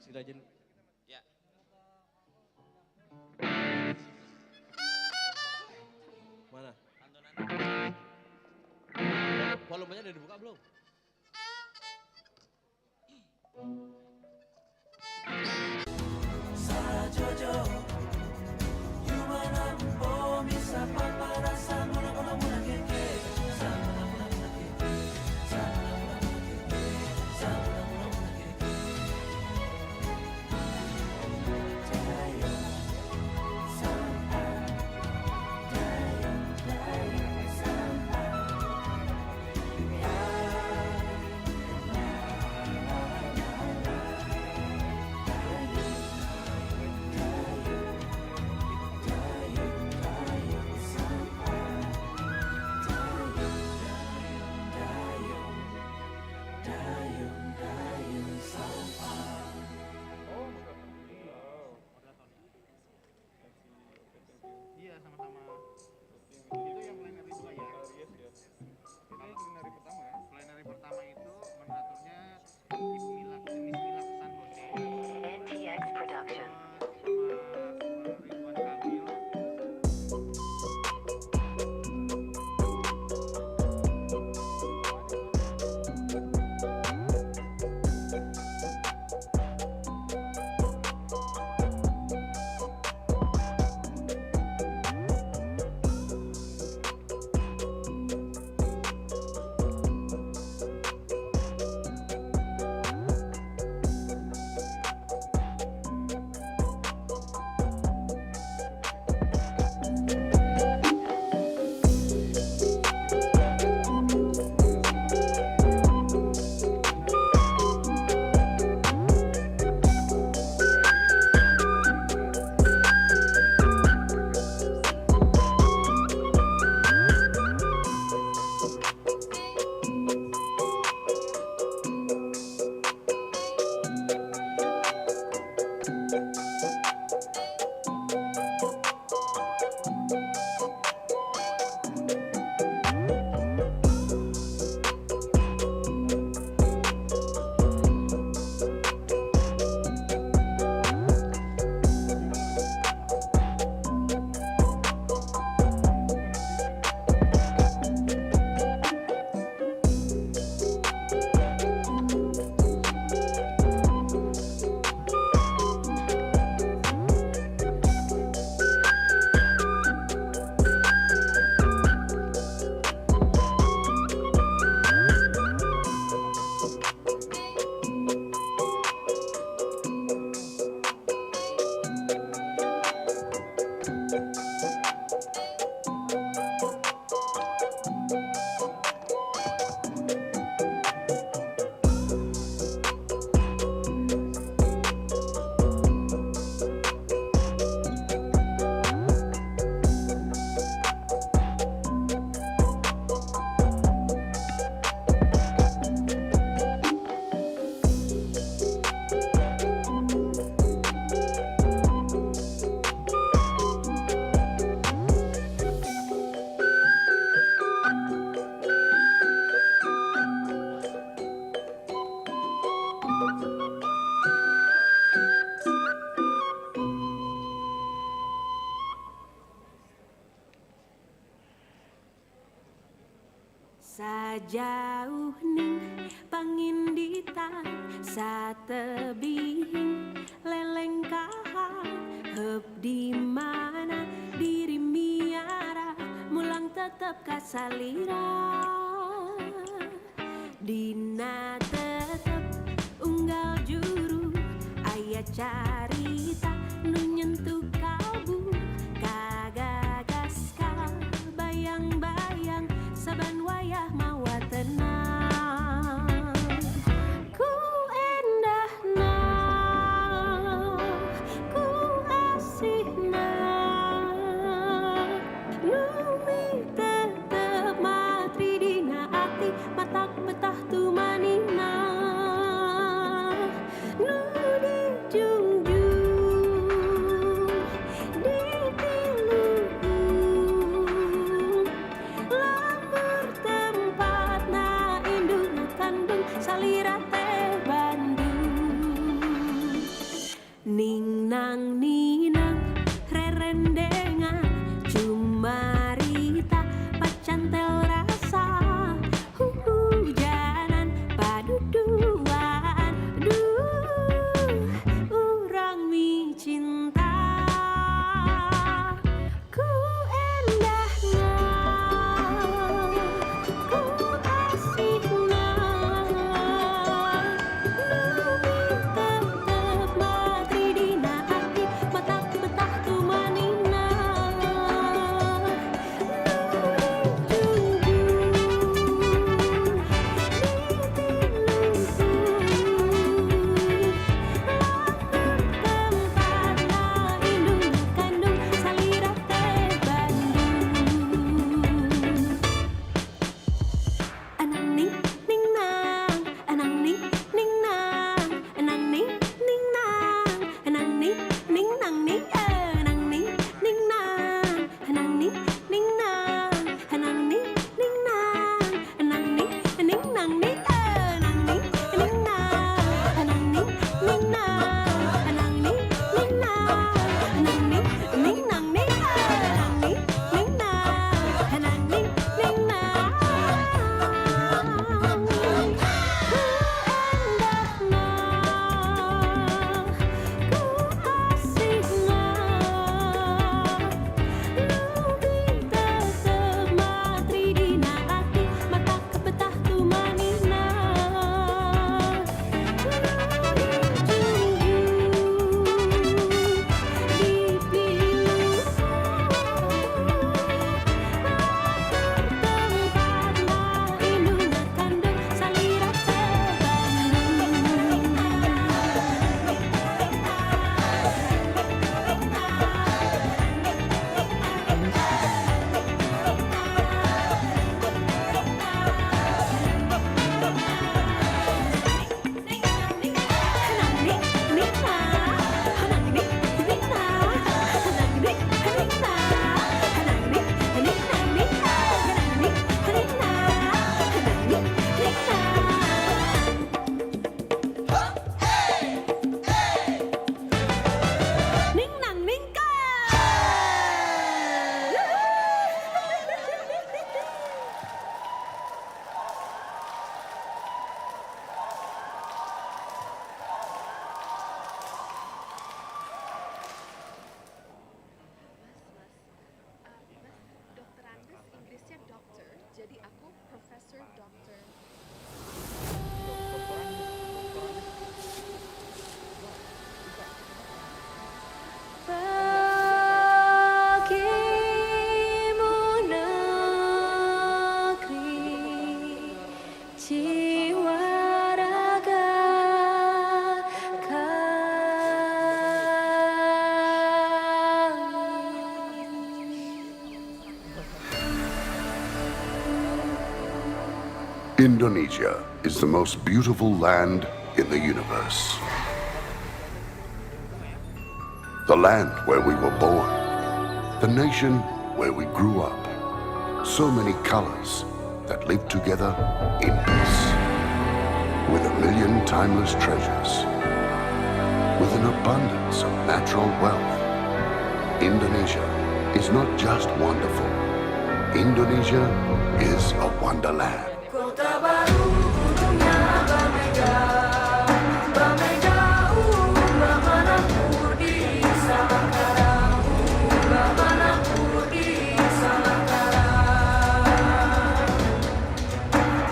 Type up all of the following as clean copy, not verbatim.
Sirajen. Ya. Mana? Tontonan. Volumenya udah dibuka belum? Sajojo, Yumana Bomisa Papara Samuna Muna Muna Keke, Samuna Muna Muna Keke, Samuna Muna Muna Keke, Samuna Muna Muna Keke. Dayo, sampai, dayo, dayo, sampai. Iya sama-sama. Itu yang plenary 2 ya. Kalau plenary pertama ya. Plenary pertama itu moderatornya Ibu Mila, Miss Mila San Jose. NTX Production. Sama Ridwan Kamil. Sajauh ning pangindita satebing leleng kahar heb di mana diri miara mulang tetep kasalira dina tetep unggal juru aya carita nu nyentuh kalbu kagagas ka bayang-bayang saban wayah mawa tenang ku endahna ku asihna numi tetep matri dina ati matak betah tu manina nu dijunjung Indonesia is the most beautiful land in the universe. The land where we were born, the nation where we grew up. So many colors that live together in peace. With a million timeless treasures, with an abundance of natural wealth. Indonesia is not just wonderful. Indonesia is a wonderland. Kota baru gunungnya berbeda, berbeda manapun di Salakara, manapun di Salakara.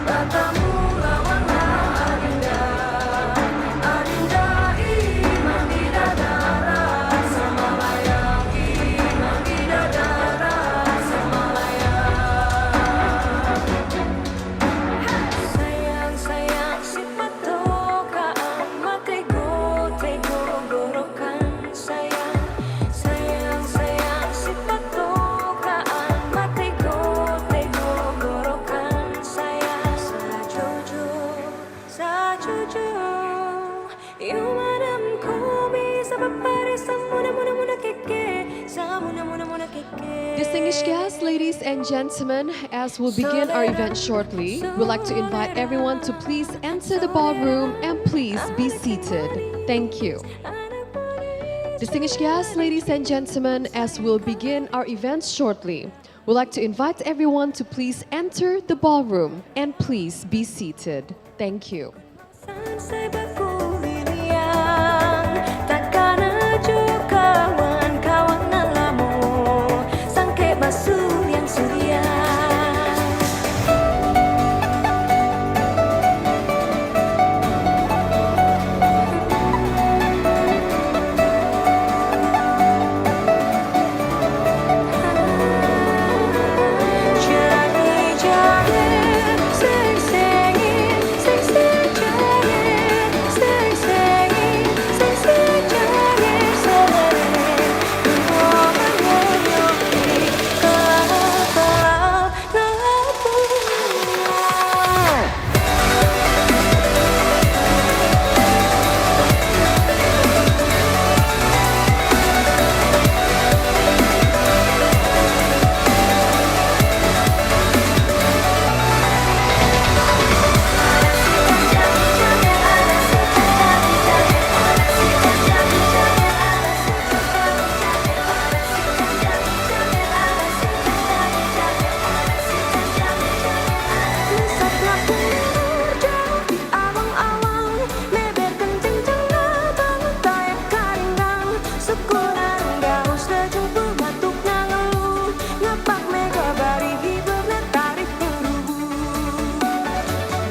Bertemu lawanlah Adinda, Adinda iman di dadara, sama layang iman di dadara, sama layang. Sayang sayang si patokaan makai go tego gorokan sayang sayang sayang si patokaan makai go tego gorokan sayang sajojo you madam ko bisa papare samuna muna keke samuna keke. Distinguished guests, ladies and gentlemen, as we'll begin our event shortly, we'd like to invite everyone to please enter the ballroom and please be seated. Thank you. Distinguished guests, ladies and gentlemen, as we'll begin our event shortly, we'd like to invite everyone to please enter the ballroom and please be seated. Thank you. Sampai berkuliah, takkan aju kawan-kawan nalamu, sangke basuh yang surya. Jangan seng-sengin, seng-seng jangan, seng-sengin, seng-seng jangan sering. Mau menyoki kelak-kelak ngebuah. Saatlah benar jauh di awang-awang, meber kencing jangan bangun tayang karinggang. Sekuran gaus lejumpu batuk ngeluh, ngepak mega bari hibur tarik berubu.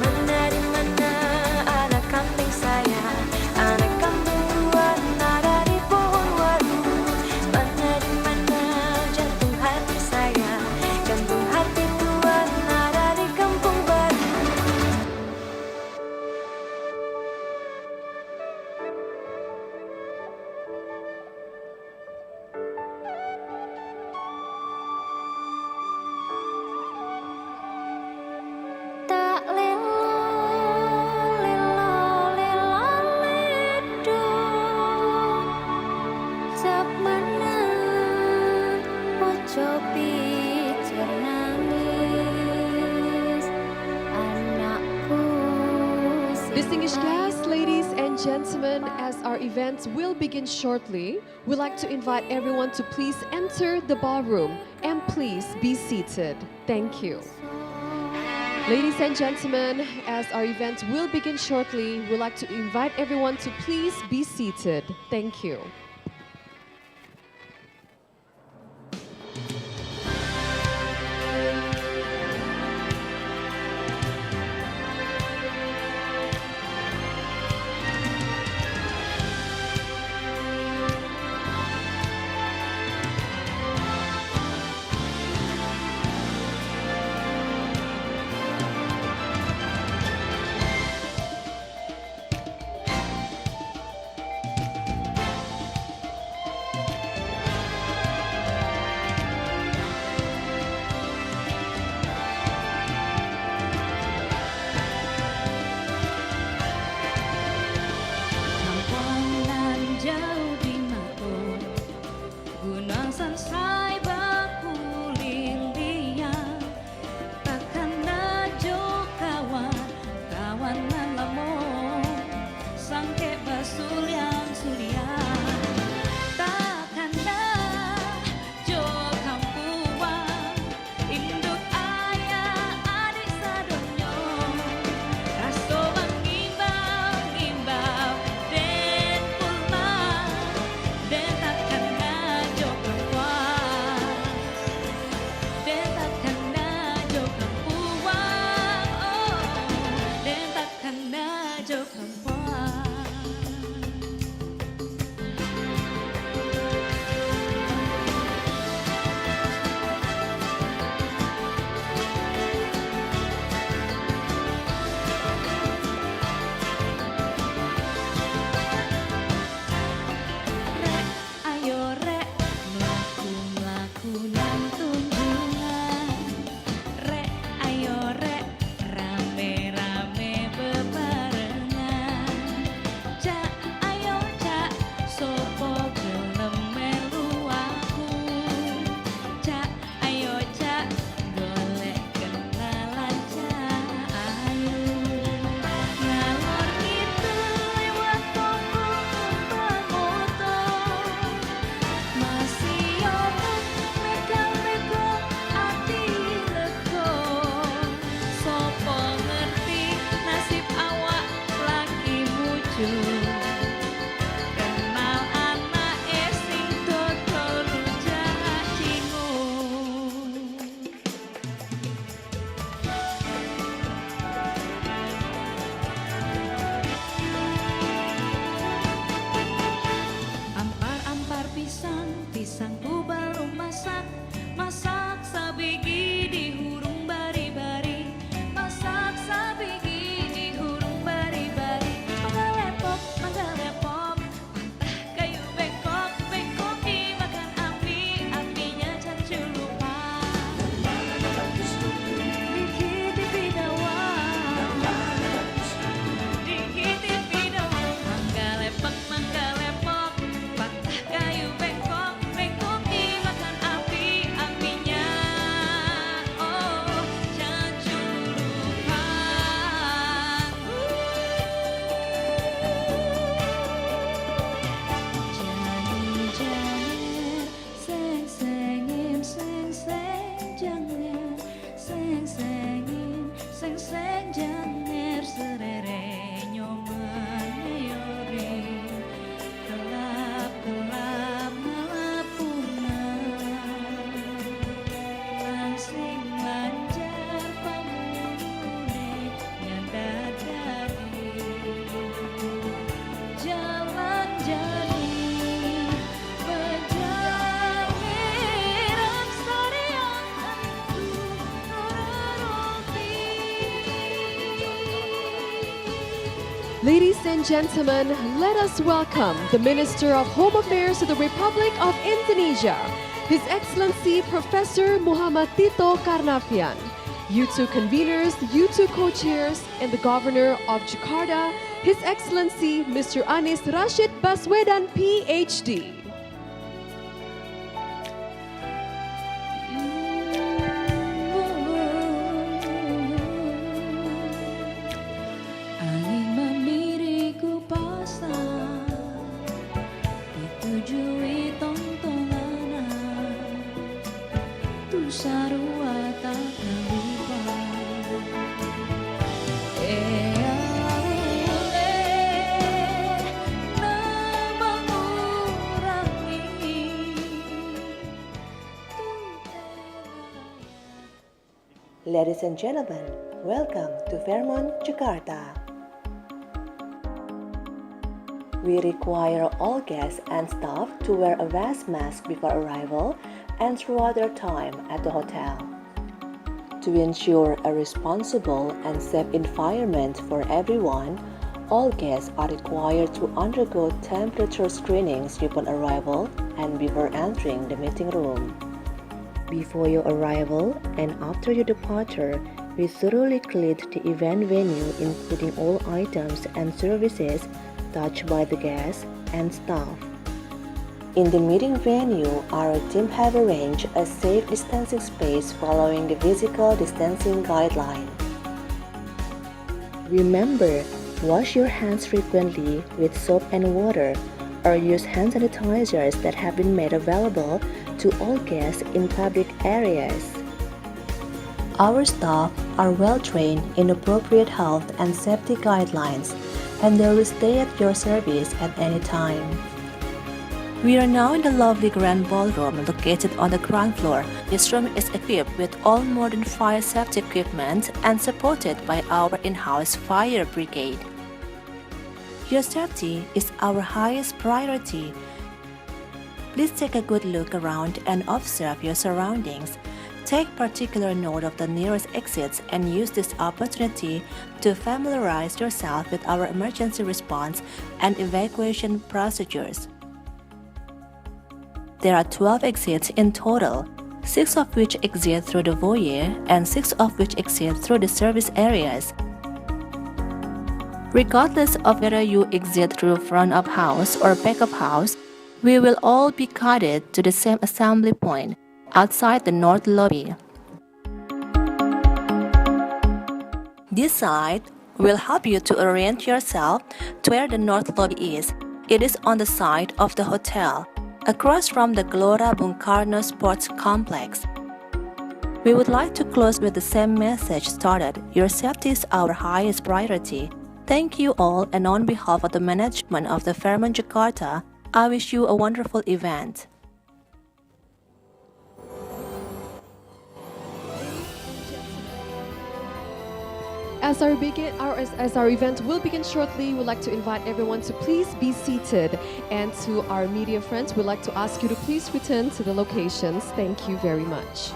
Mana di mana anak kambing saya, anak kambing tuan ada di pohon waru. Mana di mana jantung hati saya, jantung hati tuan ada di kampung baru. Tak lelo ledo, cap menang ojo pijer nangis, anakku Distinguished guests, ladies and gentlemen, as our event will begin shortly, we'd like to invite everyone to please enter the ballroom and please be seated. Thank you. Ladies and gentlemen, as our event will begin shortly, we'd like to invite everyone to please be seated. Thank you. san sai baku lilia takkan najo kawan kawan nan lamo sangke basulian sulian takkan najo kampuan induk ayah adik sadonyo raso mengimbau den pulma den takkan najo perempuan den takkan najo perempuan oh den takkan najo perempuan. Rek, ayo rek, mlaku-mlaku nang tunjungan. Rek, ayo rek, rame-rame bebarengan. Cak, ayo cak, sopo gelem melu aku. Cak, ayo cak, golek kenalan cak ayu. Ngalor ngidul lewat toko numpak motor. Masih omong megang-megang ati lego. Sopo ngerti nasib awak lagi muncul. Kenal anak sing dodol rujak cingur. Ampar-ampar pisang, pisangku baru masak. Masak sabigi di hurung bari-bari. Masak sabigi di hurung bari-bari. Manggalepop, manggalepop, patah kayu bengkok. Bengkok dimakan api, apinya cacu lupa. Dikit bidawang, dikit bidawang. Manggalepok, manggalepok, patah kayu bengkok. Bengkok dimakan api, apinya oh cacu lupa. Janger-janger, seng-sengin, seng-seng janger, seng-sengin, seng-seng janger, serere nyoman yore, kelap-kelap ngalapuna, langsing lancar pamulune nyandadari. Jalan jadi berjanjiran sariang tentu roti. Ladies and gentlemen, let us welcome the Minister of Home Affairs of the Republic of Indonesia, His Excellency Professor Muhammad Tito Karnavian, U2 conveners, U2 co-chairs, and the Governor of Jakarta, His Excellency Mr. Anies Rashid Baswedan, PhD. Angin memiriku pasang ditujui tontonan tu sarua tak terlibat. Ladies and gentlemen, welcome to Fairmont, Jakarta. We require all guests and staff to wear a face mask before arrival and throughout their time at the hotel. To ensure a responsible and safe environment for everyone, all guests are required to undergo temperature screenings upon arrival and before entering the meeting room. Before your arrival and after your departure, we thoroughly cleaned the event venue, including all items and services touched by the guests and staff. In the meeting venue, our team have arranged a safe distancing space following the physical distancing guideline. Remember, wash your hands frequently with soap and water, or use hand sanitizers that have been made available to all guests in public areas. Our staff are well trained in appropriate health and safety guidelines, and they will stay at your service at any time. We are now in the lovely grand ballroom located on the ground floor. This room is equipped with all modern fire safety equipment and supported by our in-house fire brigade. Your safety is our highest priority. Please take a good look around and observe your surroundings. Take particular note of the nearest exits and use this opportunity to familiarize yourself with our emergency response and evacuation procedures. There are 12 exits in total, 6 of which exit through the foyer and 6 of which exit through the service areas. Regardless of whether you exit through front of house or back of house, we will all be guided to the same assembly point outside the north lobby. This site will help you to orient yourself to where the north lobby is. It is on the side of the hotel, across from the Gelora Bung Karno Sports Complex. We would like to close with the same message started. Your safety is our highest priority. Thank you all, and on behalf of the management of the Fairmont Jakarta, I wish you a wonderful event. As our event will begin shortly, we'd like to invite everyone to please be seated. And to our media friends, we'd like to ask you to please return to the locations. Thank you very much.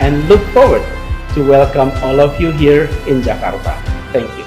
And look forward to welcome all of you here in Jakarta. Thank you.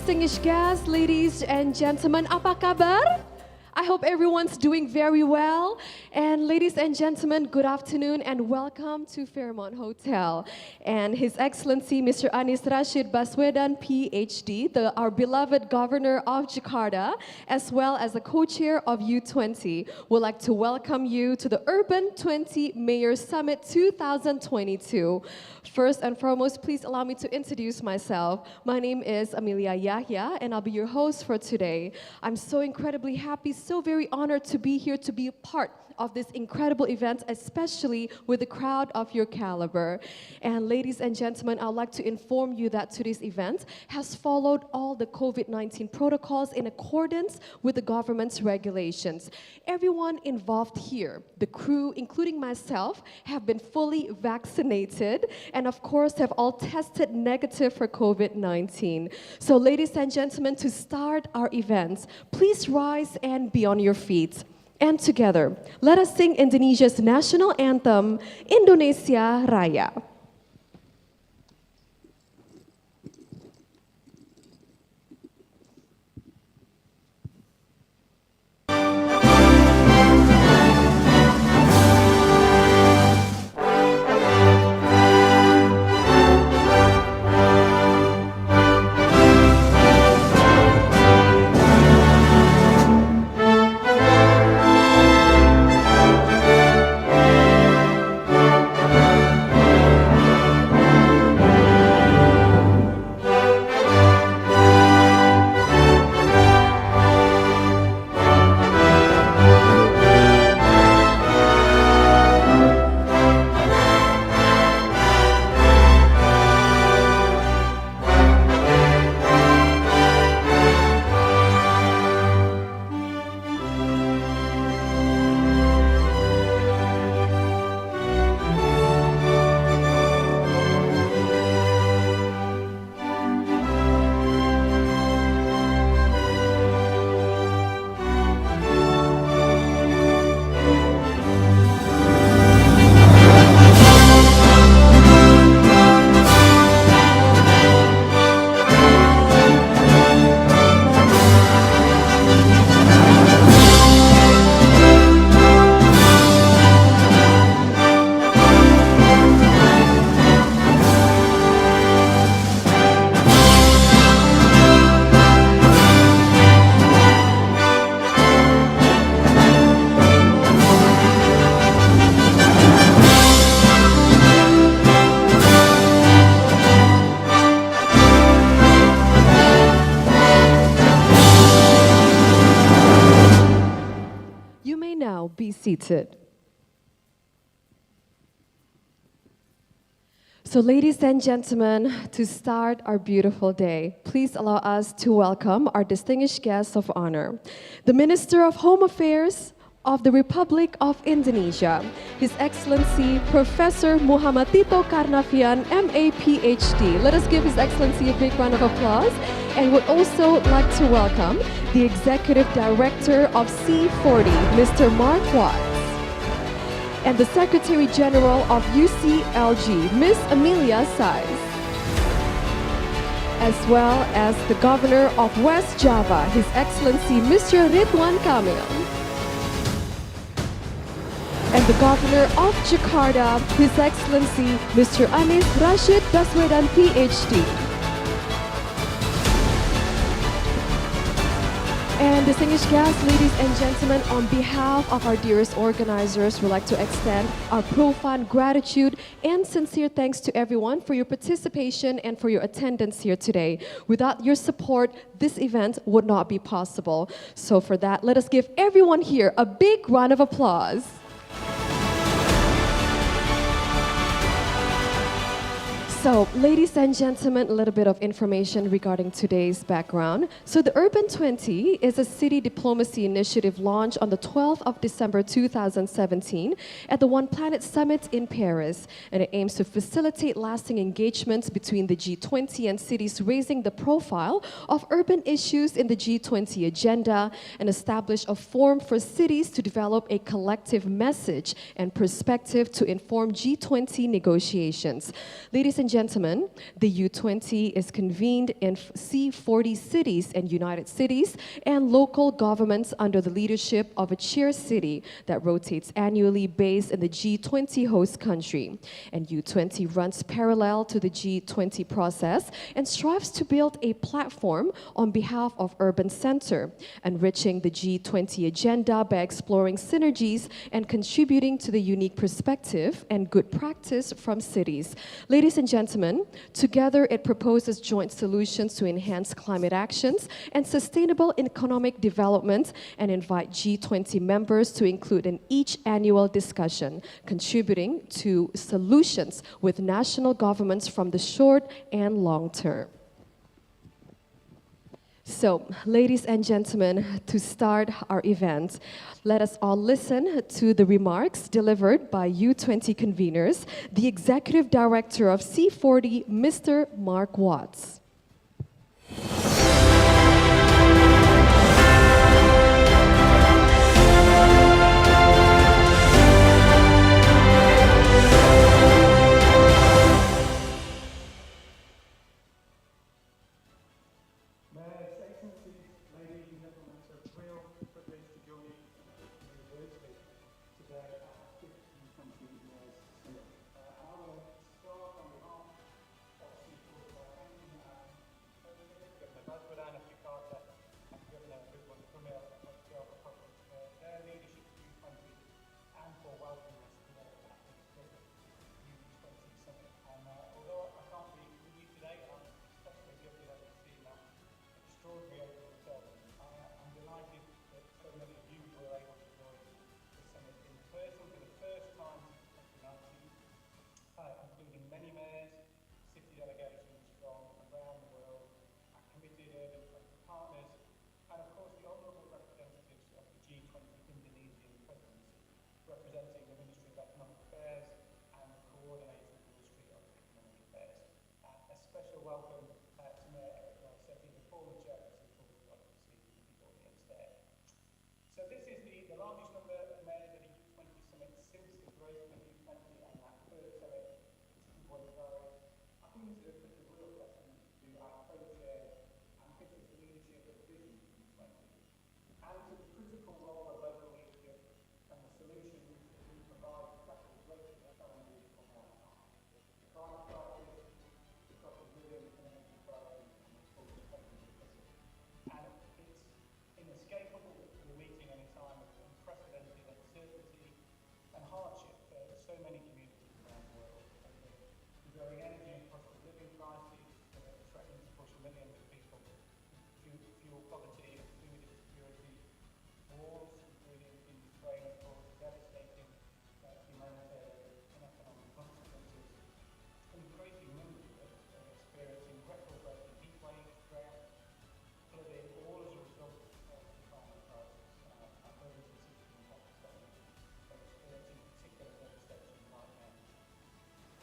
distinguished guests, ladies and gentlemen, apa kabar? I hope everyone's doing very well. And ladies and gentlemen, good afternoon and welcome to Fairmont Hotel. And His Excellency Mr. Anies Rashid Baswedan, PhD, our beloved Governor of Jakarta, as well as the co-chair of U20, would like to welcome you to the Urban 20 Mayor Summit 2022. First and foremost, please allow me to introduce myself. My name is Amelia Yahya, and I'll be your host for today. I'm so incredibly happy, so very honored to be here to be a part of this incredible event, especially with a crowd of your caliber. And ladies and gentlemen, I'd like to inform you that today's event has followed all the COVID-19 protocols in accordance with the government's regulations. Everyone involved here, the crew, including myself, have been fully vaccinated and of course have all tested negative for COVID-19. So ladies and gentlemen, to start our events, please rise and be on your feet. And together, let us sing Indonesia's national anthem, Indonesia Raya. Be seated. So ladies and gentlemen, to start our beautiful day, please allow us to welcome our distinguished guests of honor, the Minister of Home Affairs of the Republic of Indonesia, His Excellency Professor Muhammad Tito Karnavian, MA PhD. Let us give His Excellency a big round of applause, and would also like to welcome the Executive Director of C40, Mr. Mark Watts, and the Secretary General of UCLG, Ms. Amelia Sais, as well as the Governor of West Java, His Excellency Mr. Ridwan Kamil, and the Governor of Jakarta, His Excellency Mr. Anies Rashid Baswedan, PhD. And distinguished guests, ladies and gentlemen, on behalf of our dearest organizers, we'd like to extend our profound gratitude and sincere thanks to everyone for your participation and for your attendance here today. Without your support, this event would not be possible. So for that, let us give everyone here a big round of applause. So, ladies and gentlemen, a little bit of information regarding today's background. So, the Urban 20 is a city diplomacy initiative launched on the 12th of December 2017 at the One Planet Summit in Paris. And it aims to facilitate lasting engagements between the G20 and cities, raising the profile of urban issues in the G20 agenda, and establish a forum for cities to develop a collective message and perspective to inform G20 negotiations. Ladies and gentlemen, the U20 is convened in C40 cities and United Cities and local governments under the leadership of a chair city that rotates annually based in the G20 host country. And U20 runs parallel to the G20 process and strives to build a platform on behalf of Urban Center, enriching the G20 agenda by exploring synergies and contributing to the unique perspective and good practice from cities. Ladies and gentlemen, gentlemen, together it proposes joint solutions to enhance climate actions and sustainable economic development and invite G20 members to include in each annual discussion, contributing to solutions with national governments from the short and long term. So, ladies and gentlemen, to start our event, let us all listen to the remarks delivered by U20 conveners, the Executive Director of C40, Mr. Mark Watts. Jakarta and Governor Hubungan their leadership of U20 and for welcoming us today at this U20 summit. And although I can't be with you today, I'm especially gifted over seeing that extraordinary opening ceremony. I'm delighted that so many of you were able to join the summit in person for the first time since 2019, including many mayors, city delegations from around the world, committed urban partners, and of course the honourable representatives of the G20 Indonesian presidency, representing the Ministry of Economic Affairs and the coordinating Ministry of Economic Affairs. A special welcome to Mayor Rekam, the former chair of the Pemprov, obviously in the audience there. So this is the largest number of mayors at a U20 summit since the growth of U20 and that first summit in Buenos Aires. I think this is a real testament to our co-chairs and British leadership of vision in 20, and to the critical role of local leadership and the solutions that we provide to tackle the greatest challenges of our time. The climate crisis, the cost of living and energy crisis, and the full sustainability. And it's inescapable that we're meeting in a time of unprecedented uncertainty and hardship for so many communities around the world. The growing energy and cost of living crisis threatening to push millions of people into fuel poverty and food insecurity, wars, including in Ukraine, of course, devastating humanitarian and economic consequences. Increasing numbers are experiencing record-breaking heat waves, drought, flooding, all as a result of the climate crisis. Our brothers and sisters in Pakistan are experiencing particular devastation right now.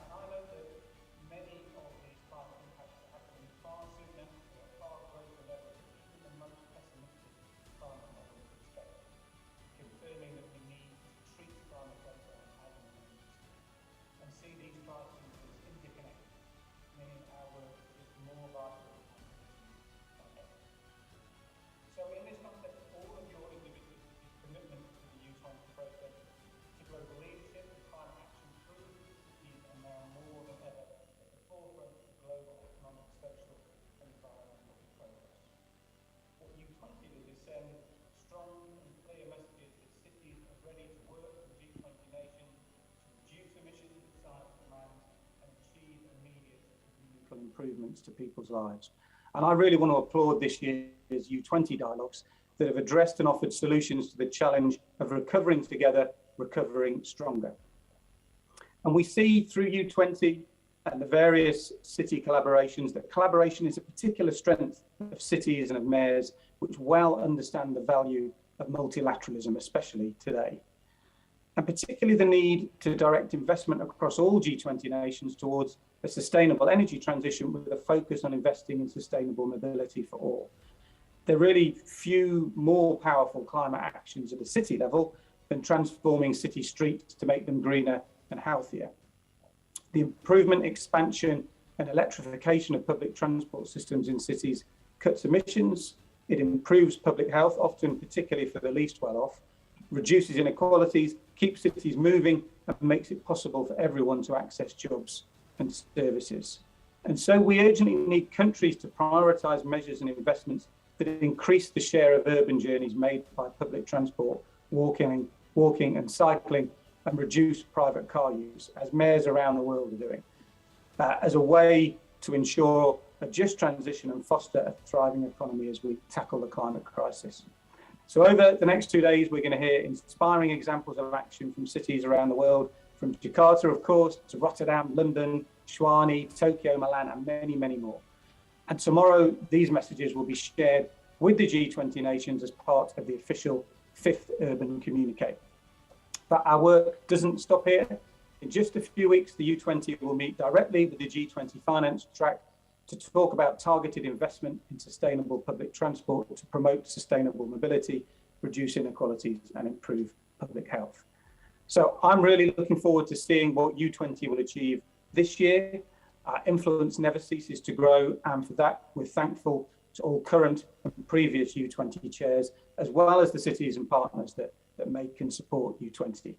And I know that many of these climate impacts are happening far sooner or at far greater levels than even the most pessimistic climate model would expect, confirming that we need to treat climate breakdown as an emergency and see these crises as interconnected, meaning our work is more vital than ever. So in this context, all of your individual commitment to the U20 process, to global leadership and climate action through these are now more than ever at the forefront of global economic, social and environmental progress. What U20 did is send strong and clear messages that cities are ready to work with G20 nations to reduce emissions that science demands and achieve immediate meaningful improvements to people's lives. And I really want to applaud this year's U20 dialogues that have addressed and offered solutions to the challenge of recovering together, recovering stronger. And we see through U20 and the various city collaborations that collaboration is a particular strength of cities and of mayors which well understand the value of multilateralism, especially today. And particularly the need to direct investment across all G20 nations towards a sustainable energy transition with a focus on investing in sustainable mobility for all. There are really few more powerful climate actions at a city level than transforming city streets to make them greener and healthier. The improvement, expansion and electrification of public transport systems in cities cuts emissions, it improves public health, often particularly for the least well-off, reduces inequalities, keeps cities moving and makes it possible for everyone to access jobs and services. And so we urgently need countries to prioritise measures and investments that increase the share of urban journeys made by public transport, walking and cycling, and reduce private car use, as mayors around the world are doing. as a way to ensure a just transition and foster a thriving economy as we tackle the climate crisis. So over the next 2 days, we're going to hear inspiring examples of action from cities around the world, from Jakarta, of course, to Rotterdam, London, Schwani, Tokyo, Milan, and many, many more. And tomorrow, these messages will be shared with the G20 nations as part of the official 5th Urban Communique. But our work doesn't stop here. In just a few weeks, the U20 will meet directly with the G20 finance track to talk about targeted investment in sustainable public transport to promote sustainable mobility, reduce inequalities, and improve public health. So I'm really looking forward to seeing what U20 will achieve this year. Our influence never ceases to grow, and for that, we're thankful to all current and previous U20 chairs, as well as the cities and partners that make and support U20.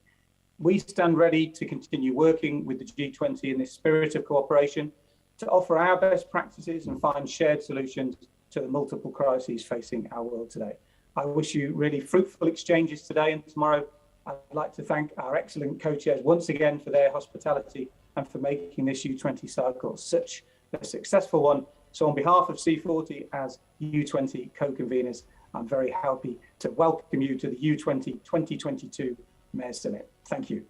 We stand ready to continue working with the G20 in this spirit of cooperation to offer our best practices and find shared solutions to the multiple crises facing our world today. I wish you really fruitful exchanges today and tomorrow. I'd like to thank our excellent co-chairs once again for their hospitality and for making this U20 cycle such a successful one. So on behalf of C40 as U20 co-conveners, I'm very happy to welcome you to the U20 2022 Mayor's Summit. Thank you.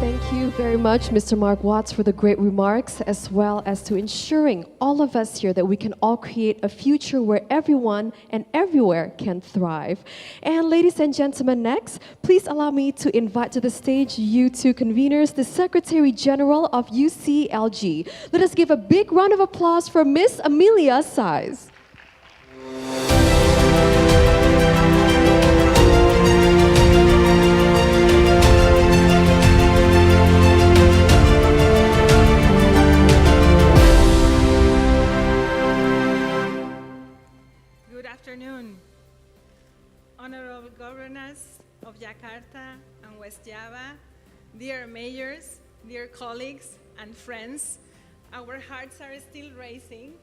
Thank you very much, Mr. Mark Watts, for the great remarks, as well as to ensuring all of us here that we can all create a future where everyone and everywhere can thrive. And ladies and gentlemen, next, please allow me to invite to the stage U2 conveners, the Secretary General of UCLG. Let us give a big round of applause for Miss Amelia Size. Afternoon. Honorable Governors of Jakarta and West Java, dear mayors, dear colleagues and friends, our hearts are still racing.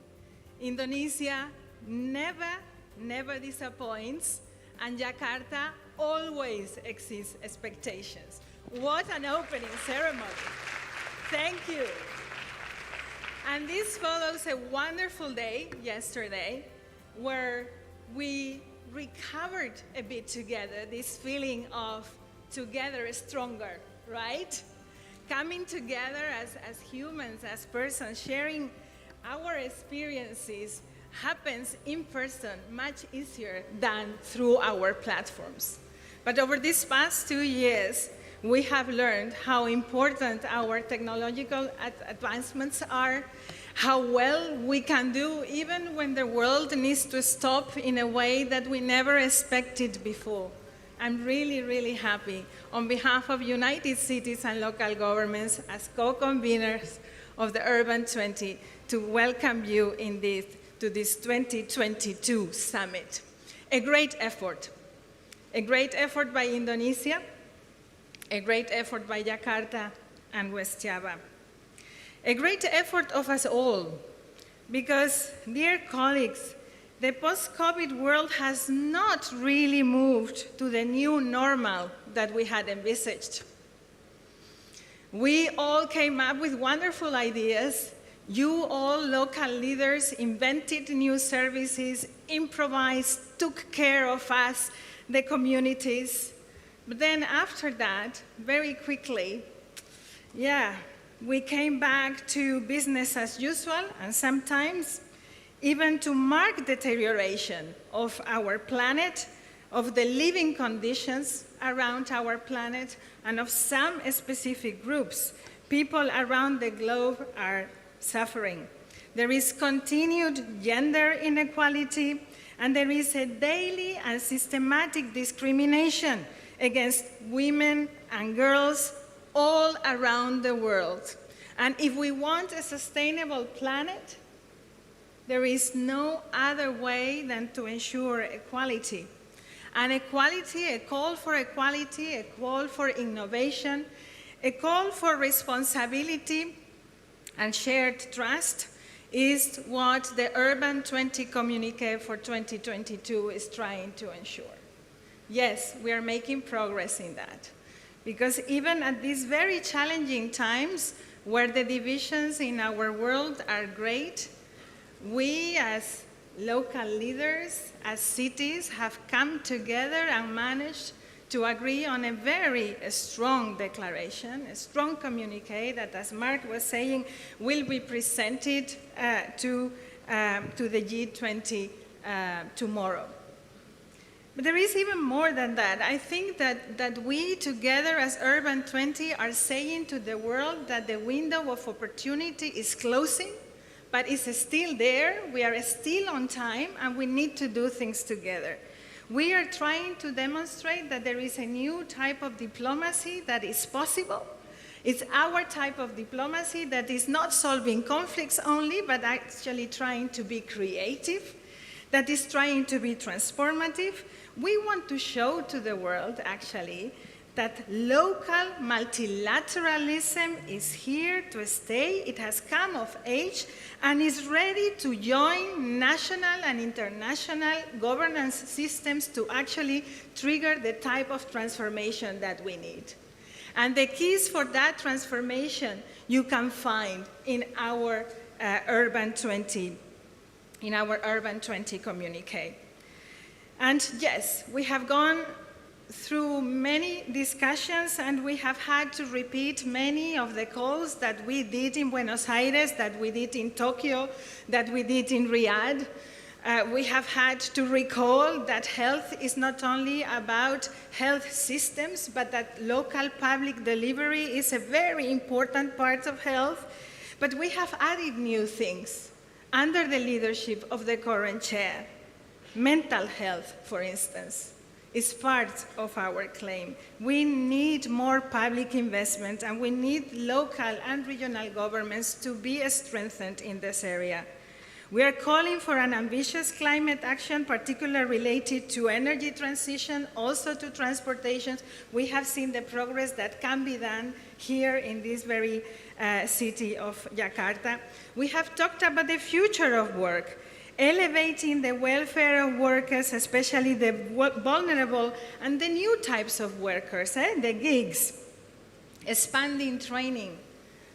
Indonesia never disappoints, and Jakarta always exceeds expectations. What an opening ceremony. Thank you. And this follows a wonderful day yesterday where we recovered a bit together, this feeling of together stronger, right? Coming together as humans, as persons, sharing our experiences happens in person much easier than through our platforms. But over these past 2 years, we have learned how important our technological advancements are, how well we can do even when the world needs to stop in a way that we never expected before. I'm really, really happy on behalf of United Cities and local governments as co-conveners of the Urban 20 to welcome you to this 2022 summit. A great effort by Indonesia, a great effort by Jakarta and West Java. A great effort of us all, because, dear colleagues, the post-COVID world has not really moved to the new normal that we had envisaged. We all came up with wonderful ideas. You all, local leaders, invented new services, improvised, took care of us, the communities. But then after that, very quickly, we came back to business as usual, and sometimes even to marked deterioration of our planet, of the living conditions around our planet, and of some specific groups. People around the globe are suffering. There is continued gender inequality, and there is a daily and systematic discrimination against women and girls all around the world. And if we want a sustainable planet, there is no other way than to ensure equality. And equality, a call for equality, a call for innovation, a call for responsibility and shared trust is what the Urban 20 communique for 2022 is trying to ensure. Yes, we are making progress in that. Because even at these very challenging times where the divisions in our world are great, we as local leaders, as cities, have come together and managed to agree on a very strong declaration, a strong communique that, as Mark was saying, will be presented to the G20 tomorrow. But there is even more than that. I think that we together as Urban 20 are saying to the world that the window of opportunity is closing, but it's still there, we are still on time, and we need to do things together. We are trying to demonstrate that there is a new type of diplomacy that is possible. It's our type of diplomacy that is not solving conflicts only, but actually trying to be creative, that is trying to be transformative. We want to show to the world, actually, that local multilateralism is here to stay. It has come of age and is ready to join national and international governance systems to actually trigger the type of transformation that we need. And the keys for that transformation you can find in our Urban 20 communique. And yes, we have gone through many discussions and we have had to repeat many of the calls that we did in Buenos Aires, that we did in Tokyo, that we did in Riyadh. We have had to recall that health is not only about health systems, but that local public delivery is a very important part of health. But we have added new things under the leadership of the current chair. Mental health, for instance, is part of our claim. We need more public investment and we need local and regional governments to be strengthened in this area. We are calling for an ambitious climate action, particularly related to energy transition, also to transportation. We have seen the progress that can be done here in this very city of Jakarta. We have talked about the future of work, elevating the welfare of workers, especially the vulnerable and the new types of workers, the gigs, expanding training,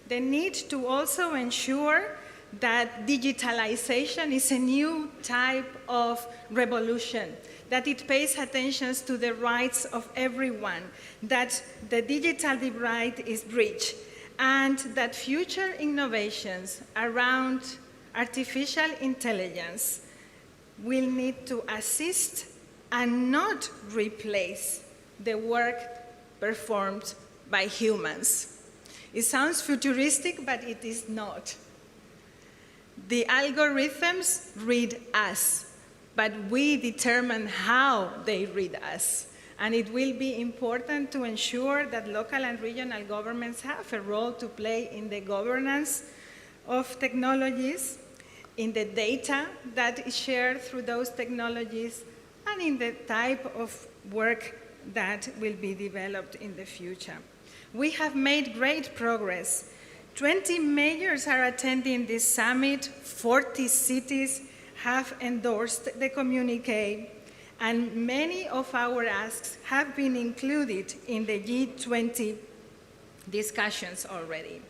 the need to also ensure that digitalization is a new type of revolution, that it pays attention to the rights of everyone, that the digital divide is bridged, and that future innovations around artificial intelligence will need to assist and not replace the work performed by humans. It sounds futuristic, but it is not. The algorithms read us, but we determine how they read us. And it will be important to ensure that local and regional governments have a role to play in the governance of technologies, in the data that is shared through those technologies, and in the type of work that will be developed in the future. We have made great progress. 20 mayors are attending this summit, 40 cities have endorsed the communique, and many of our asks have been included in the G20 discussions already.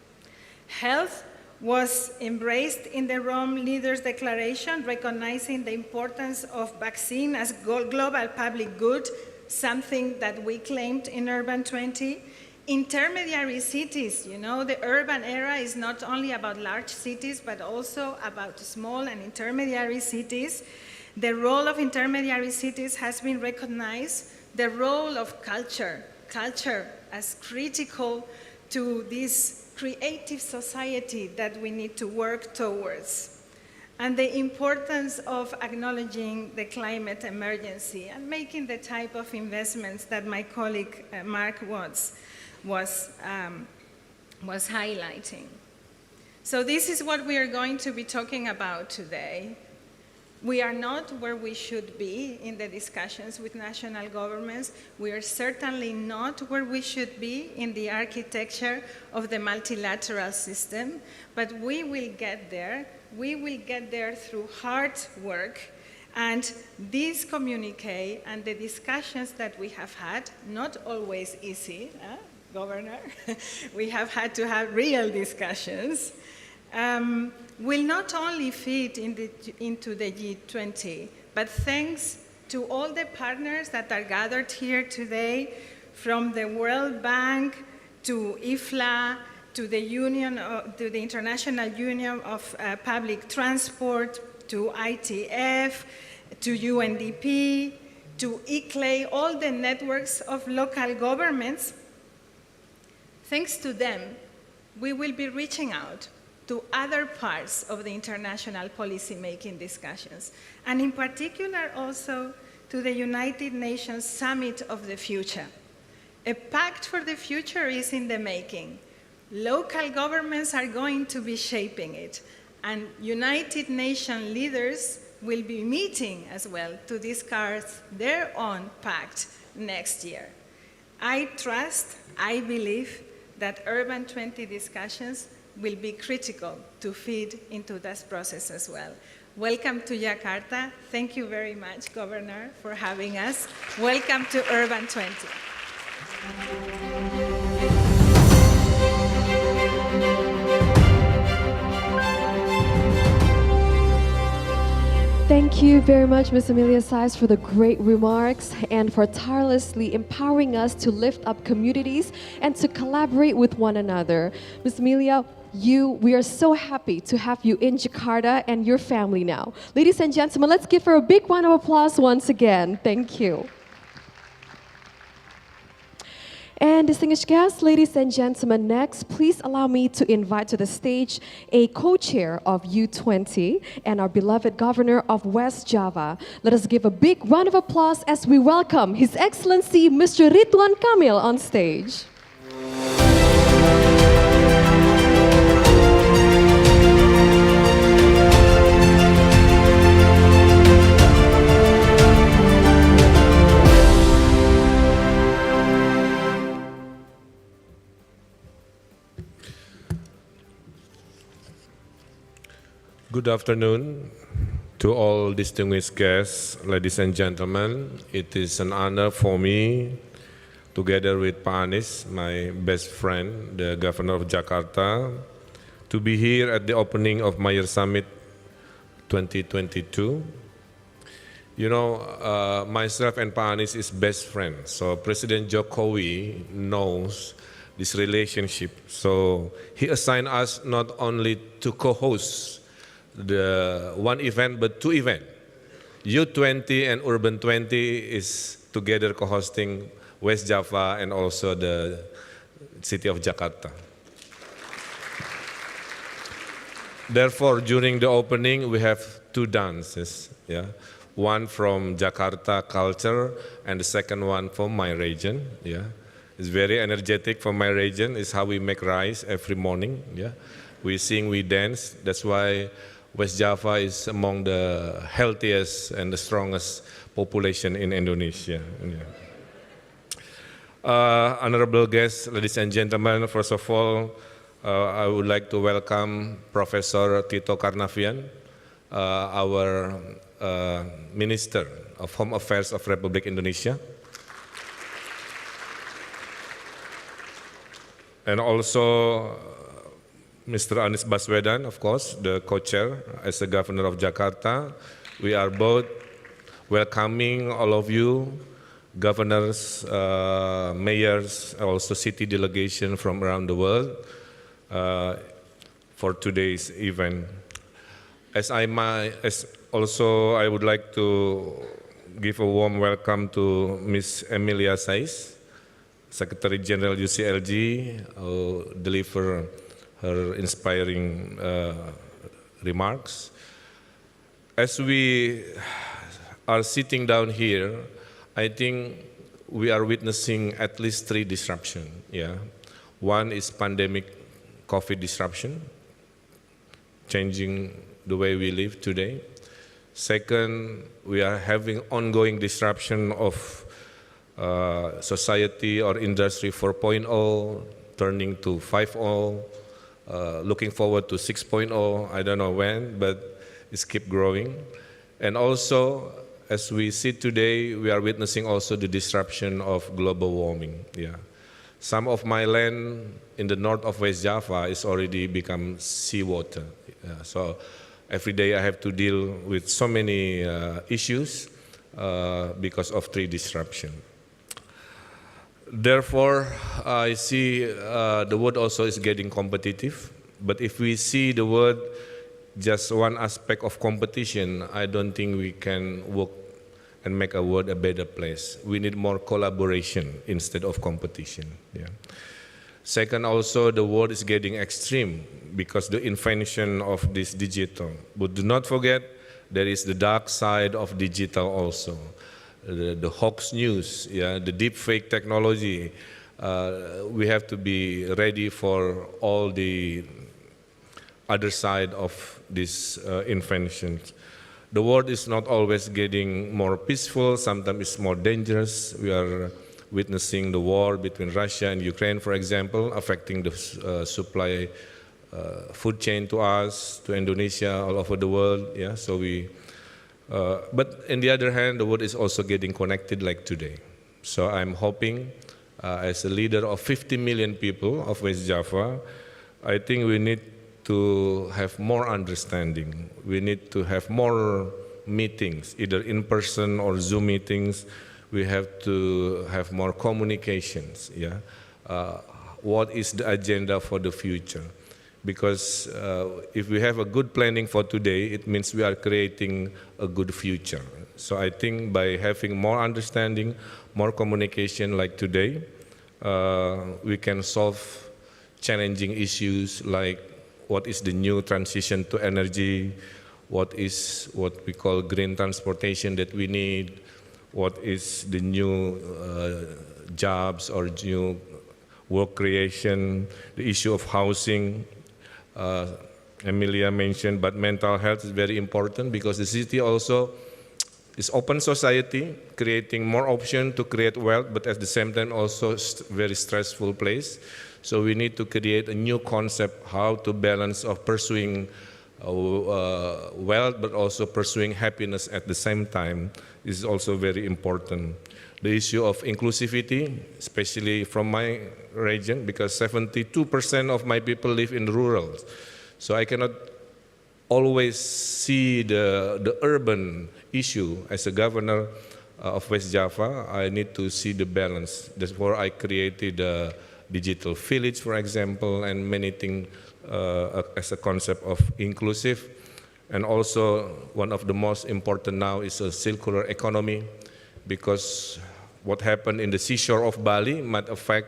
Health was embraced in the Rome Leaders Declaration, recognizing the importance of vaccine as global public good, something that we claimed in Urban 20. Intermediary cities, you know, the urban era is not only about large cities, but also about small and intermediary cities. The role of intermediary cities has been recognized. The role of culture as critical to this creative society that we need to work towards. And the importance of acknowledging the climate emergency and making the type of investments that my colleague Mark was highlighting. So this is what we are going to be talking about today. We are not where we should be in the discussions with national governments. We are certainly not where we should be in the architecture of the multilateral system, but we will get there. We will get there through hard work. And this communique and the discussions that we have had, not always easy, Governor, we have had to have real discussions, will not only fit into the G20, but thanks to all the partners that are gathered here today, from the World Bank to IFLA, to the International Union of Public Transport, to ITF, to UNDP, to ICLEI, all the networks of local governments. Thanks to them, we will be reaching out to other parts of the international policy-making discussions, and in particular also to the United Nations Summit of the Future. A pact for the future is in the making. Local governments are going to be shaping it, and United Nations leaders will be meeting as well to discuss their own pact next year. I trust, I believe, that Urban 20 discussions will be critical to feed into this process as well. Welcome to Jakarta. Thank you very much, Governor, for having us. Welcome to Urban 20. Thank you very much, Ms. Amelia Sais, for the great remarks and for tirelessly empowering us to lift up communities and to collaborate with one another. Ms. Amelia, we are so happy to have you in Jakarta and your family now. Ladies and gentlemen, let's give her a big round of applause once again. Thank you. And distinguished guests, ladies and gentlemen, next, please allow me to invite to the stage a co-chair of U20 and our beloved governor of West Java. Let us give a big round of applause as we welcome His Excellency Mr. Ridwan Kamil on stage. Good afternoon to all distinguished guests, ladies and gentlemen. It is an honor for me, together with Pak Anies, my best friend, the Governor of Jakarta, to be here at the opening of Mayor Summit 2022. You know, myself and Pak Anies is best friends, so President Jokowi knows this relationship. So he assigned us not only to co-host the one event, but two events. U20 and Urban 20 is together co-hosting West Java and also the city of Jakarta. Therefore, during the opening, we have two dances. Yeah? One from Jakarta culture and the second one from my region. Yeah? It's very energetic for my region. It's how we make rice every morning. Yeah? We sing, we dance. That's why West Java is among the healthiest and the strongest population in Indonesia. Yeah. Honorable guests, ladies and gentlemen, first of all, I would like to welcome Professor Tito Karnavian, our Minister of Home Affairs of Republic Indonesia. And also Mr. Anies Baswedan, of course, the co-chair as the Governor of Jakarta. We are both welcoming all of you, governors, mayors, also city delegation from around the world for today's event. Also, I would like to give a warm welcome to Ms. Amelia Sais, Secretary General UCLG, who deliver her inspiring remarks. As we are sitting down here, I think we are witnessing at least three disruptions. Yeah? One is pandemic COVID disruption, changing the way we live today. Second, we are having ongoing disruption of society or industry 4.0, turning to 5.0, looking forward to 6.0, I don't know when, but it's keep growing. And also, as we see today, we are witnessing also the disruption of global warming. Yeah. Some of my land in the north of West Java is already become seawater. Yeah. So every day I have to deal with so many issues because of tree disruption. Therefore, I see the world also is getting competitive. But if we see the world just one aspect of competition, I don't think we can work and make a world a better place. We need more collaboration instead of competition. Yeah. Second, also the world is getting extreme because the invention of this digital. But do not forget, there is the dark side of digital also. The hoax news, yeah, the deep fake technology. We have to be ready for all the other side of these inventions. The world is not always getting more peaceful, sometimes it's more dangerous. We are witnessing the war between Russia and Ukraine, for example, affecting the supply food chain to us, to Indonesia, all over the world. Yeah, so but on the other hand, the world is also getting connected like today. So I'm hoping, as a leader of 50 million people of West Java, I think we need to have more understanding. We need to have more meetings, either in person or Zoom meetings. We have to have more communications. Yeah, what is the agenda for the future? Because if we have a good planning for today, it means we are creating a good future. So I think by having more understanding, more communication like today, we can solve challenging issues like what is the new transition to energy, what is what we call green transportation that we need, what is the new jobs or new work creation, the issue of housing. Emilia mentioned, but mental health is very important because the city also is open society, creating more options to create wealth, but at the same time also very stressful place. So we need to create a new concept how to balance of pursuing wealth, but also pursuing happiness at the same time is also very important. The issue of inclusivity, especially from my region, because 72% of my people live in rural. So I cannot always see the urban issue as a governor of West Java. I need to see the balance. Therefore, I created a digital village, for example, and many things as a concept of inclusive. And also, one of the most important now is a circular economy, because what happened in the seashore of Bali might affect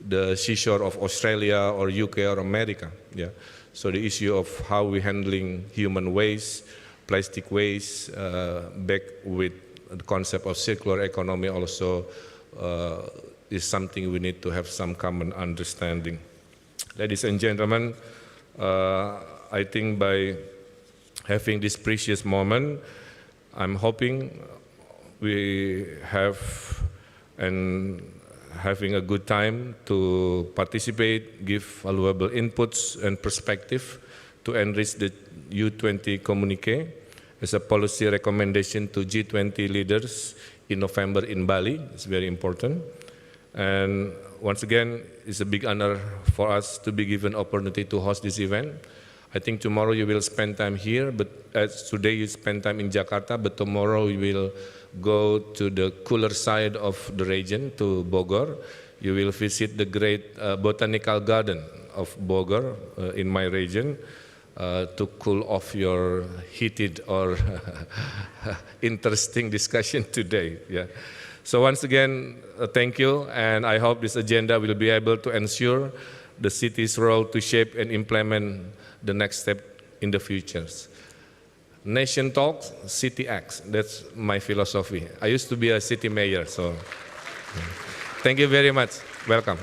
the seashore of Australia or UK or America. Yeah. So the issue of how we're handling human waste, plastic waste, back with the concept of circular economy also is something we need to have some common understanding. Ladies and gentlemen, I think by having this precious moment, I'm hoping we have and having a good time to participate, give valuable inputs and perspective to enrich the U20 communique as a policy recommendation to G20 leaders in November in Bali. It's very important. And once again, it's a big honor for us to be given opportunity to host this event. I think tomorrow you will spend time here, but as today you spend time in Jakarta, but tomorrow you will go to the cooler side of the region, to Bogor. You will visit the great botanical garden of Bogor in my region to cool off your heated or interesting discussion today. Yeah. So once again, thank you, and I hope this agenda will be able to ensure the city's role to shape and implement the next step in the futures. Nation talks, city acts. That's my philosophy. I used to be a city mayor, so thank you very much. Welcome.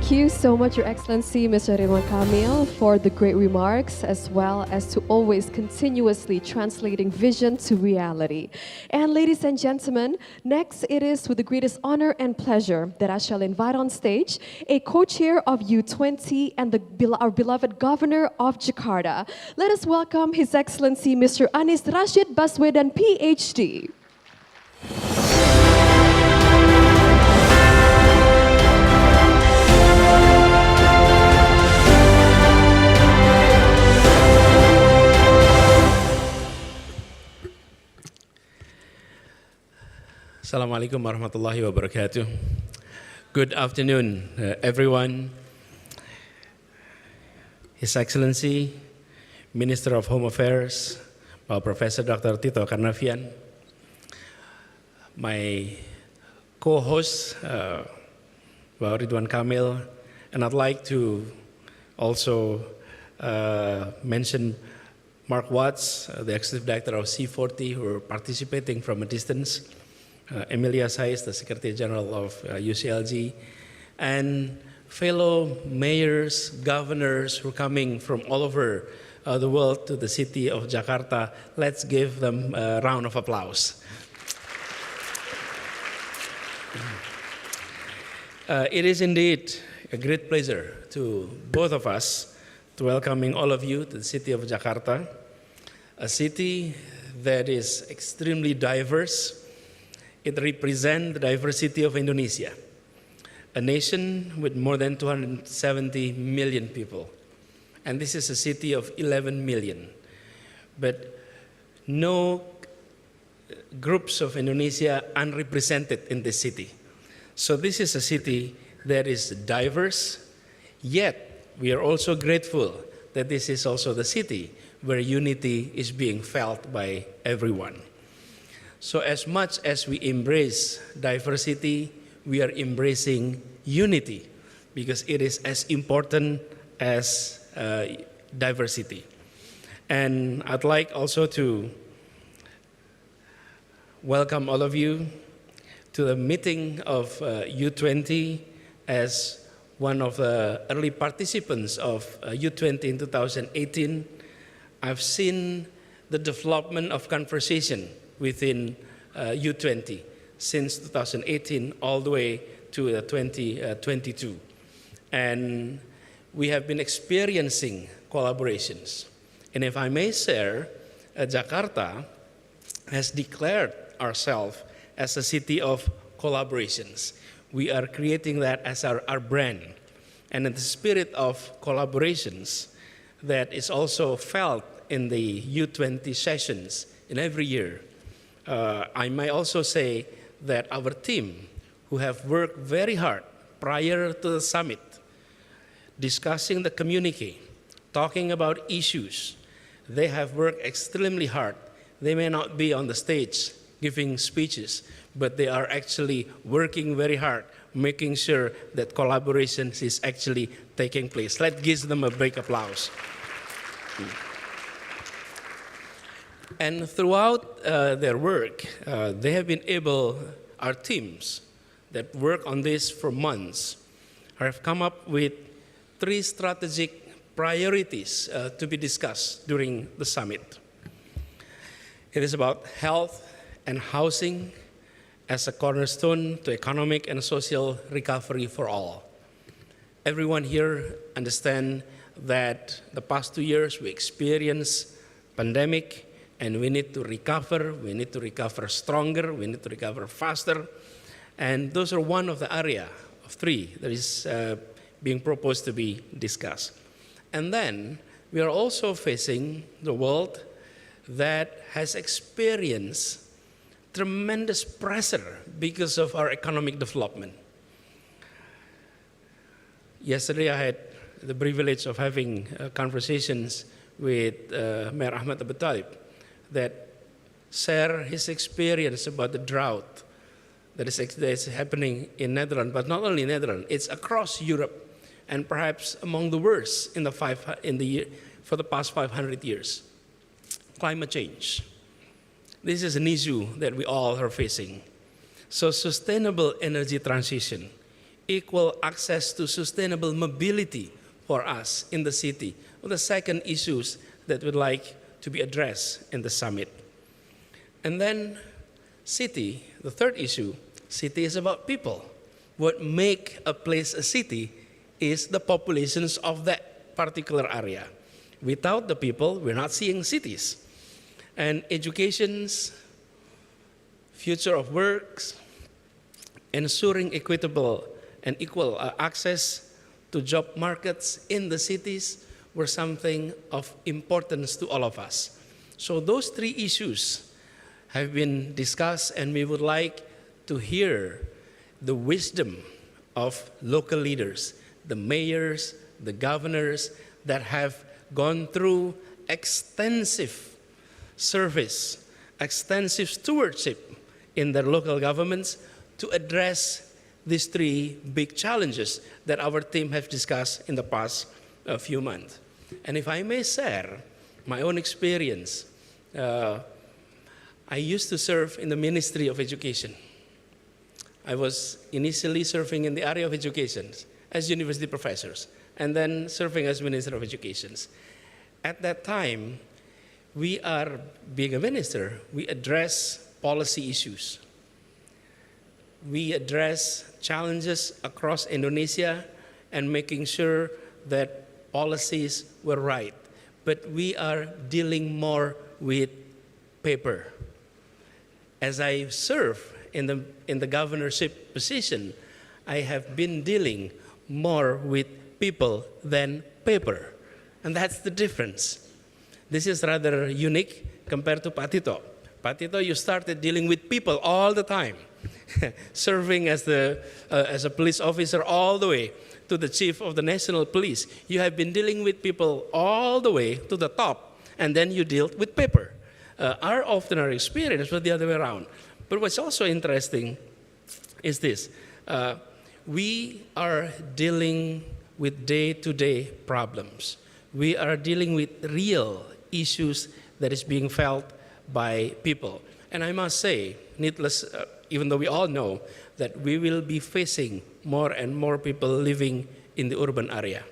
Thank you so much, Your Excellency, Mr. Ridwan Kamil, for the great remarks, as well as to always continuously translating vision to reality. And ladies and gentlemen, next it is with the greatest honor and pleasure that I shall invite on stage a co-chair of U20 and our beloved governor of Jakarta. Let us welcome His Excellency, Mr. Anies Rashid Baswedan, PhD. Assalamualaikum warahmatullahi wabarakatuh. Good afternoon, everyone. His Excellency, Minister of Home Affairs, Professor Dr. Tito Karnavian, my co-host, Ridwan Kamil, and I'd like to also mention Mark Watts, the Executive Director of C40, who are participating from a distance, Emilia Sais, the Secretary General of UCLG, and fellow mayors, governors who are coming from all over the world to the city of Jakarta. Let's give them a round of applause. It is indeed a great pleasure to both of us to welcoming all of you to the city of Jakarta, a city that is extremely diverse. It represents the diversity of Indonesia, a nation with more than 270 million people. And this is a city of 11 million. But no groups of Indonesia unrepresented in this city. So this is a city that is diverse, yet we are also grateful that this is also the city where unity is being felt by everyone. So as much as we embrace diversity, we are embracing unity because it is as important as diversity. And I'd like also to welcome all of you to the meeting of U20 as one of the early participants of U20 in 2018. I've seen the development of conversation within U20 since 2018 all the way to 2022. And we have been experiencing collaborations. And if I may share, Jakarta has declared ourselves as a city of collaborations. We are creating that as our brand. And in the spirit of collaborations that is also felt in the U20 sessions in every year, I might also say that our team, who have worked very hard prior to the summit, discussing the communique, talking about issues, they have worked extremely hard. They may not be on the stage giving speeches, but they are actually working very hard, making sure that collaboration is actually taking place. Let's give them a big applause. And throughout their work, they have been able, our teams that work on this for months, have come up with 3 strategic priorities to be discussed during the summit. It is about health and housing as a cornerstone to economic and social recovery for all. Everyone here understands that the past 2 years we experienced pandemic, and we need to recover. We need to recover stronger. We need to recover faster. And those are one of the area of 3 that is being proposed to be discussed. And then we are also facing the world that has experienced tremendous pressure because of our economic development. Yesterday I had the privilege of having conversations with Mayor Ahmad Abu Talib that share his experience about the drought that is happening in Netherlands, but not only in Netherlands, it's across Europe and perhaps among the worst for the past 500 years. Climate change. This is an issue that we all are facing. So sustainable energy transition equal access to sustainable mobility for us in the city are the second issues that we'd like to be addressed in the summit. And then city, the third issue, city is about people. What make a place a city is the populations of that particular area. Without the people, we're not seeing cities. And education's future of works, ensuring equitable and equal access to job markets in the cities were something of importance to all of us. So those three issues have been discussed, and we would like to hear the wisdom of local leaders, the mayors, the governors that have gone through extensive service, extensive stewardship in their local governments to address these three big challenges that our team has discussed in the past few months. And if I may share my own experience, I used to serve in the Ministry of Education. I was initially serving in the area of education as university professors, and then serving as Minister of Education. At that time, we are, being a minister, we address policy issues. We address challenges across Indonesia and making sure that policies were right. But we are dealing more with paper. As I serve in the governorship position, I have been dealing more with people than paper. And that's the difference. This is rather unique compared to Pak Tito. Pak Tito, you started dealing with people all the time, serving as a police officer all the way to the chief of the national police. You have been dealing with people all the way to the top, and then you dealt with paper. Our experience was the other way around. But what's also interesting is this. We are dealing with day-to-day problems. We are dealing with real issues that is being felt by people. And I must say, needless, even though we all know that we will be facing more and more people living in the urban area.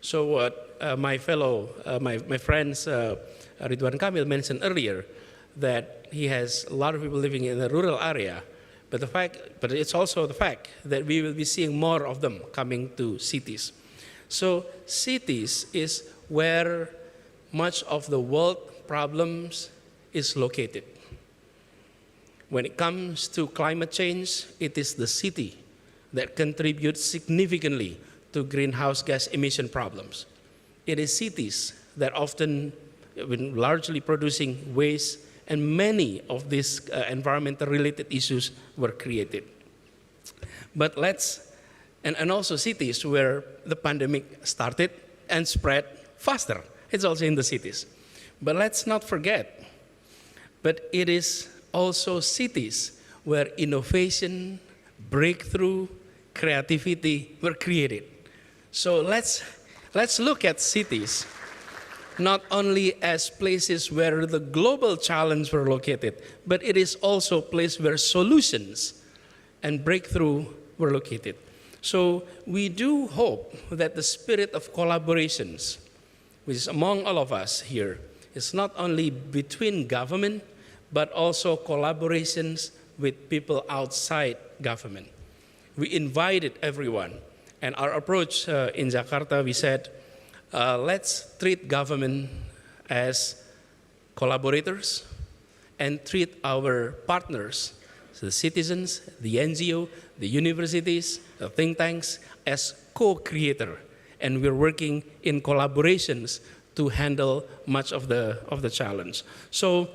So what my friends Ridwan Kamil mentioned earlier, that he has a lot of people living in the rural area, but it's also the fact that we will be seeing more of them coming to cities. So cities is where much of the world problems is located. When it comes to climate change, it is the city that contributes significantly to greenhouse gas emission problems. It is cities that often been largely producing waste, and many of these environmental related issues were created. But and also cities where the pandemic started and spread faster. It's also in the cities. But let's not forget, but it is also cities where innovation, breakthrough, creativity were created. So let's look at cities not only as places where the global challenges were located, but it is also a place where solutions and breakthrough were located. So we do hope that the spirit of collaborations, which is among all of us here, is not only between government, but also collaborations with people outside government. We invited everyone, and our approach in Jakarta, we said, let's treat government as collaborators and treat our partners, the citizens, the NGO, the universities, the think tanks, as co-creator. And we're working in collaborations to handle much of the challenge. So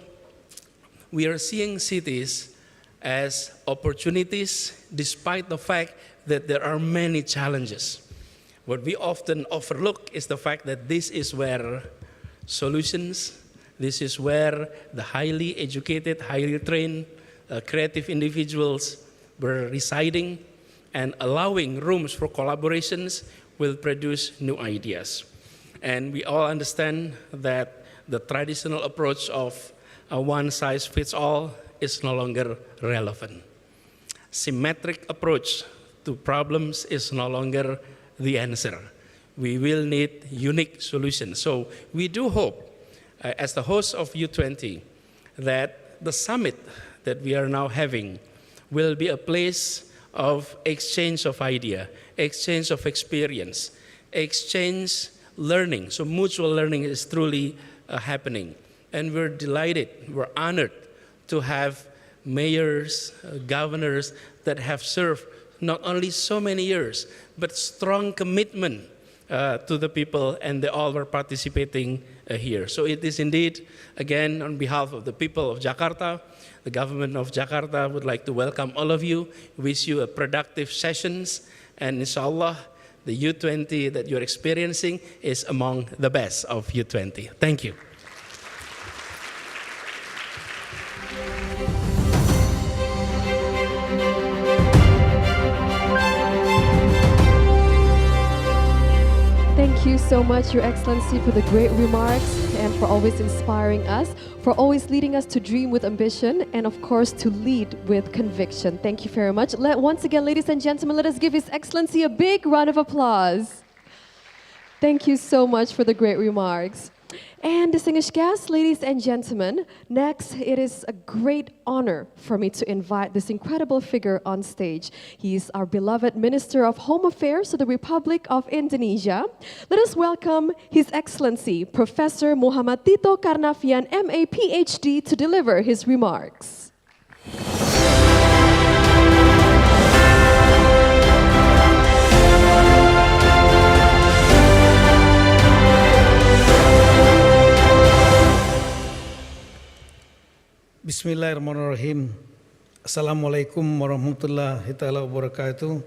we are seeing cities as opportunities despite the fact that there are many challenges. What we often overlook is the fact that this is where solutions, this is where the highly educated, highly trained, creative individuals were residing, and allowing rooms for collaborations will produce new ideas. And we all understand that the traditional approach of a one-size-fits-all is no longer relevant. Symmetric approach to problems is no longer the answer. We will need unique solutions. So we do hope, as the host of U20, that the summit that we are now having will be a place of exchange of idea, exchange of experience, exchange learning. So mutual learning is truly happening. And we're delighted, we're honored to have mayors, governors that have served not only so many years, but strong commitment to the people, and they all were participating here. So it is indeed, again, on behalf of the people of Jakarta, the government of Jakarta would like to welcome all of you, wish you a productive sessions, and inshallah, the U20 that you're experiencing is among the best of U20. Thank you. Thank you so much, Your Excellency, for the great remarks and for always inspiring us, for always leading us to dream with ambition and, of course, to lead with conviction. Thank you very much. Once again, ladies and gentlemen, let us give His Excellency a big round of applause. Thank you so much for the great remarks. And distinguished guests, ladies and gentlemen, next it is a great honor for me to invite this incredible figure on stage. He is our beloved Minister of Home Affairs of the Republic of Indonesia. Let us welcome His Excellency, Professor Muhammad Tito Karnavian, MA, PhD, to deliver his remarks. Bismillahirrahmanirrahim. Assalamualaikum warahmatullahi wabarakatuh.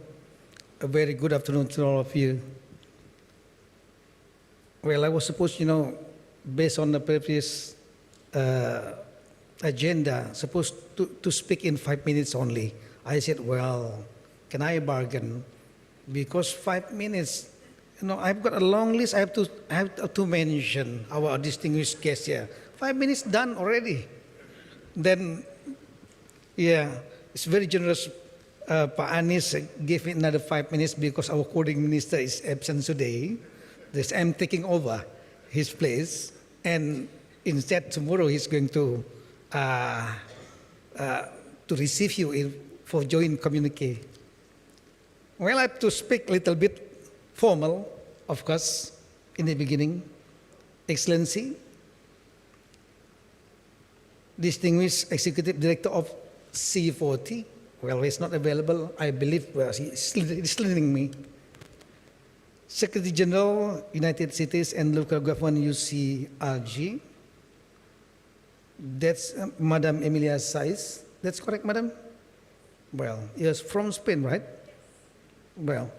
A very good afternoon to all of you. Well, I was supposed, based on the previous agenda, supposed to speak in 5 minutes only. I said, well, can I bargain? Because 5 minutes, I've got a long list. I have to mention our distinguished guest here. 5 minutes done already. Then, yeah, it's very generous. Pak Anies gave me another 5 minutes because our coordinating minister is absent today. I'm taking over his place, and instead tomorrow he's going to receive you for joint communique. Well, I have to speak a little bit formal, of course, in the beginning. Excellency, distinguished Executive Director of C40. Well, he's not available. I believe he's listening me. Secretary General, United Cities and Local Government, UCRG. That's Madam Emilia Saiz. That's correct, Madam? Well, yes, from Spain, right? Well,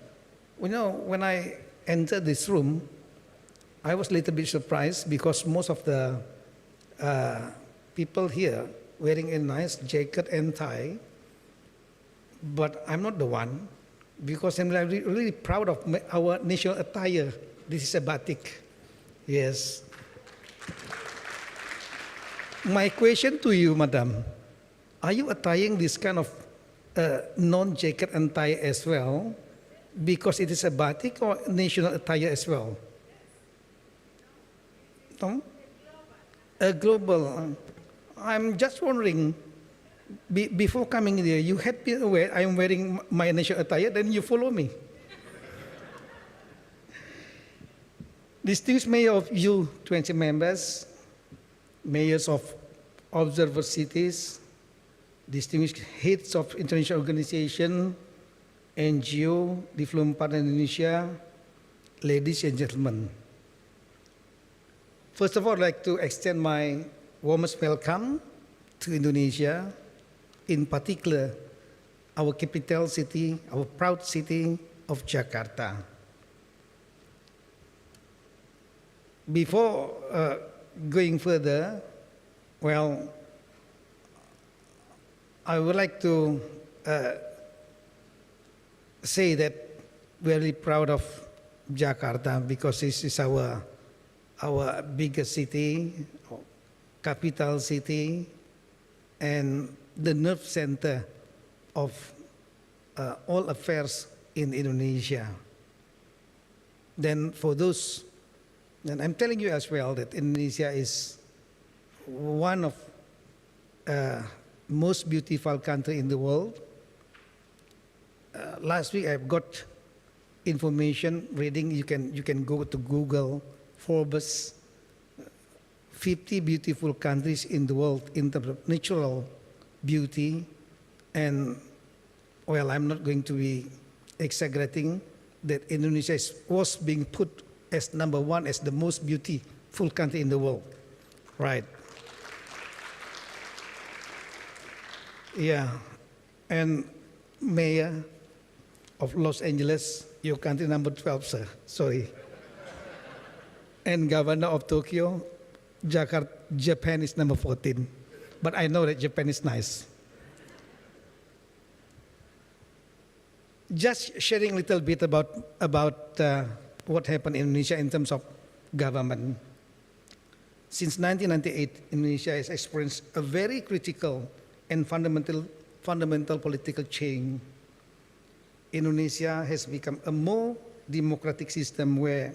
when I entered this room, I was a little bit surprised because most of the people here wearing a nice jacket and tie, but I'm not the one because I'm really proud of our national attire. This is a batik. Yes. My question to you, Madam, are you attiring this kind of non-jacket and tie as well because it is a batik, or national attire as well? No? A global. I'm just wondering, before coming here, you had been aware I'm wearing my national attire, then you follow me. Distinguished Mayor of U20 members, mayors of observer cities, distinguished heads of international organization, NGO, Development Partner Indonesia, ladies and gentlemen. First of all, I'd like to extend my warmest welcome to Indonesia, in particular our capital city, our proud city of Jakarta. Before going further, well, I would like to say that we're really proud of Jakarta because this is our biggest city, capital city, and the nerve center of all affairs in Indonesia. Then for those, and I'm telling you as well that Indonesia is one of most beautiful country in the world. Last week I've got information reading. You can go to Google, Forbes, 50 beautiful countries in the world in terms of natural beauty. And well, I'm not going to be exaggerating that Indonesia was being put as number one as the most beautiful country in the world, right? Yeah, and mayor of Los Angeles, your country number 12, sir, sorry. And governor of Tokyo, Jakarta, Japan is number 14. But I know that Japan is nice. Just sharing a little bit about what happened in Indonesia in terms of government. Since 1998, Indonesia has experienced a very critical and fundamental political change. Indonesia has become a more democratic system where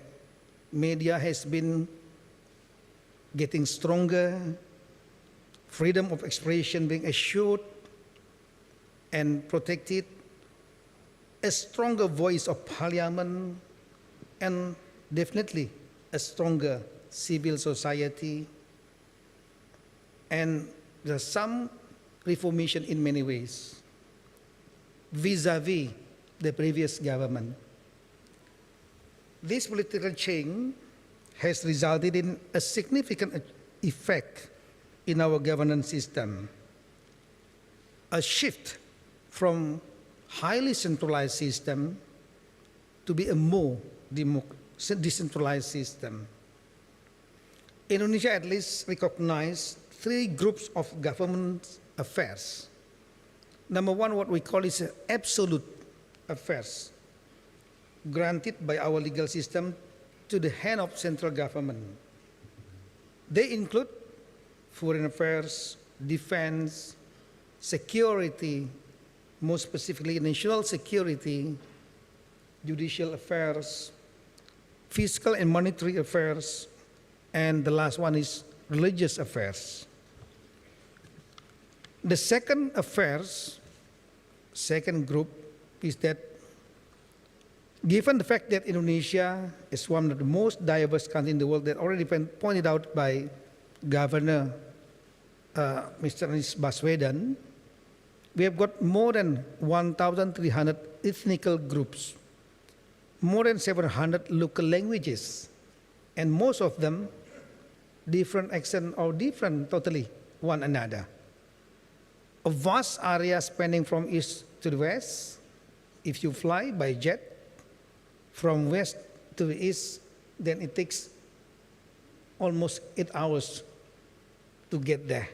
media has been getting stronger, freedom of expression being assured and protected, a stronger voice of parliament, and definitely a stronger civil society. And there's some reformation in many ways vis-a-vis the previous government. This political change has resulted in a significant effect in our governance system, a shift from highly centralized system to be a more decentralized system. Indonesia at least recognized three groups of government affairs. Number one, what we call is absolute affairs, granted by our legal system to the hand of central government. They include foreign affairs, defense, security, more specifically national security, judicial affairs, fiscal and monetary affairs, and the last one is religious affairs. The second group is that given the fact that Indonesia is one of the most diverse countries in the world, that already been pointed out by Governor Mr. Anies Baswedan, we have got more than 1,300 ethnical groups, more than 700 local languages, and most of them different accent or different totally one another. A vast area spanning from east to the west. If you fly by jet from west to the east, then it takes almost 8 hours to get there.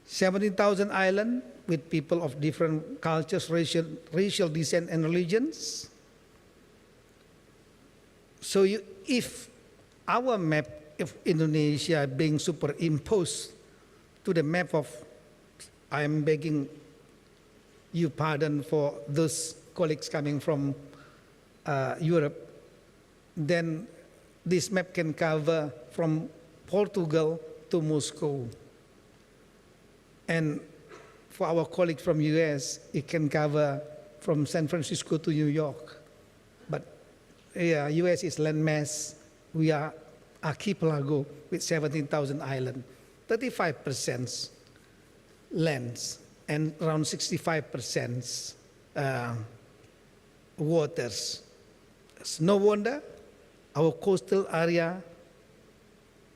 17,000 islands with people of different cultures, racial descent, and religions. So if our map of Indonesia being superimposed to the map of, I am begging you pardon for those colleagues coming from Europe, then this map can cover from Portugal to Moscow. And for our colleagues from US, it can cover from San Francisco to New York. But yeah, US is landmass. We are archipelago with 17,000 islands, 35% lands, and around 65% waters. It's no wonder our coastal area,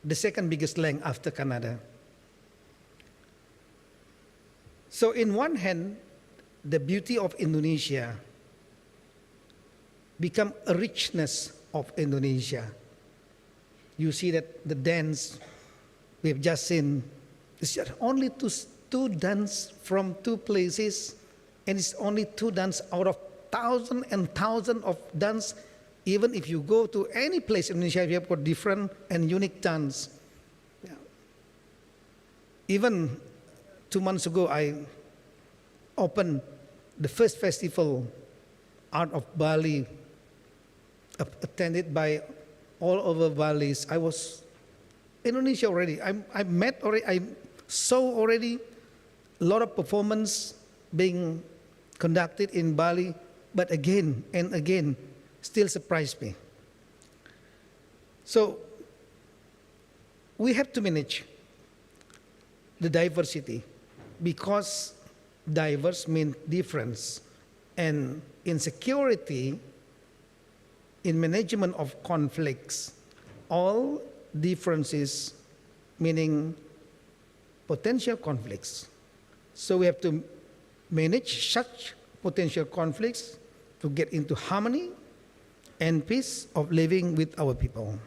the second biggest land after Canada. So in one hand, the beauty of Indonesia become a richness of Indonesia. You see that the dance we've just seen is only two dance from two places, and it's only two dance out of thousands and thousands of dance. Even if you go to any place in Indonesia, we have got different and unique dance. Yeah. Even 2 months ago, I opened the first festival, Art of Bali, attended by all over Balis. I was Indonesia already. I met already. I saw already a lot of performance being conducted in Bali, but again and again, still surprised me. So we have to manage the diversity, because diverse means difference, and in security, in management of conflicts, all differences meaning potential conflicts. So we have to manage such potential conflicts to get into harmony and peace of living with our people.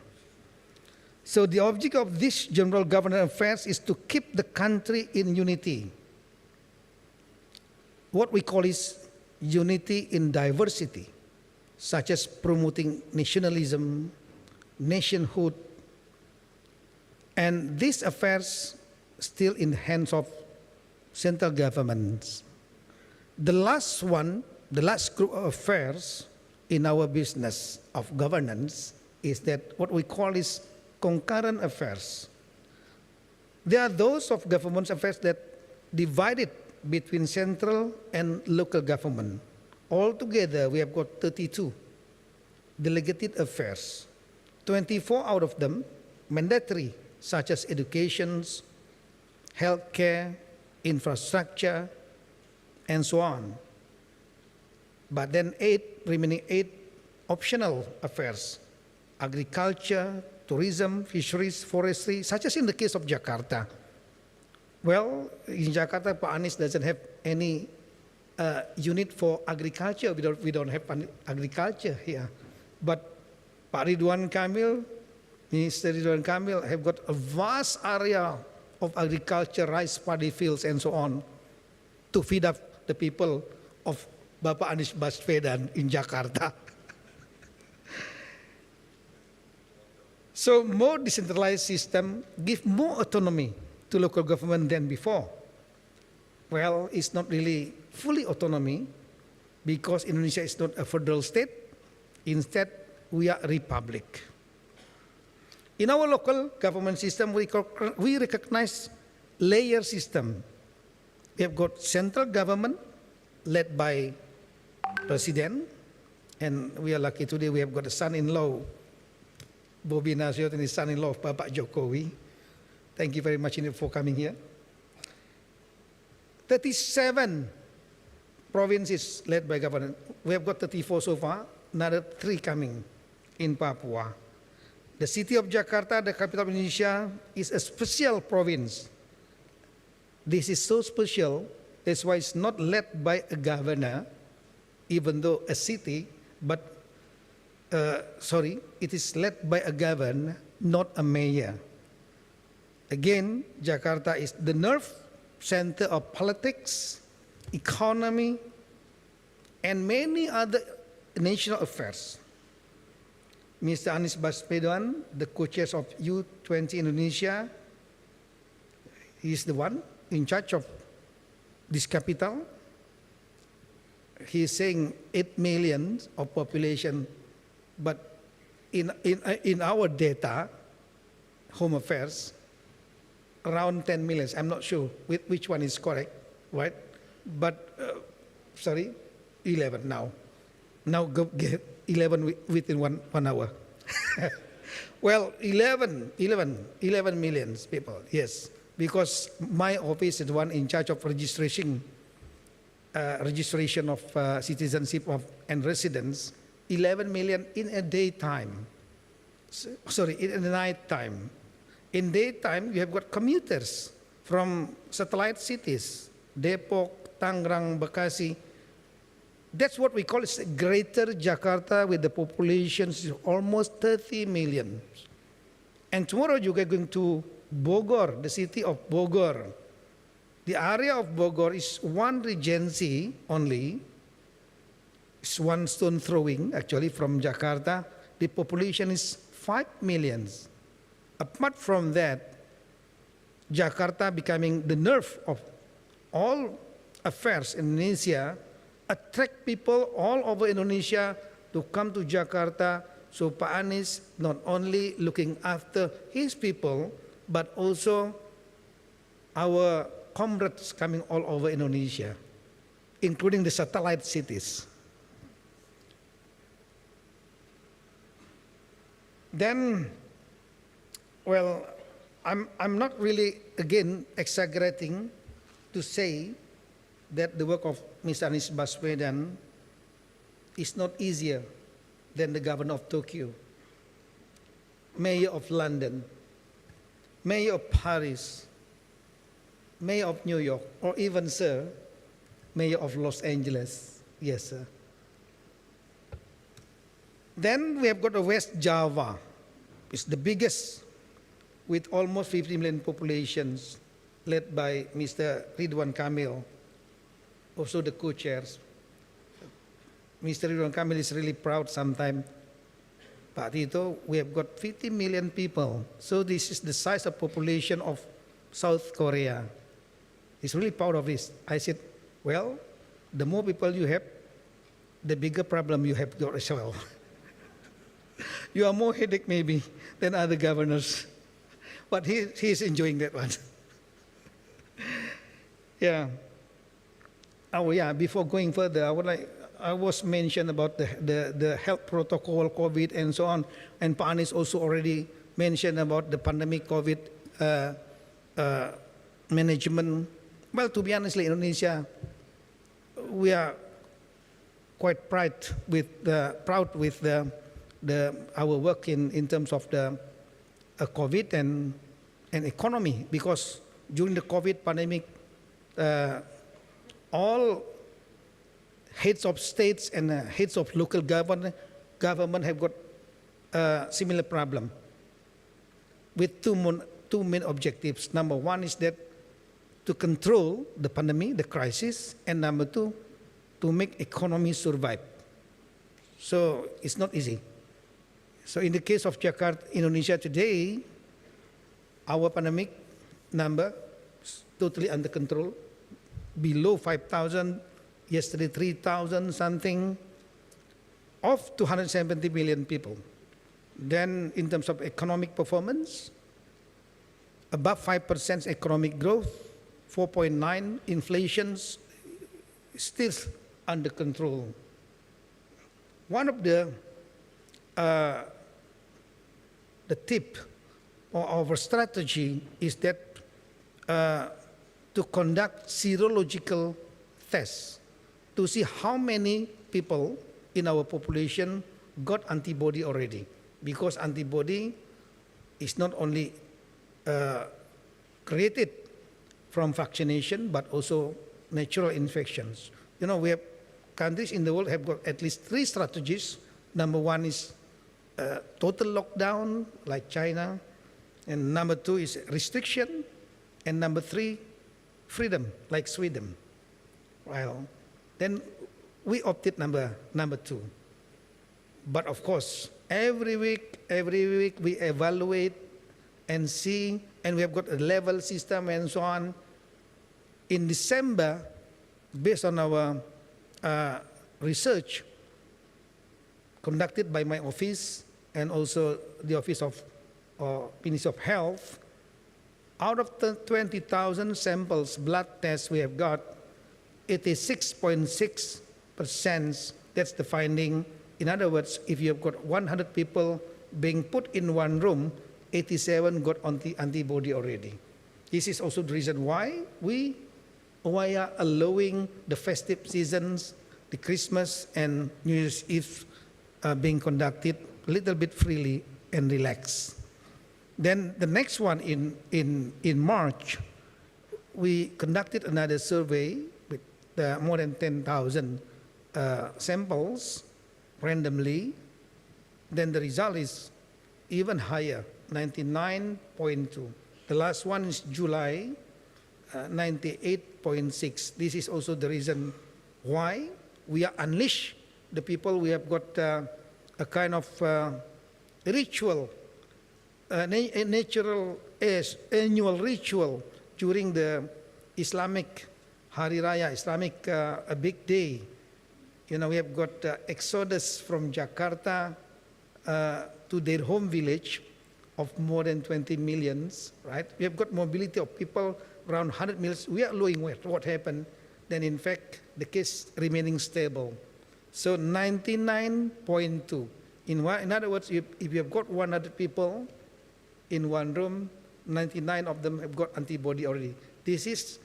So the object of this general government affairs is to keep the country in unity. What we call is unity in diversity, such as promoting nationalism, nationhood, and these affairs still in the hands of central governments. The last group of affairs in our business of governance is that what we call is concurrent affairs. There are those of government affairs that divided between central and local government. Altogether, we have got 32 delegated affairs. 24 out of them mandatory, such as education, healthcare, infrastructure, and so on. But then remaining eight optional affairs: agriculture, tourism, fisheries, forestry, such as in the case of Jakarta. Well, in Jakarta, Pak Anies doesn't have any unit for agriculture. We don't have agriculture here. But Pak Ridwan Kamil, Minister Ridwan Kamil, have got a vast area of agriculture, rice, paddy fields, and so on, to feed up the people of Bapak Anies Baswedan in Jakarta. So more decentralized system give more autonomy to local government than before. Well, it's not really fully autonomy, because Indonesia is not a federal state. Instead, we are a republic. In our local government system, we recognize layer system. We have got central government led by president, and we are lucky today we have got a son-in-law, Bobi Nasution, and his son-in-law of Bapak Jokowi. Thank you very much for coming here. 37 provinces led by government. We have got 34 so far, another 3 coming in Papua. The city of Jakarta, the capital of Indonesia, is a special province. This is so special, that's why it's not led by a governor, even though a city, but it is led by a governor, not a mayor. Again, Jakarta is the nerve center of politics, economy, and many other national affairs. Mr. Anies Baswedan, the co-chair of U20 Indonesia, he is the one in charge of this capital. He is saying 8 million of population, but in our data, Home Affairs, around 10 million. I'm not sure which one is correct, right? But 11 now. Now get 11 within one hour. Well, 11 million people, yes. Because my office is the one in charge of registration of citizenship and residence. 11 million in a daytime. In a night time. In daytime, we have got commuters from satellite cities, Depok, Tangerang, Bekasi. That's what we call it Greater Jakarta, with the population of almost 30 million. And tomorrow you are going to Bogor, the city of Bogor. The area of Bogor is one regency only. It's one stone throwing, actually, from Jakarta. The population is 5 million. Apart from that, Jakarta becoming the nerve of all affairs in Indonesia, attract people all over Indonesia to come to Jakarta. So Pak Anies not only looking after his people, but also our comrades coming all over Indonesia, including the satellite cities. Then, well, I'm not really, again, exaggerating to say that the work of Mr. Anies Baswedan is not easier than the governor of Tokyo, mayor of London, mayor of Paris, mayor of New York, or even, sir, mayor of Los Angeles. Yes, sir. Then we have got the West Java. It's the biggest with almost 50 million populations, led by Mr. Ridwan Kamil, also the co-chairs. Mr. Ridwan Kamil is really proud sometimes. Pak Tito, we have got 50 million people. So this is the size of population of South Korea. He's really proud of this. I said, well, the more people you have, the bigger problem you have yourself. You are more headache maybe than other governors. But he's enjoying that one. Yeah. Oh yeah, before going further, I was mentioned about the health protocol, COVID, and so on. And Pak Anies also already mentioned about the pandemic COVID management. Well, to be honest, Indonesia, we are quite proud with our work in terms of the COVID and economy, because during the COVID pandemic, all heads of states and heads of local government have got a similar problem with two main objectives. Number one is that to control the pandemic, the crisis, and number two, to make economy survive. So it's not easy. So in the case of Jakarta, Indonesia today, our pandemic number is totally under control, below 5,000, yesterday 3,000 something, of 270 million people. Then in terms of economic performance, above 5% economic growth, 4.9 inflation, still under control. One of the tip or our strategy is that to conduct serological tests to see how many people in our population got antibody already, because antibody is not only created from vaccination but also natural infections. You know, we have countries in the world have got at least 3 strategies. Number one is total lockdown, like China, and number 2 is restriction, and number 3, freedom, like Sweden. Well, then we opted number 2. But of course, every week we evaluate and see, and we have got a level system and so on. In December, based on our research conducted by my office and also the Office of Ministry of Health, out of the 20,000 samples, blood tests we have got, 86.6%, that's the finding. In other words, if you have got 100 people being put in one room, 87 got antibody already. This is also the reason why we are allowing the festive seasons, the Christmas and New Year's Eve being conducted a little bit freely and relaxed. Then the next one in March, we conducted another survey with more than 10,000 samples randomly. Then the result is even higher, 99.2. The last one is July, 98.6. This is also the reason why we are unleash the people. We have got a kind of ritual, a natural annual ritual during the Islamic Hari Raya, Islamic a big day, we have got exodus from Jakarta to their home village of more than 20 millions, right? We have got mobility of people around 100 million. We are looking at what happened. Then in fact, the case remaining stable. So 99.2. In other words, if you have got 100 people in one room, 99 of them have got antibody already. This is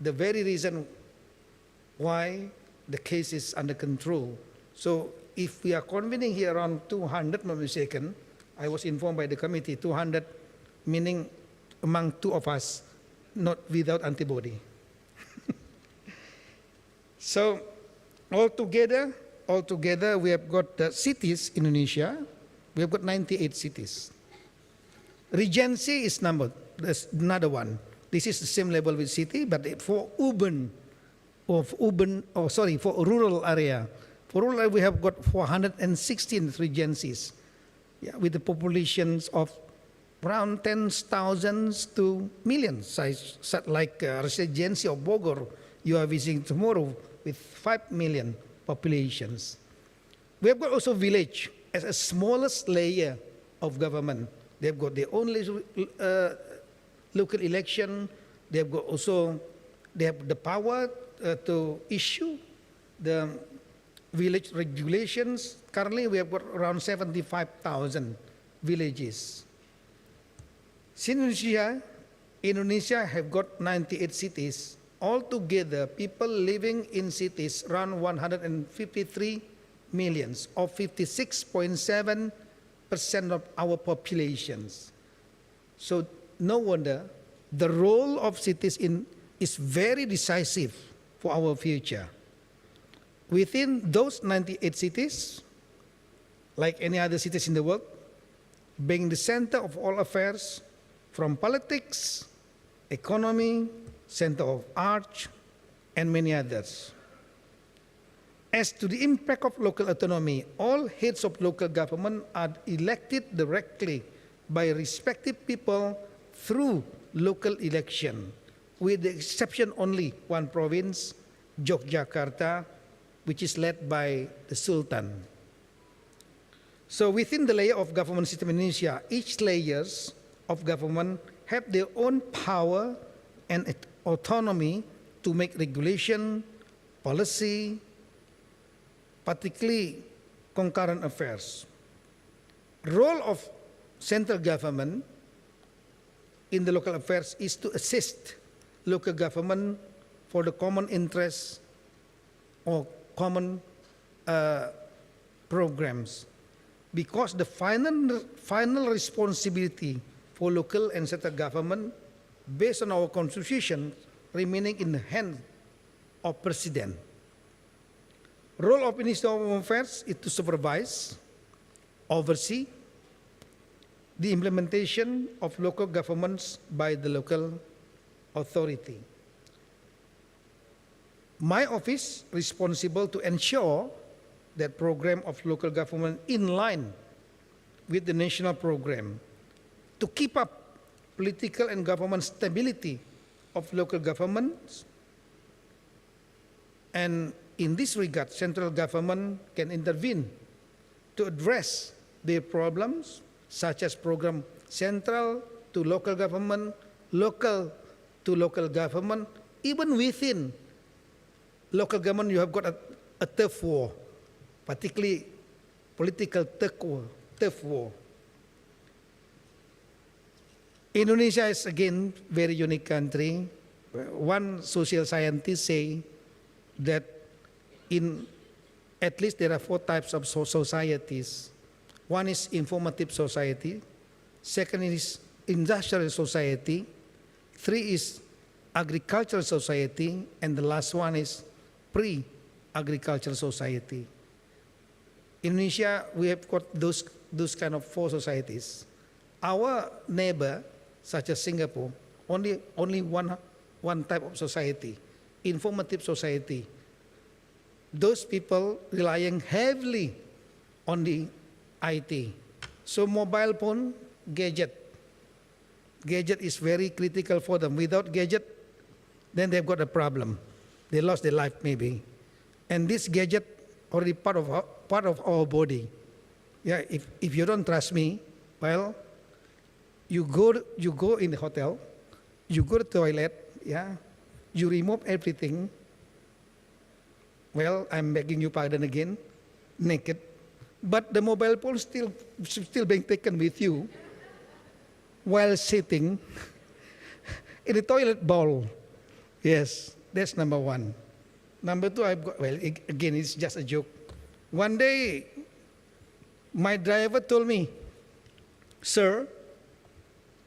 the very reason why the case is under control. So if we are convening here around 200, not mistaken, I was informed by the committee, 200 meaning among two of us, not without antibody. So altogether, we have got cities in Indonesia. We have got 98 cities. Regency is there's another one. This is the same level with city, but for for rural area. For rural area, we have got 416 regencies, with the populations of around 10,000 to millions. Like Residency of Bogor, you are visiting tomorrow with 5 million populations. We have got also village as a smallest layer of government. They have got their own local election. They have the power to issue the village regulations. Currently, we have got around 75,000 villages. Since Indonesia have got 98 cities. Altogether, people living in cities around 153 millions, or 56.7% of our populations. So no wonder the role of cities is very decisive for our future. Within those 98 cities, like any other cities in the world, being the center of all affairs, from politics, economy, center of art, and many others. As to the impact of local autonomy, all heads of local government are elected directly by respective people through local election, with the exception only one province, Yogyakarta, which is led by the Sultan. So within the layer of government system in Indonesia, each layers of government have their own power and autonomy to make regulation, policy, particularly concurrent affairs. Role of central government in the local affairs is to assist local government for the common interests or common programs, because the final responsibility for local and central government, based on our constitution, remaining in the hand of president. Role of Minister of Home Affairs is to supervise, oversee the implementation of local governments by the local authority. My office responsible to ensure that program of local government in line with the national program, to keep up political and government stability of local governments. And in this regard, central government can intervene to address their problems, such as program central to local government, local to local government. Even within local government, you have got a turf war, particularly political turf war. Indonesia is again very unique country. One social scientist say that at least there are 4 types of societies. One is informative society, second is industrial society, 3 is agricultural society, and the last one is pre-agricultural society. In Indonesia, we have got those kind of 4 societies. Our neighbor, such as Singapore, only one type of society, informative society. Those people relying heavily on the IT. So mobile phone, gadget is very critical for them. Without gadget, then they've got a problem. They lost their life maybe. And this gadget already part of our body. Yeah, if you don't trust me, well, you go in the hotel, you go to the toilet, yeah, you remove everything. Well, I'm begging you pardon again, naked, but the mobile phone still being taken with you while sitting in the toilet bowl. Yes, that's number one. Number two, again, it's just a joke. One day, my driver told me, "Sir,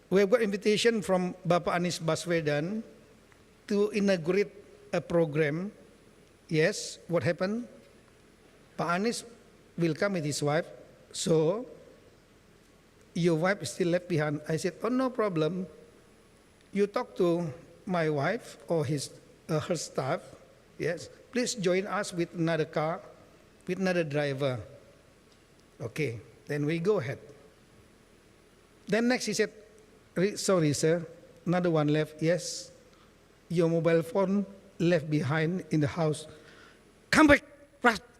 we have got invitation from Bapak Anies Baswedan to inaugurate a program." Yes, what happened? Pak Anies will come with his wife, so your wife is still left behind. I said, "Oh, no problem. You talk to my wife or her staff. Yes, please join us with another car, with another driver." Okay, then we go ahead. Then next he said, "Sorry, sir, another one left. Yes, your mobile phone left behind in the house. Come back,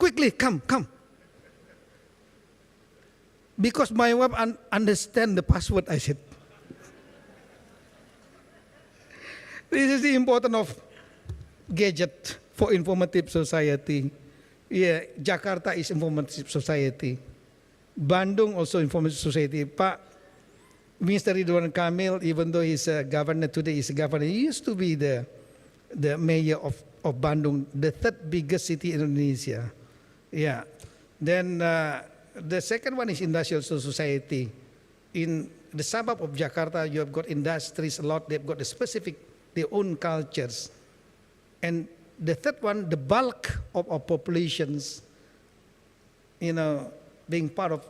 quickly, come. Because my wife understand the password," I said. This is the importance of gadget for informative society. Yeah, Jakarta is informative society. Bandung also informative society. Pak Mr. Ridwan Kamil, even though he's a governor today, he used to be the mayor of Bandung, the third biggest city in Indonesia. Yeah. Then the second one is industrial society. In the suburb of Jakarta, you have got industries a lot. They've got their own cultures. And the third one, the bulk of our populations, being part of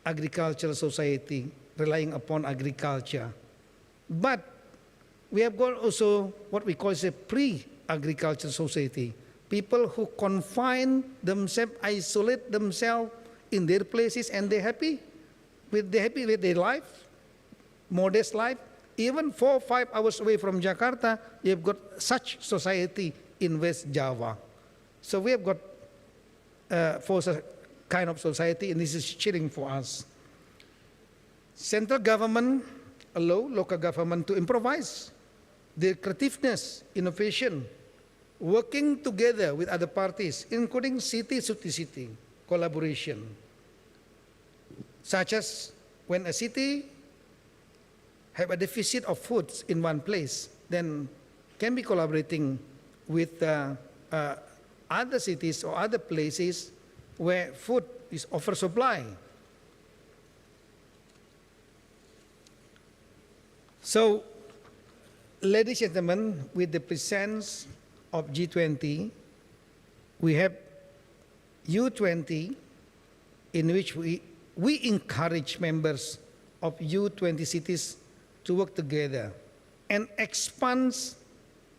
agricultural society, relying upon agriculture. But we have got also what we call a pre-agricultural society. People who confine themselves, isolate themselves in their places, and they're happy with their life, modest life. Even 4 or 5 hours away from Jakarta, you have got such society in West Java. So we have got for kind of society, and this is cheering for us. Central government allow local government to improvise their creativeness, innovation, working together with other parties, including city-to-city collaboration, such as when a city have a deficit of foods in one place, then can be collaborating with other cities or other places where food is oversupply. So, ladies and gentlemen, with the presence of G20, we have U20, in which we encourage members of U20 cities to work together and expand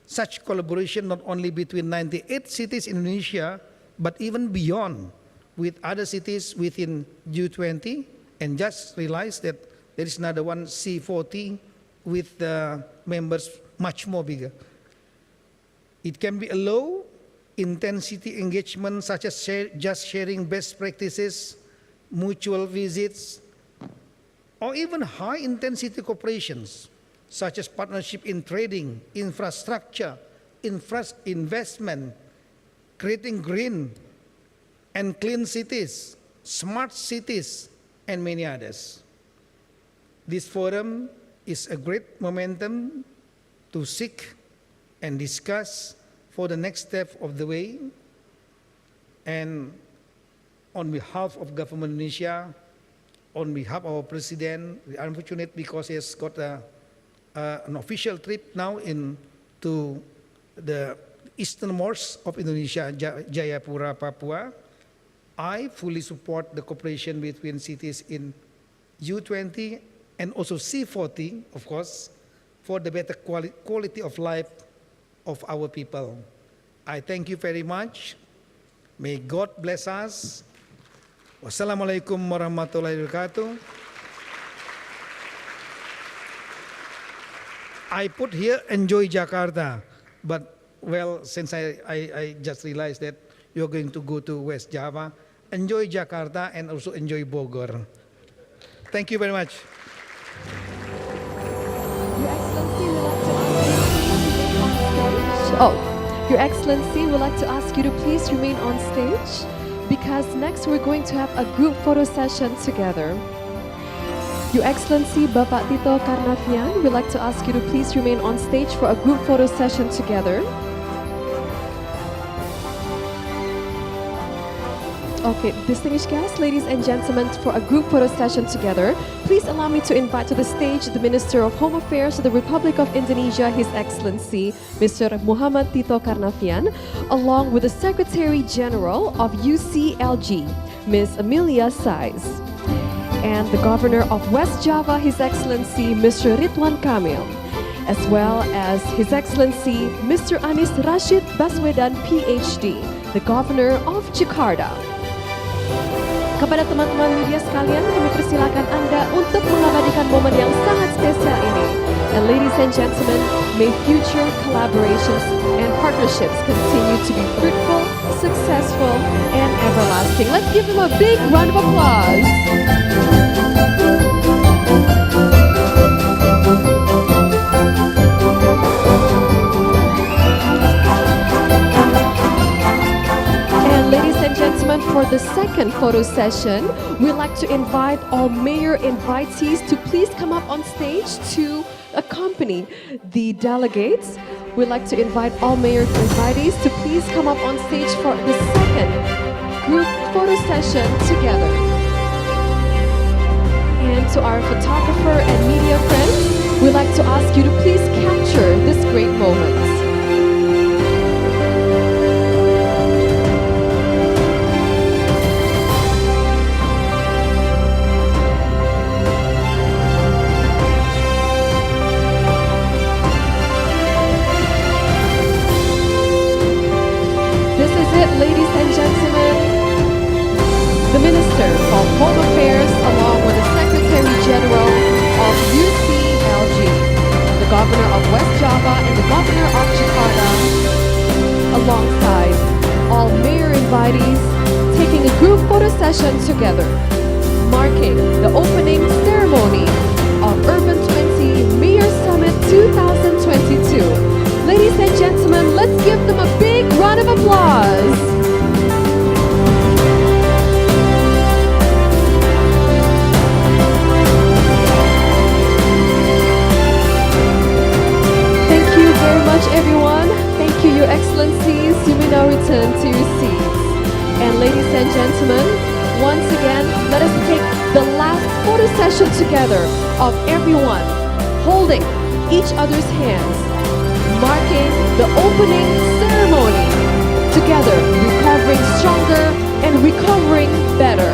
such collaboration not only between 98 cities in Indonesia, but even beyond with other cities within U20, and just realize that there is another one, C40, with members much more bigger. It can be a low intensity engagement, such as just sharing best practices, mutual visits, or even high intensity cooperations, such as partnership in trading, infrastructure, investment, creating green and clean cities, smart cities, and many others. This forum is a great momentum to seek and discuss for the next step of the way. And on behalf of Government Indonesia, on behalf of our President, we are unfortunate because he has got an official trip now to the easternmost of Indonesia, Jayapura, Papua. I fully support the cooperation between cities in U20 and also C40, of course, for the better quality of life of our people. I thank you very much. May God bless us. Wassalamualaikum warahmatullahi wabarakatuh. I put here, enjoy Jakarta, but well, since I just realized that you're going to go to West Java. Enjoy Jakarta and also enjoy Bogor. Thank you very much. Your Excellency, we'd like to ask you to please remain on stage because next we're going to have a group photo session together. Your Excellency, Bapak Tito Karnavian, we'd like to ask you to please remain on stage for a group photo session together. Okay, distinguished guests, ladies and gentlemen, for a group photo session together, please allow me to invite to the stage the Minister of Home Affairs of the Republic of Indonesia, His Excellency, Mr. Muhammad Tito Karnavian, along with the Secretary General of UCLG, Ms. Amelia Sais, and the Governor of West Java, His Excellency, Mr. Ridwan Kamil, as well as His Excellency, Mr. Anis Rashid Baswedan, PhD, the Governor of Jakarta. Kepada teman-teman media sekalian, kami persilakan Anda untuk mengabadikan momen yang sangat spesial ini. And ladies and gentlemen, may future collaborations and partnerships continue to be fruitful, successful, and everlasting. Let's give them a big round of applause. For the second photo session, we'd like to invite all mayor invitees to please come up on stage to accompany the delegates. We'd like to invite all mayor invitees to please come up on stage for the second group photo session together. And to our photographer and media friends, we'd like to ask you to please capture this great moment. Ladies and gentlemen, the Minister of Home Affairs along with the Secretary General of UCLG, the Governor of West Java and the Governor of Jakarta, alongside all mayor invitees taking a group photo session together, marking the opening ceremony of Urban 20 Mayor Summit 2022. Ladies and gentlemen, let's give them a big round of applause. Thank you very much, everyone. Thank you, Your Excellencies. You may now return to your seats. And ladies and gentlemen, once again, let us take the last photo session together of everyone holding each other's hands, marking the opening ceremony, together recovering stronger and recovering better.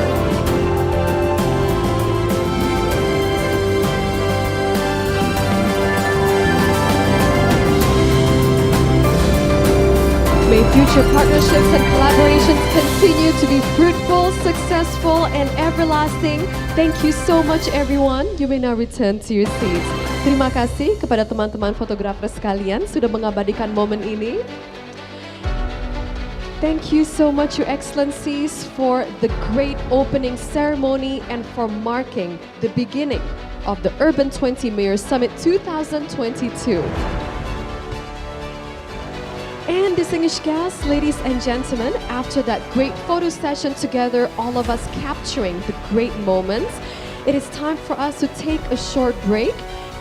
May future partnerships and collaborations continue to be fruitful, successful, and everlasting. Thank you so much, everyone. You may now return to your seats. Terima kasih kepada teman-teman fotografer sekalian sudah mengabadikan momen ini. Thank you so much, Your Excellencies, for the great opening ceremony and for marking the beginning of the Urban 20 Mayor Summit 2022. And distinguished guests, ladies and gentlemen, after that great photo session together, all of us capturing the great moments, it is time for us to take a short break.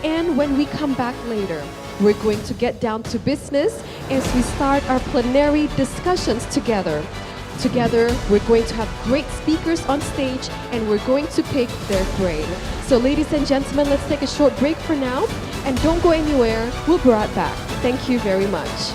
And when we come back later, we're going to get down to business as we start our plenary discussions together. Together, we're going to have great speakers on stage and we're going to pick their brain. So ladies and gentlemen, let's take a short break for now and don't go anywhere. We'll be right back. Thank you very much.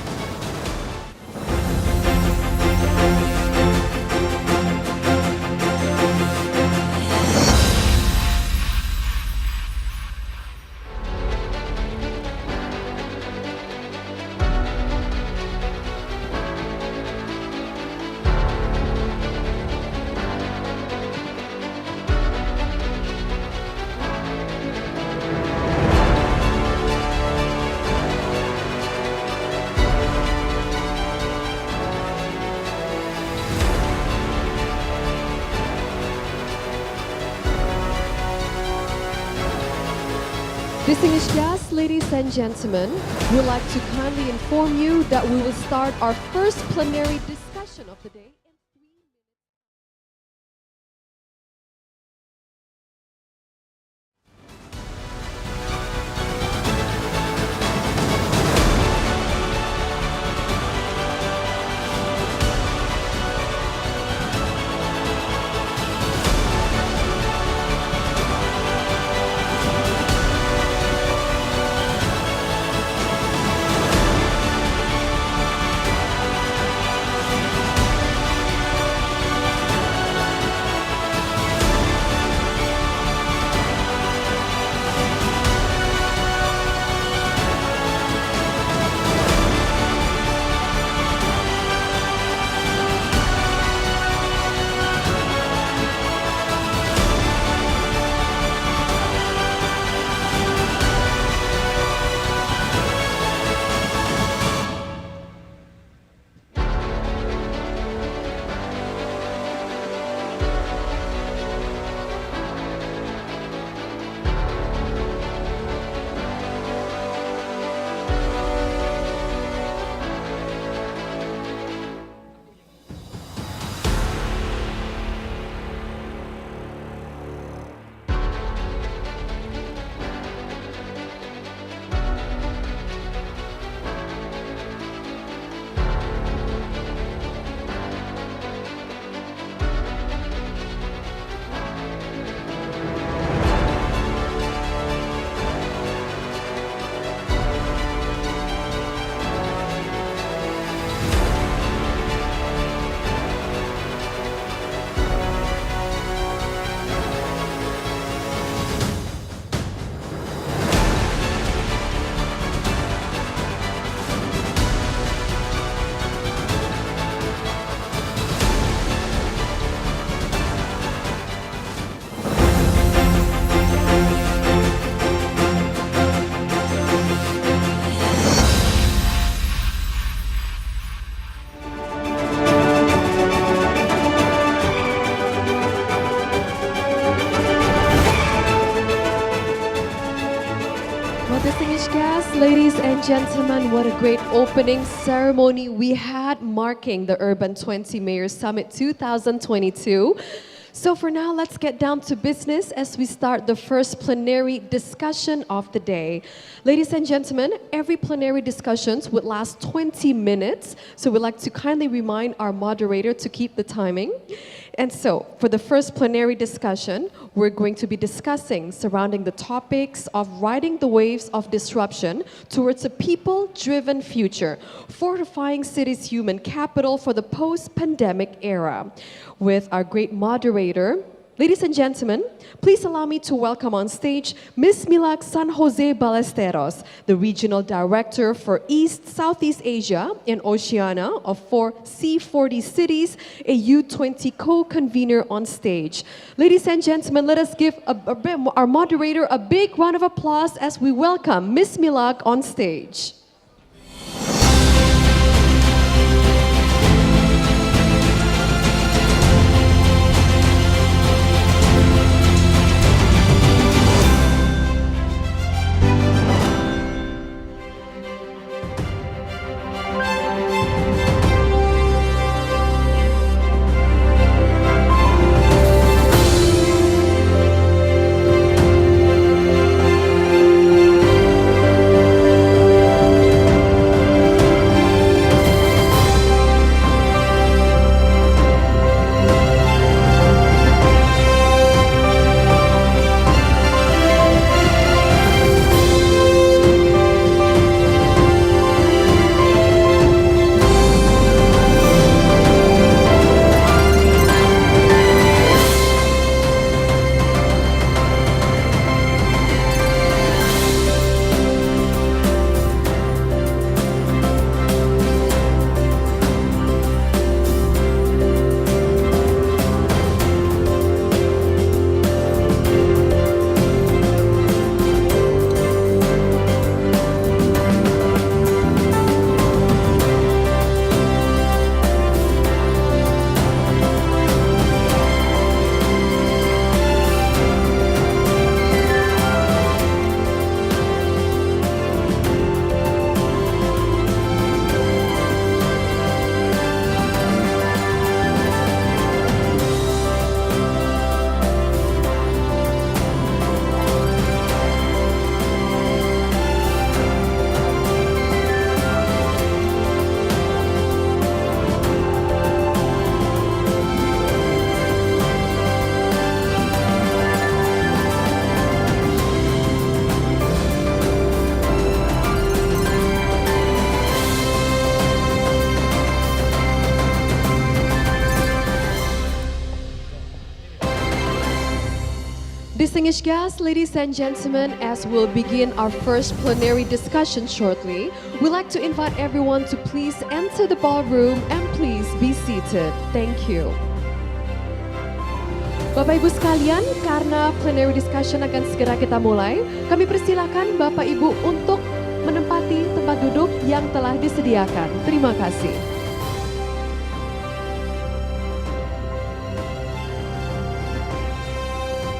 Distinguished guests, ladies and gentlemen, we would like to kindly inform you that we will start our first plenary discussion of the day. Ladies and gentlemen, what a great opening ceremony we had marking the Urban 20 Mayor Summit 2022. So for now, let's get down to business as we start the first plenary discussion of the day. Ladies and gentlemen, every plenary discussions would last 20 minutes. So we'd like to kindly remind our moderator to keep the timing. And so, for the first plenary discussion, we're going to be discussing surrounding the topics of riding the waves of disruption towards a people-driven future, fortifying city's human capital for the post-pandemic era. With our great moderator, ladies and gentlemen, please allow me to welcome on stage Ms. Milak San Jose Ballesteros, the Regional Director for East Southeast Asia and Oceania of C40 Cities, a U20 co-convener on stage. Ladies and gentlemen, let us give our moderator a big round of applause as we welcome Ms. Milak on stage. Distinguished guests, ladies and gentlemen, as we'll begin our first plenary discussion shortly, we'd like to invite everyone to please enter the ballroom and please be seated. Thank you. Bapak Ibu sekalian, karena plenary discussion akan segera kita mulai, kami persilakan Bapak Ibu untuk menempati tempat duduk yang telah disediakan. Terima kasih.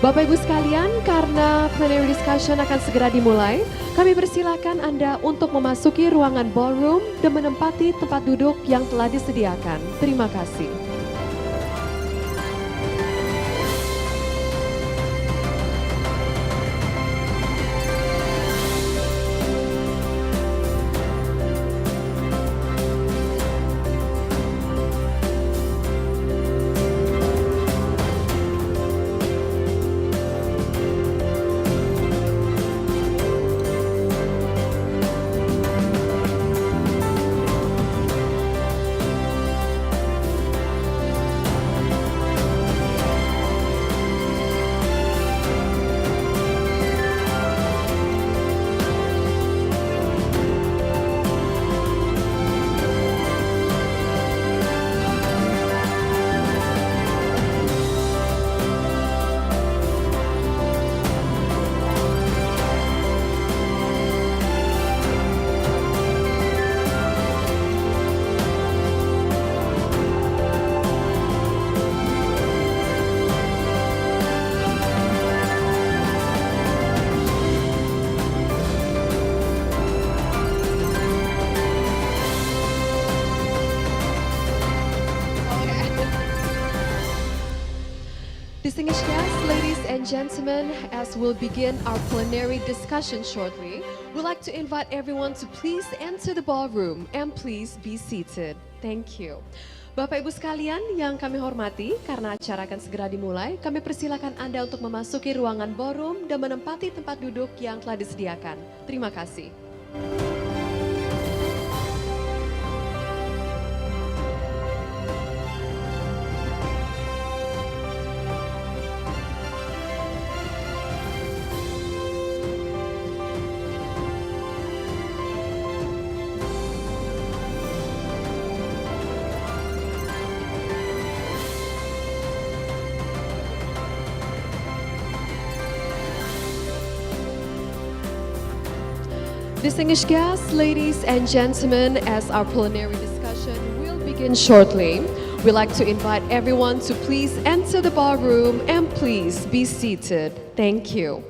Bapak Ibu sekalian, karena plenary discussion akan segera dimulai, kami persilakan Anda untuk memasuki ruangan ballroom dan menempati tempat duduk yang telah disediakan. Terima kasih. Distinguished guests, ladies and gentlemen, as we'll begin our plenary discussion shortly, we'd like to invite everyone to please enter the ballroom and please be seated. Thank you. Bapak Ibu sekalian yang kami hormati, karena acara akan segera dimulai, kami persilakan Anda untuk memasuki ruangan ballroom dan menempati tempat duduk yang telah disediakan. Terima kasih. Distinguished guests, ladies and gentlemen, as our plenary discussion will begin shortly, we'd like to invite everyone to please enter the ballroom and please be seated. Thank you.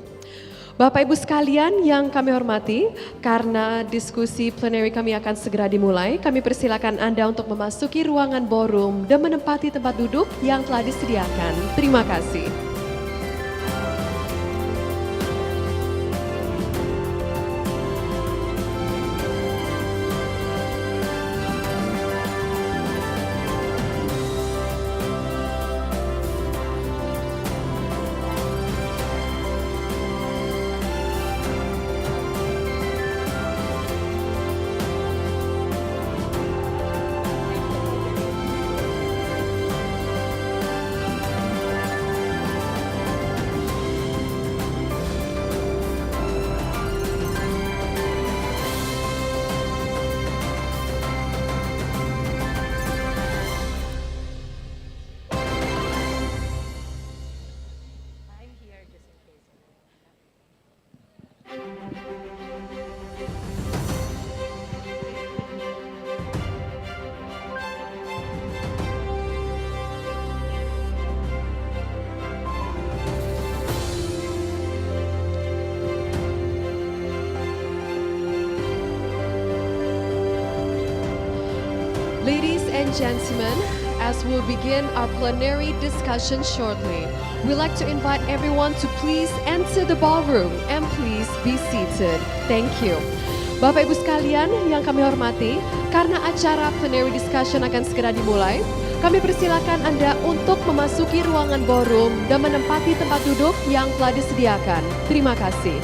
Bapak Ibu sekalian yang kami hormati, karena diskusi plenary kami akan segera dimulai, kami persilakan Anda untuk memasuki ruangan ballroom dan menempati tempat duduk yang telah disediakan. Terima kasih. Ladies and gentlemen, as we'll begin our plenary discussion shortly, we'd like to invite everyone to please enter the ballroom and please be seated. Thank you. Bapak Ibu sekalian yang kami hormati, karena acara plenary discussion akan segera dimulai, kami persilakan Anda untuk memasuki ruangan ballroom dan menempati tempat duduk yang telah disediakan. Terima kasih.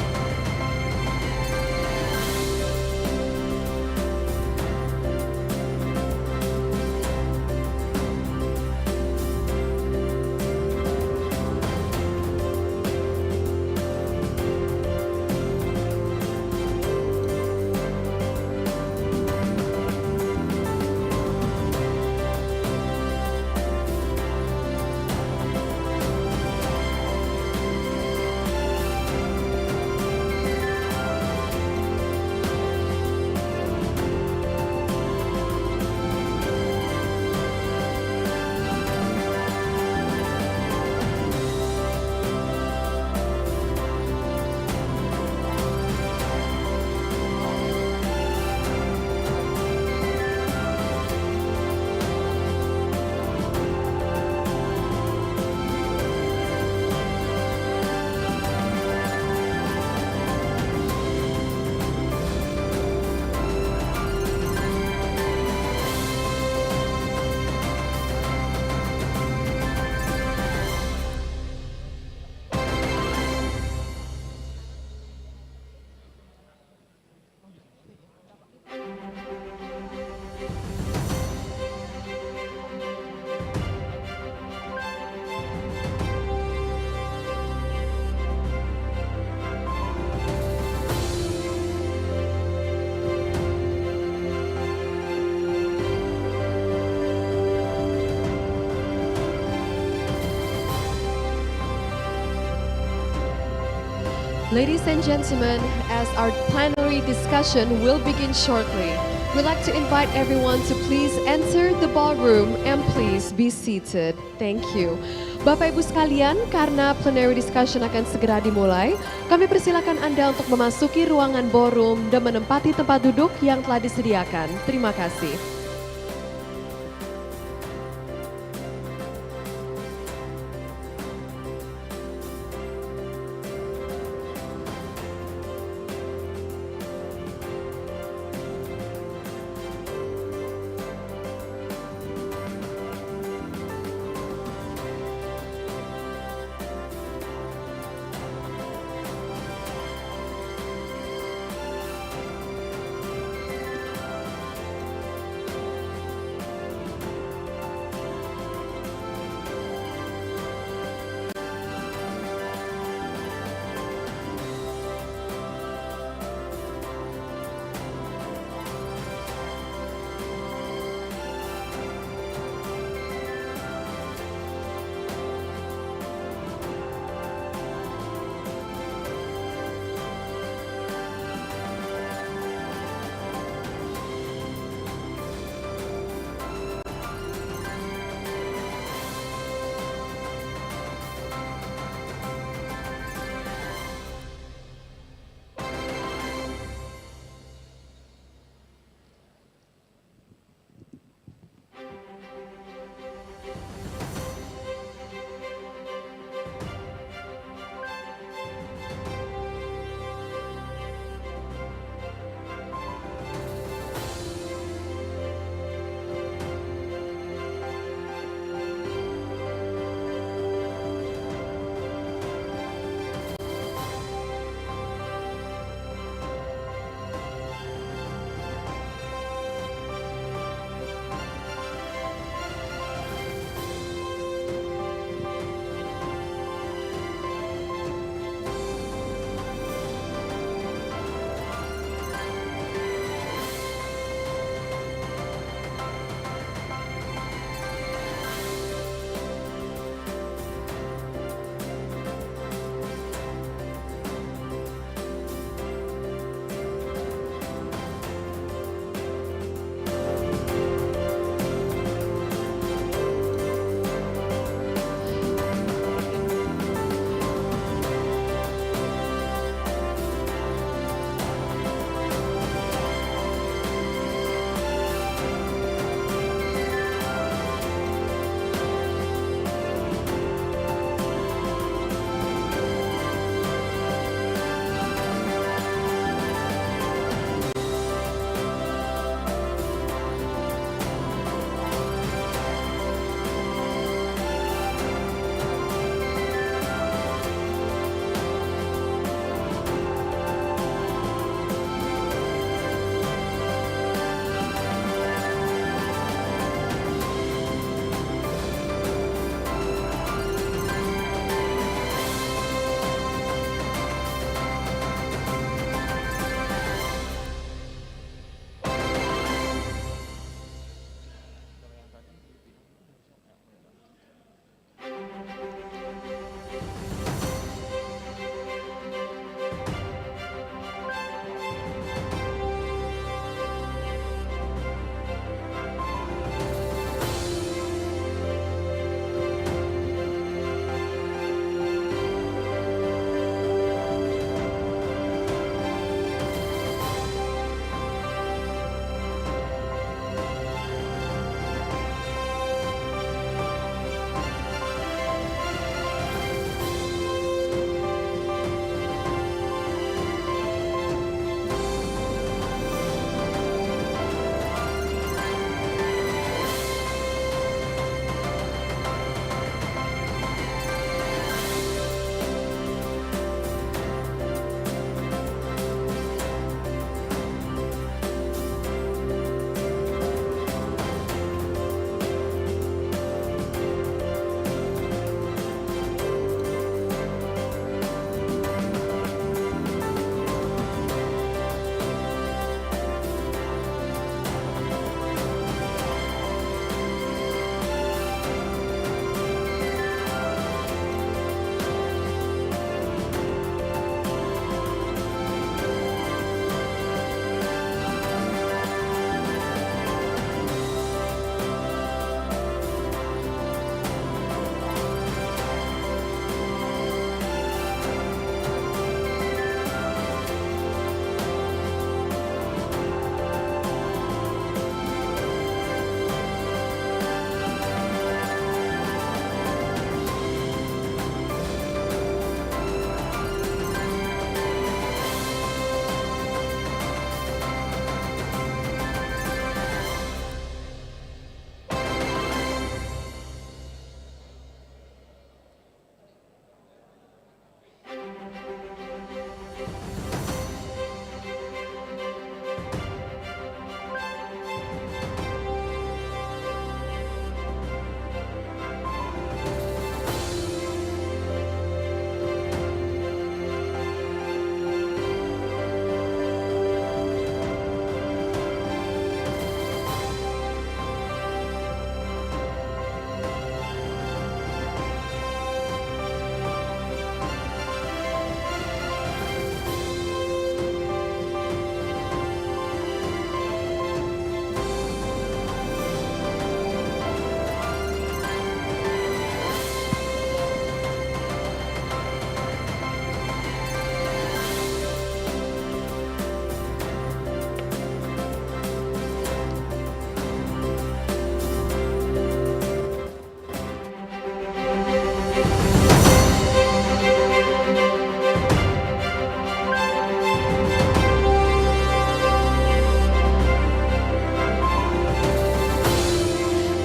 Ladies and gentlemen, as our plenary discussion will begin shortly, we'd like to invite everyone to please enter the ballroom and please be seated. Thank you. Bapak Ibu sekalian, karena plenary discussion akan segera dimulai, kami persilakan Anda untuk memasuki ruangan ballroom dan menempati tempat duduk yang telah disediakan. Terima kasih.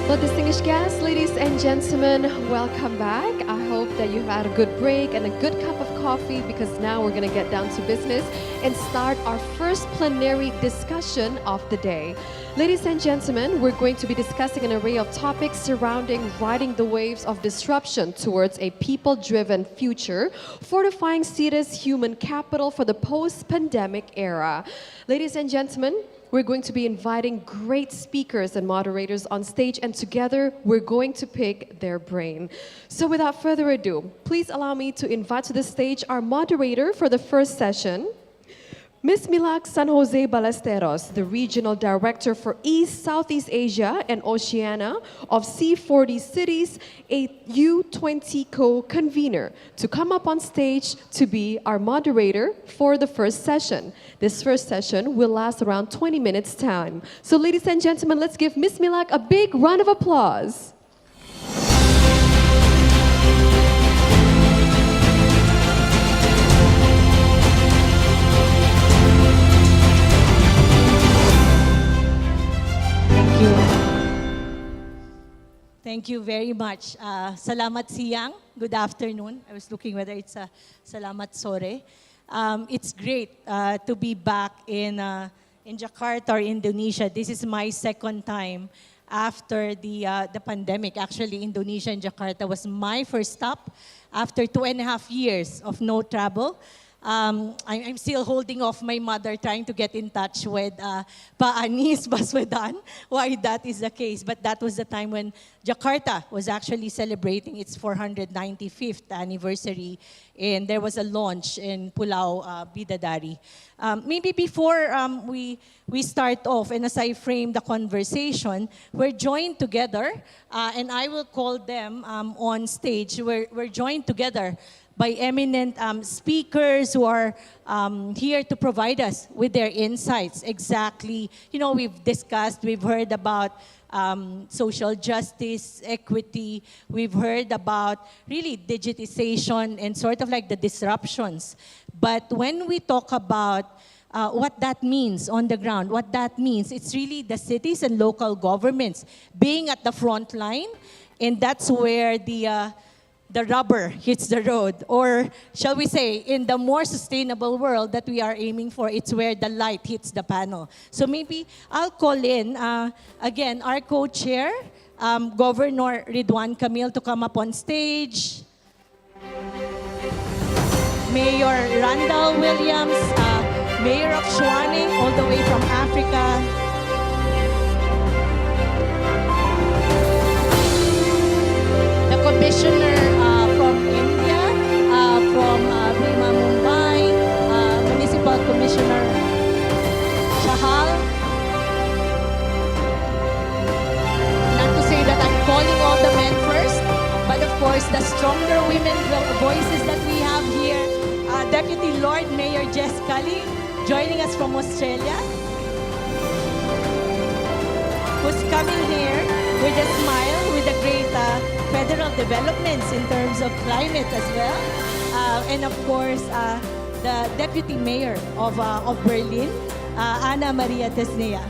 Well, distinguished guests, ladies and gentlemen, welcome back. I hope that you've had a good break and a good cup of coffee, because now we're going to get down to business and start our first plenary discussion of the day. Ladies and gentlemen, we're going to be discussing an array of topics surrounding riding the waves of disruption towards a people-driven future, fortifying cities' human capital for the post-pandemic era. Ladies and gentlemen, we're going to be inviting great speakers and moderators on stage, and together we're going to pick their brain. So without further ado, please allow me to invite to the stage our moderator for the first session, Ms. Milak San Jose Ballesteros, the Regional Director for East, Southeast Asia and Oceania of C40 Cities, a U20 co-convener, to come up on stage to be our moderator for the first session. This first session will last around 20 minutes time. So ladies and gentlemen, let's give Ms. Milak a big round of applause. Thank you very much. Salamat siyang. Good afternoon. I was looking whether it's salamat sore. It's great to be back in Jakarta or Indonesia. This is my second time after the pandemic. Actually, Indonesia and Jakarta was my first stop after 2.5 years of no travel. I'm still holding off my mother trying to get in touch with Anis Baswedan, why that is the case. But that was the time when Jakarta was actually celebrating its 495th anniversary, and there was a launch in Pulau Bidadari. Maybe before we start off, and as I frame the conversation, we're joined together, and I will call them on stage. We're joined together by eminent speakers who are here to provide us with their insights. Exactly, we've heard about social justice, equity. We've heard about really digitization and sort of like the disruptions. But when we talk about what that means on the ground, what that means, it's really the cities and local governments being at the front line, and that's where the rubber hits the road, or shall we say, in the more sustainable world that we are aiming for, it's where the light hits the panel. So maybe I'll call in, again, our co-chair, Governor Ridwan Camille, to come up on stage. Mayor Randall Williams, Mayor of Schwaning, all the way from Africa. The Commissioner from India, from Bhima, Mumbai, Municipal Commissioner Chahal. Not to say that I'm calling all the men first, but of course the stronger women voices that we have here. Deputy Lord Mayor Jess Cully, joining us from Australia, who's coming here with a smile, with a great federal developments in terms of climate as well. And of course, the Deputy Mayor of Berlin, Ana Maria Tesnea.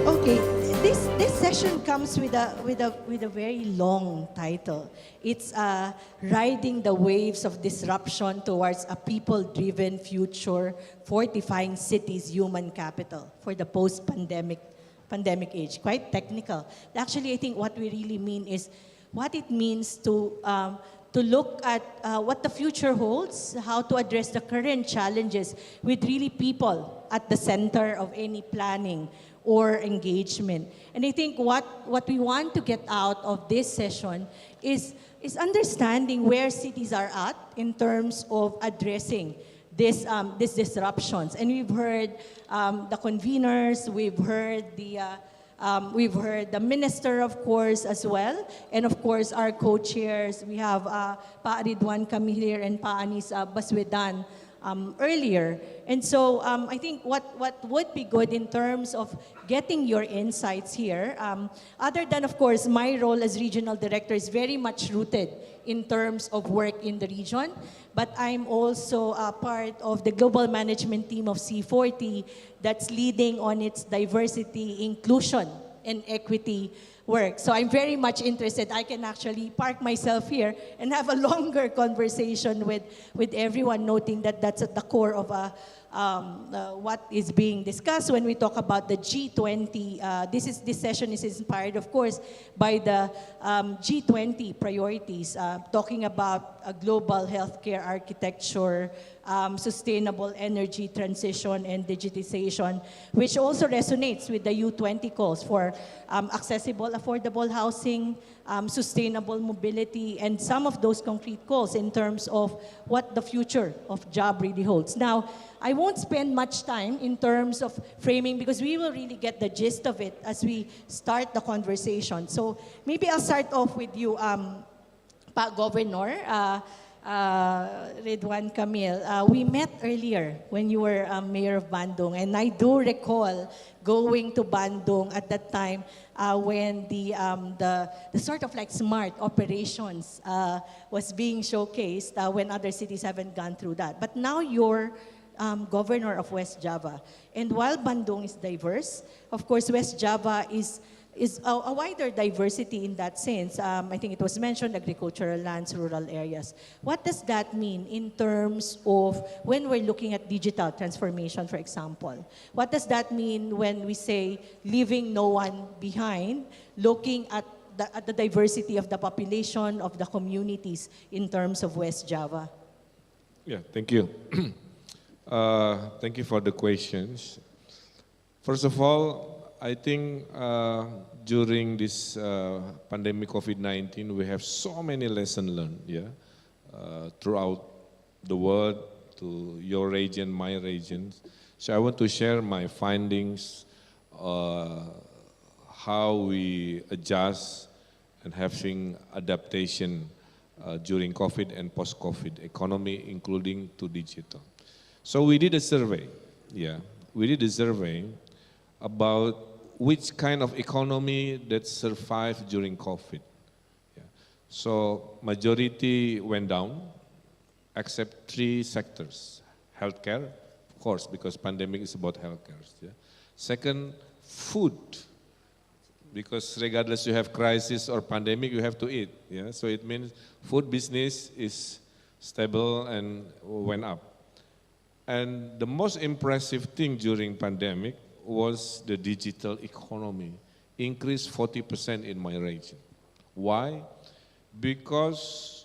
Okay, this session comes with a very long title. It's Riding the Waves of Disruption Towards a People-Driven Future, Fortifying Cities' Human Capital for the Post-Pandemic Age. Quite technical. Actually, I think what we really mean is what it means to look at what the future holds, how to address the current challenges with really people at the center of any planning or engagement. And I think what we want to get out of this session is understanding where cities are at in terms of addressing these disruptions. And we've heard the conveners, we've heard the minister, of course, as well, and of course our co-chairs. We have Pa Ridwan Camille and Pa Anis Baswedan earlier. And so I think what would be good in terms of getting your insights here, other than, of course, my role as regional director is very much rooted in terms of work in the region, but I'm also a part of the global management team of C40 that's leading on its diversity, inclusion, and equity work. So I'm very much interested. I can actually park myself here and have a longer conversation with everyone, noting that that's at the core of what is being discussed when we talk about the G20. This session is inspired, of course, by the G20 priorities, talking about a global healthcare architecture, sustainable energy transition and digitization, which also resonates with the U20 calls for accessible, affordable housing, sustainable mobility, and some of those concrete goals in terms of what the future of job really holds. Now, I won't spend much time in terms of framing because we will really get the gist of it as we start the conversation. So maybe I'll start off with you, Pa Governor, Ridwan Camille. We met earlier when you were Mayor of Bandung, and I do recall going to Bandung at that time when the sort of like smart operations was being showcased when other cities haven't gone through that. But now you're Governor of West Java. And while Bandung is diverse, of course, West Java is a wider diversity in that sense. I think it was mentioned, agricultural lands, rural areas. What does that mean in terms of when we're looking at digital transformation, for example? What does that mean when we say leaving no one behind, looking at the diversity of the population, of the communities in terms of West Java? Yeah, thank you. Thank you for the questions. First of all, I think during this pandemic COVID-19, we have so many lessons learned, throughout the world, to your region, my region. So I want to share my findings, how we adjust and having adaptation during COVID and post-COVID economy, including to digital. So we did a survey, about which kind of economy that survived during COVID. So majority went down, except 3 sectors. Healthcare, of course, because pandemic is about healthcare. Second, food, because regardless you have crisis or pandemic, you have to eat. So it means food business is stable and went up. And the most impressive thing during pandemic was the digital economy, increased 40% in my region. Why? Because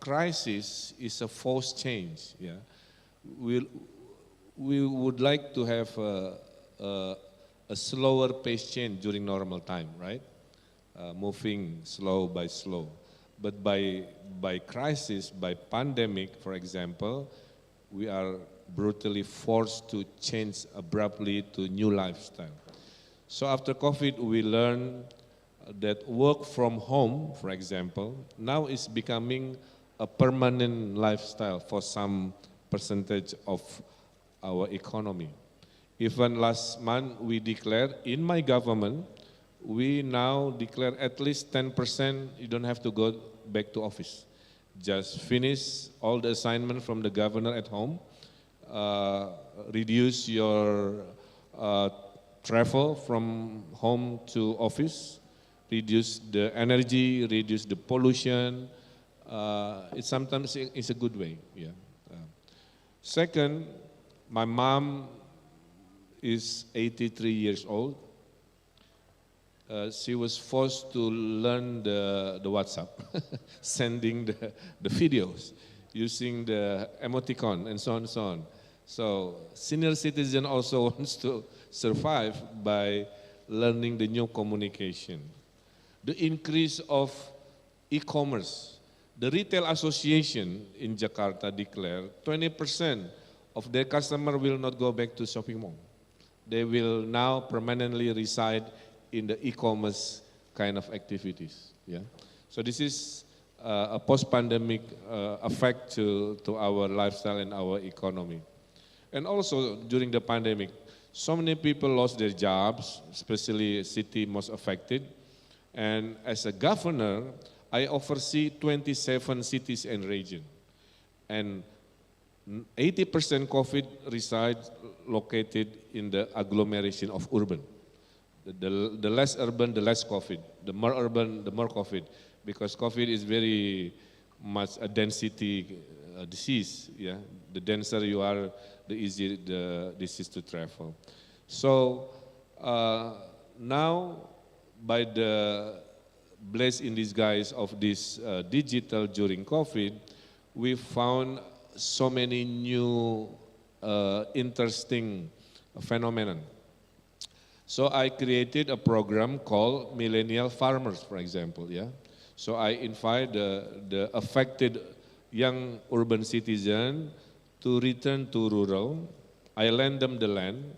crisis is a forced change. We would like to have a slower pace change during normal time, right? Moving slow by slow. But by crisis, by pandemic, for example, we are brutally forced to change abruptly to new lifestyle. So after COVID, we learned that work from home, for example, now is becoming a permanent lifestyle for some percentage of our economy. Even last month, we declared, in my government, we now declare at least 10% you don't have to go back to office. Just finish all the assignment from the governor at home, reduce your travel from home to office, reduce the energy, reduce the pollution. It sometimes is a good way. Second, my mom is 83 years old. She was forced to learn the WhatsApp, sending the videos, using the emoticon and so on and so on. So senior citizen also wants to survive by learning the new communication. The increase of e-commerce. The Retail Association in Jakarta declared 20% of their customer will not go back to shopping mall. They will now permanently reside in the e-commerce kind of activities. So this is a post-pandemic effect to our lifestyle and our economy. And also during the pandemic, so many people lost their jobs, especially city most affected. And as a governor, I oversee 27 cities and regions. And 80% COVID resides located in the agglomeration of urban. The less urban, the less COVID. The more urban, the more COVID. Because COVID is very much a density disease. Yeah? The denser you are, the easier the disease to travel. So now, by the blessed in disguise of this digital during COVID, we found so many new interesting phenomena. So I created a program called Millennial Farmers, for example. Yeah. So I invite the affected young urban citizen to return to rural. I lend them the land.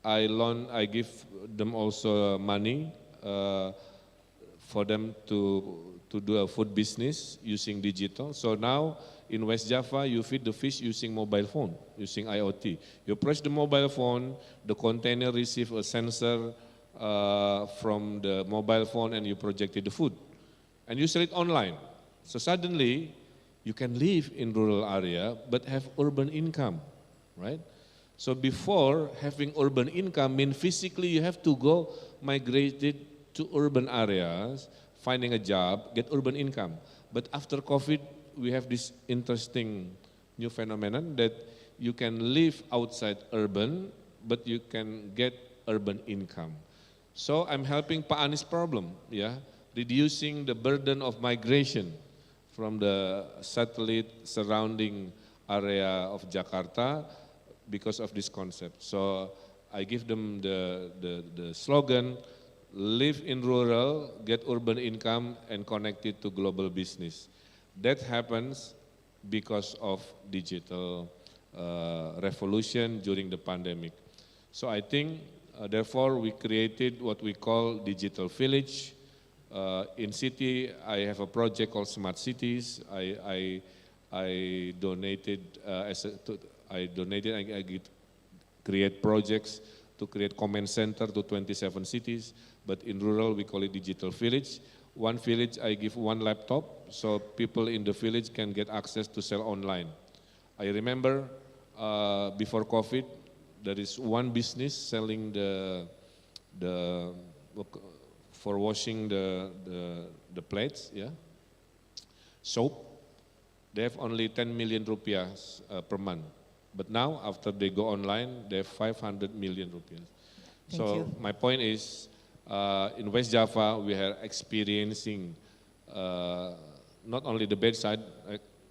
I give them also money for them to do a food business using digital. So now in West Java, you feed the fish using mobile phone, using IoT. You press the mobile phone, the container receives a sensor from the mobile phone and you projected the food. And you sell it online. So suddenly, you can live in rural area but have urban income, right? So before, having urban income means physically you have to go migrated to urban areas, finding a job, get urban income. But after COVID, we have this interesting new phenomenon that you can live outside urban, but you can get urban income. So I'm helping Pak Ani's problem, yeah, reducing the burden of migration from the satellite surrounding area of Jakarta because of this concept. So I give them the slogan, live in rural, get urban income, and connect it to global business. That happens because of digital revolution during the pandemic. So I think, therefore, we created what we call digital village. In city, I have a project called Smart Cities. I donated, I create projects to create command center to 27 cities, but in rural we call it digital village. One village I give one laptop, so people in the village can get access to sell online. I remember before COVID, there is one business selling for washing the plates, yeah, soap. They have only 10 million rupiah per month. But now, after they go online, they have 500 million rupiah. So my point is, in West Java, we are experiencing not only the bad side,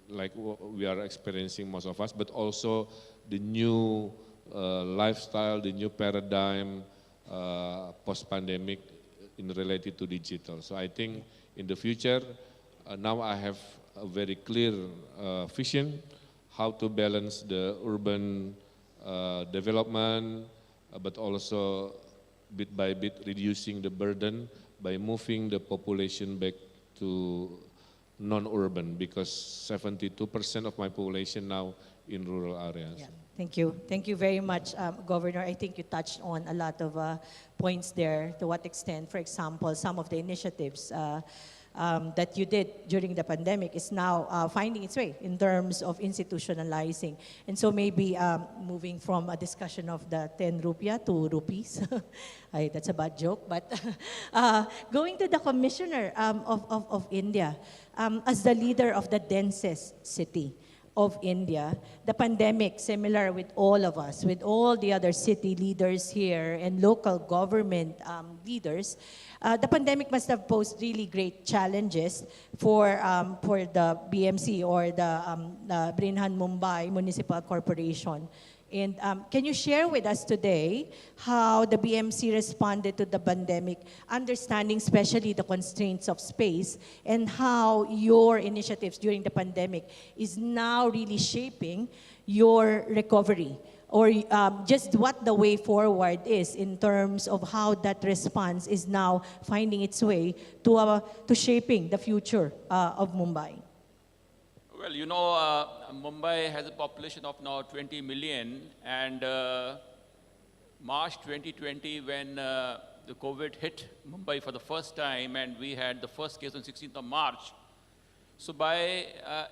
like we are experiencing most of us, but also the new lifestyle, the new paradigm post-pandemic related to digital. So I think in the future, now I have a very clear vision how to balance the urban development, but also bit by bit reducing the burden by moving the population back to non-urban, because 72% of my population now in rural areas. Yeah. Thank you. Thank you very much, Governor. I think you touched on a lot of points there. To what extent, for example, some of the initiatives that you did during the pandemic is now finding its way in terms of institutionalizing. And so maybe moving from a discussion of the 10 rupiah to rupees. That's a bad joke, but going to the Commissioner of India, as the leader of the densest city of India, the pandemic, similar with all of us, with all the other city leaders here and local government leaders, the pandemic must have posed really great challenges for the BMC or the Brinhan Mumbai Municipal Corporation. And can you share with us today how the BMC responded to the pandemic, understanding especially the constraints of space, and how your initiatives during the pandemic is now really shaping your recovery or just what the way forward is in terms of how that response is now finding its way to shaping the future of Mumbai? Well, you know, Mumbai has a population of now 20 million, and March 2020, when the COVID hit Mumbai for the first time, and we had the first case on 16th of March. So by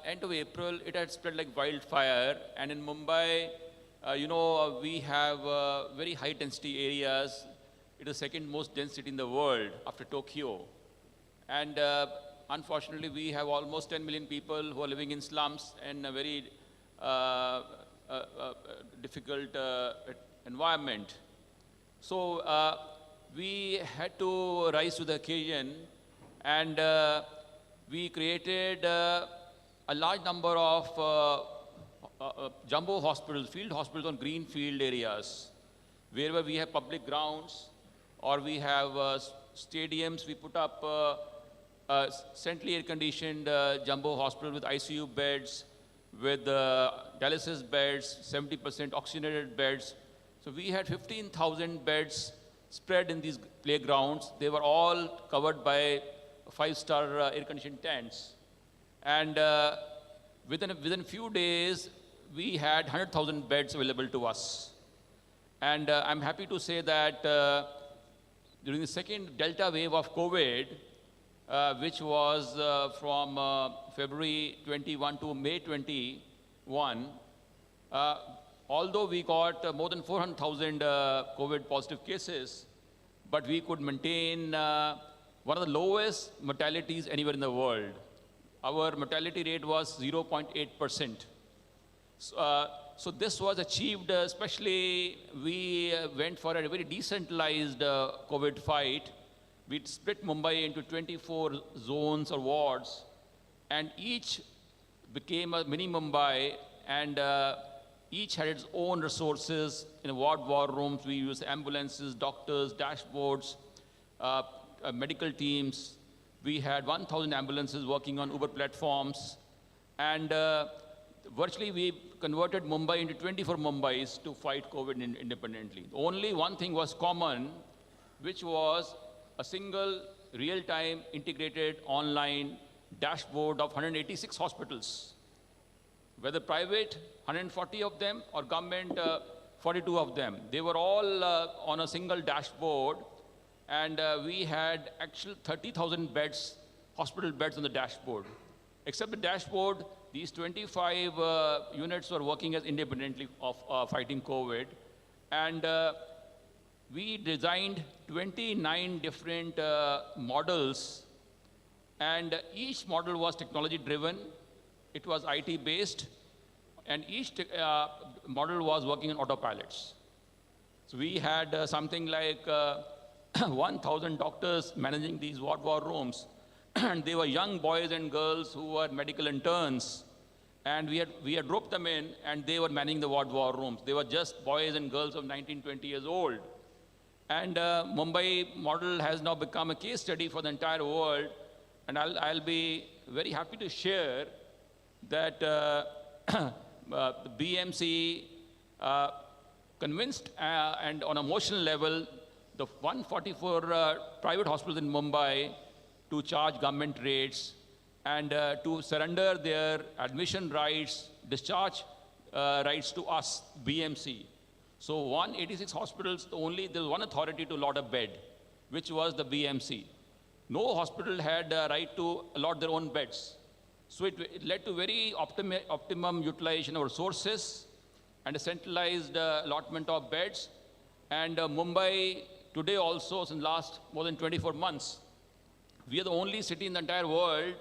end of April, it had spread like wildfire, and in Mumbai, you know, we have very high density areas. It is the second most dense city in the world after Tokyo. And unfortunately, we have almost 10 million people who are living in slums in a very difficult environment. So we had to rise to the occasion, and we created a large number of jumbo hospitals, field hospitals on greenfield areas. Wherever we have public grounds or we have stadiums, we put up centrally air-conditioned jumbo hospital with ICU beds, with dialysis beds, 70% oxygenated beds. So we had 15,000 beds spread in these playgrounds. They were all covered by 5-star air-conditioned tents. And within a few days, we had 100,000 beds available to us. And I'm happy to say that during the second Delta wave of COVID, which was from February 21 to May 21, although we got more than 400,000 COVID positive cases, but we could maintain one of the lowest mortalities anywhere in the world. Our mortality rate was 0.8%. So this was achieved, especially we went for a very decentralized COVID fight. We split Mumbai into 24 zones or wards, and each became a mini Mumbai, and each had its own resources. In ward war rooms, we used ambulances, doctors, dashboards, medical teams. We had 1,000 ambulances working on Uber platforms, and virtually we converted Mumbai into 24 Mumbais to fight COVID independently. Only one thing was common, which was a single real-time integrated online dashboard of 186 hospitals, whether private, 140 of them, or government, 42 of them. They were all on a single dashboard, and we had actual 30,000 beds, hospital beds on the dashboard. Except the dashboard, these 25 units were working as independently of fighting COVID. And we designed 29 different models, and each model was technology driven. It was IT based, and each model was working on autopilots. So we had something like 1,000 doctors managing these ward war rooms. And they were young boys and girls who were medical interns. And we had roped them in, and they were managing the ward war rooms. They were just boys and girls of 19, 20 years old. And Mumbai model has now become a case study for the entire world. And I'll be very happy to share that the BMC convinced and on an emotional level, the 144 private hospitals in Mumbai to charge government rates and to surrender their admission rights, discharge rights to us, BMC. So 186 hospitals, there was one authority to allot a bed, which was the BMC. No hospital had a right to allot their own beds. So it led to very optimum utilization of resources and a centralized allotment of beds. And Mumbai today also, since last more than 24 months, we are the only city in the entire world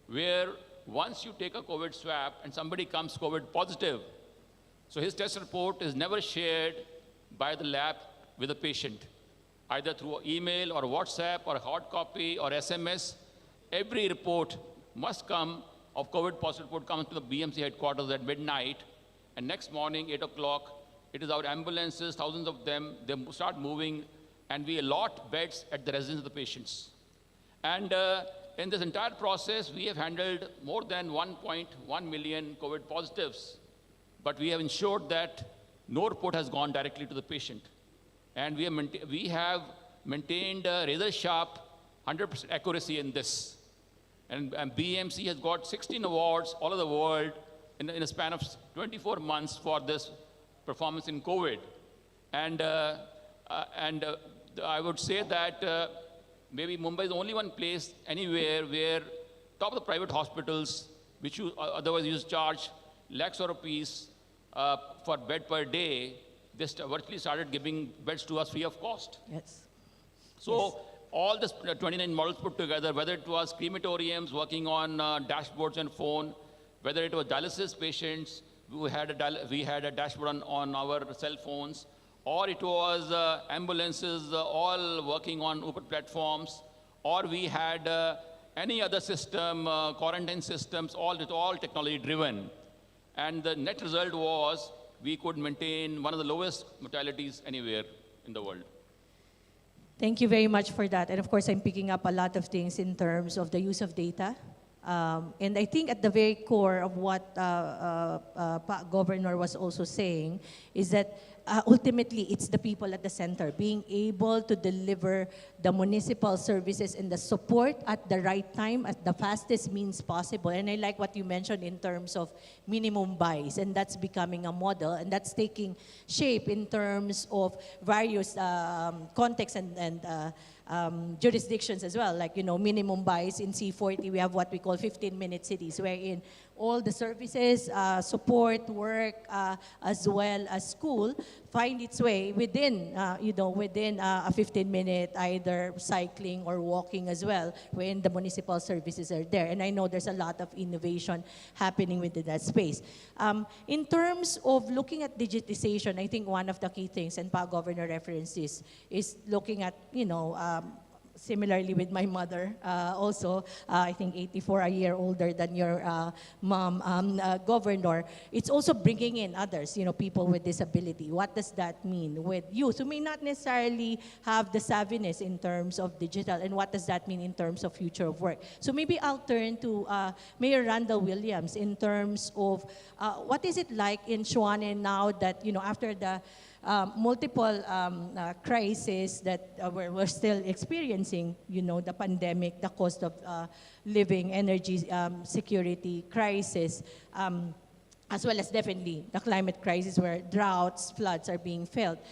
where once you take a COVID swab and somebody comes COVID positive, so his test report is never shared by the lab with the patient, either through email or WhatsApp or hard copy or SMS. Every report must come of COVID positive report comes to the BMC headquarters at midnight, and next morning, 8 o'clock, it is our ambulances, thousands of them, they start moving, and we allot beds at the residence of the patients. And in this entire process, we have handled more than 1.1 million COVID positives, but we have ensured that no report has gone directly to the patient. And we have maintained razor sharp 100% accuracy in this. And BMC has got 16 awards all over the world in a span of 24 months for this performance in COVID. And I would say that maybe Mumbai is the only one place anywhere where top of the private hospitals, which you otherwise used to charge lakhs of rupees for bed per day, they virtually started giving beds to us free of cost. Yes. So all this 29 models put together, whether it was crematoriums working on dashboards and phone, whether it was dialysis patients, we had a dashboard on our cell phones, or it was ambulances all working on Uber platforms, or we had any other system, quarantine systems, all technology driven. And the net result was we could maintain one of the lowest mortalities anywhere in the world. Thank you very much for that. And of course, I'm picking up a lot of things in terms of the use of data. And I think at the very core of what Governor was also saying is that ultimately it's the people at the center, being able to deliver the municipal services and the support at the right time, at the fastest means possible. And I like what you mentioned in terms of minimum buys, and that's becoming a model, and that's taking shape in terms of various contexts and jurisdictions as well. Like, minimum buys in C40, we have what we call 15-minute cities, wherein all the services, support, work, as well as school, find its way within a 15-minute either cycling or walking as well, when the municipal services are there. And I know there's a lot of innovation happening within that space. In terms of looking at digitization, I think one of the key things, and Governor referenced this, is looking at, similarly with my mother, also, I think 84, a year older than your mom, Governor, it's also bringing in others, people with disability. What does that mean with youth who may not necessarily have the savviness in terms of digital, and what does that mean in terms of future of work? So maybe I'll turn to Mayor Randall Williams in terms of what is it like in Shuane now that, after the multiple crises that we're still experiencing, the pandemic, the cost of living, energy security crisis, as well as definitely the climate crisis where droughts, floods are being felt.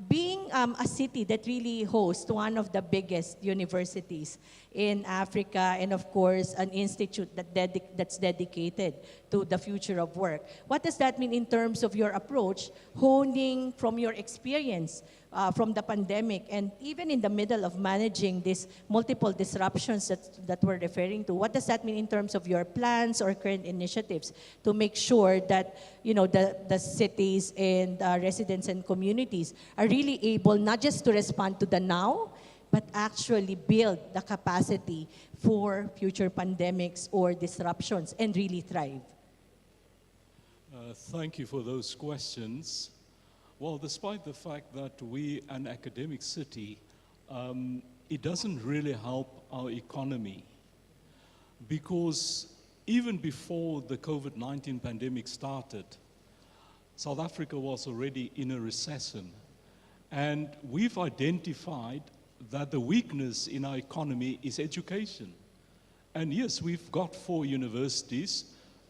Being a city that really hosts one of the biggest universities in Africa, and of course an institute that's dedicated to the future of work, what does that mean in terms of your approach, honing from your experience from the pandemic, and even in the middle of managing these multiple disruptions that we're referring to? What does that mean in terms of your plans or current initiatives to make sure that the cities and residents and communities are really able not just to respond to the now, but actually build the capacity for future pandemics or disruptions and really thrive? Thank you for those questions. Well, despite the fact that we are an academic city, it doesn't really help our economy, because even before the COVID-19 pandemic started, South Africa was already in a recession. And we've identified that the weakness in our economy is education. And yes, we've got 4 universities.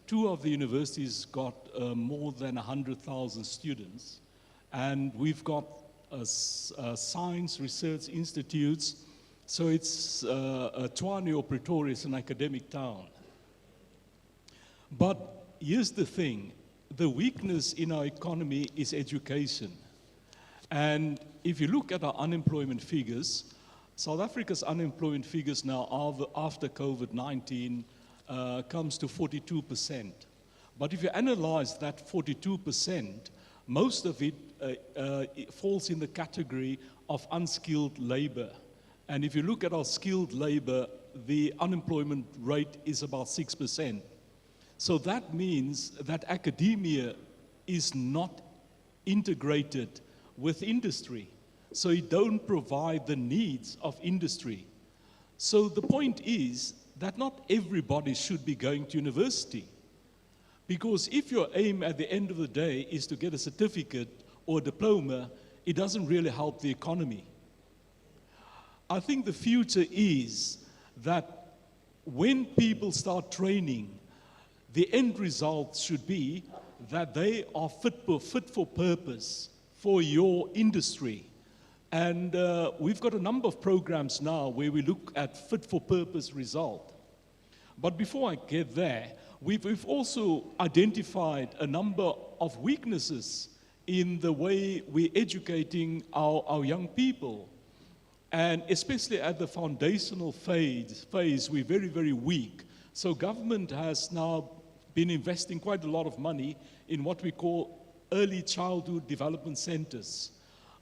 2 of the universities got more than 100,000 students. And we've got science research institutes. So it's Tshwane or Pretoria is an academic town. But here's the thing. The weakness in our economy is education. And if you look at our unemployment figures, South Africa's unemployment figures now after COVID-19 comes to 42%. But if you analyze that 42%, most of it falls in the category of unskilled labor. And if you look at our skilled labor, the unemployment rate is about 6%. So that means that academia is not integrated with industry. So it don't provide the needs of industry. So the point is that not everybody should be going to university. Because if your aim at the end of the day is to get a certificate or a diploma, it doesn't really help the economy. I think the future is that when people start training, the end result should be that they are fit for purpose for your industry. And we've got a number of programs now where we look at fit for purpose result. But before I get there, we've also identified a number of weaknesses in the way we're educating our young people. And especially at the foundational phase, we're very, very weak. So government has now been investing quite a lot of money in what we call early childhood development centers,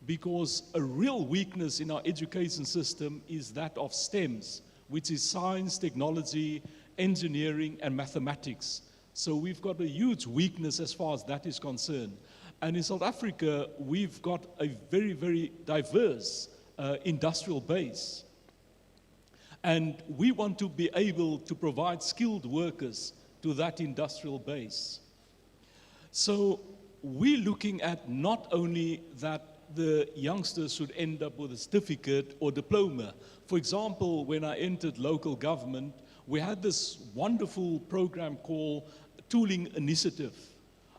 because a real weakness in our education system is that of STEMs, which is science, technology, engineering, and mathematics. So we've got a huge weakness as far as that is concerned. And in South Africa, we've got a very, very diverse industrial base. And we want to be able to provide skilled workers to that industrial base. So we're looking at not only that the youngsters should end up with a certificate or diploma. For example, when I entered local government, we had this wonderful program called Tooling Initiative,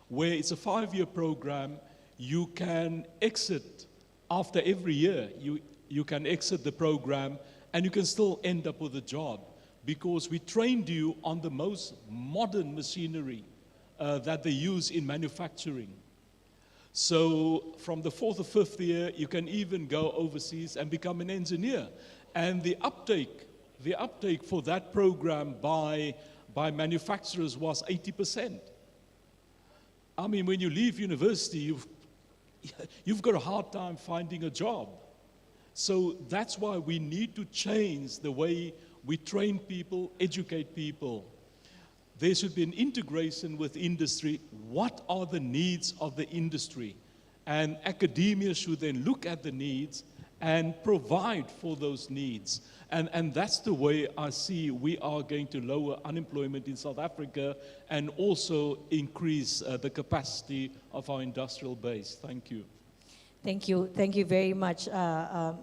where it's a 5-year program. You can exit after every year. You can exit the program and you can still end up with a job, because we trained you on the most modern machinery that they use in manufacturing. So from the 4th or 5th year, you can even go overseas and become an engineer. And the uptake for that program by manufacturers was 80%. I mean, when you leave university, you've got a hard time finding a job. So that's why we need to change the way we train people, educate people. There should be an integration with industry. What are the needs of the industry? And academia should then look at the needs and provide for those needs. And that's the way I see we are going to lower unemployment in South Africa and also increase the capacity of our industrial base. Thank you. Thank you very much,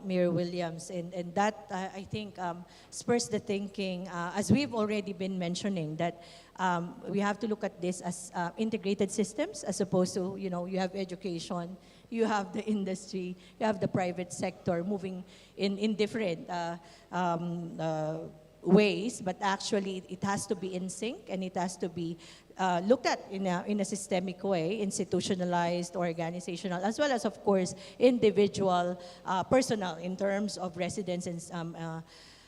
Mayor Williams. And that, I think, spurs the thinking, as we've already been mentioning, that we have to look at this as integrated systems, as opposed to, you have education, you have the industry, you have the private sector moving in different ways, but actually it has to be in sync, and it has to be looked at in a systemic way, institutionalized, organizational, as well as, of course, individual, personal, in terms of residents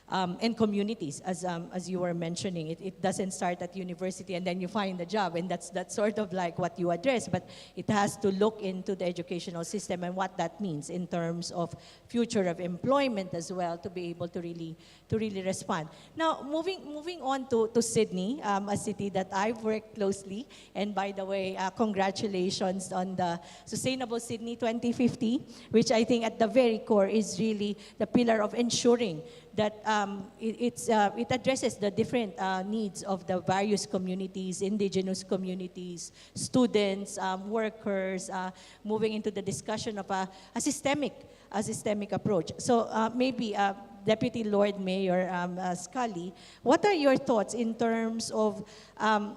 and communities, as you were mentioning. It doesn't start at university and then you find a job, and that's sort of like what you address, but it has to look into the educational system and what that means in terms of future of employment as well, to be able to really respond. Now, moving on to Sydney, a city that I've worked closely, and by the way, congratulations on the Sustainable Sydney 2050, which I think at the very core is really the pillar of ensuring that it addresses the different needs of the various communities, indigenous communities, students, workers, moving into the discussion of a systemic approach. So maybe Deputy Lord Mayor Scully, what are your thoughts in terms of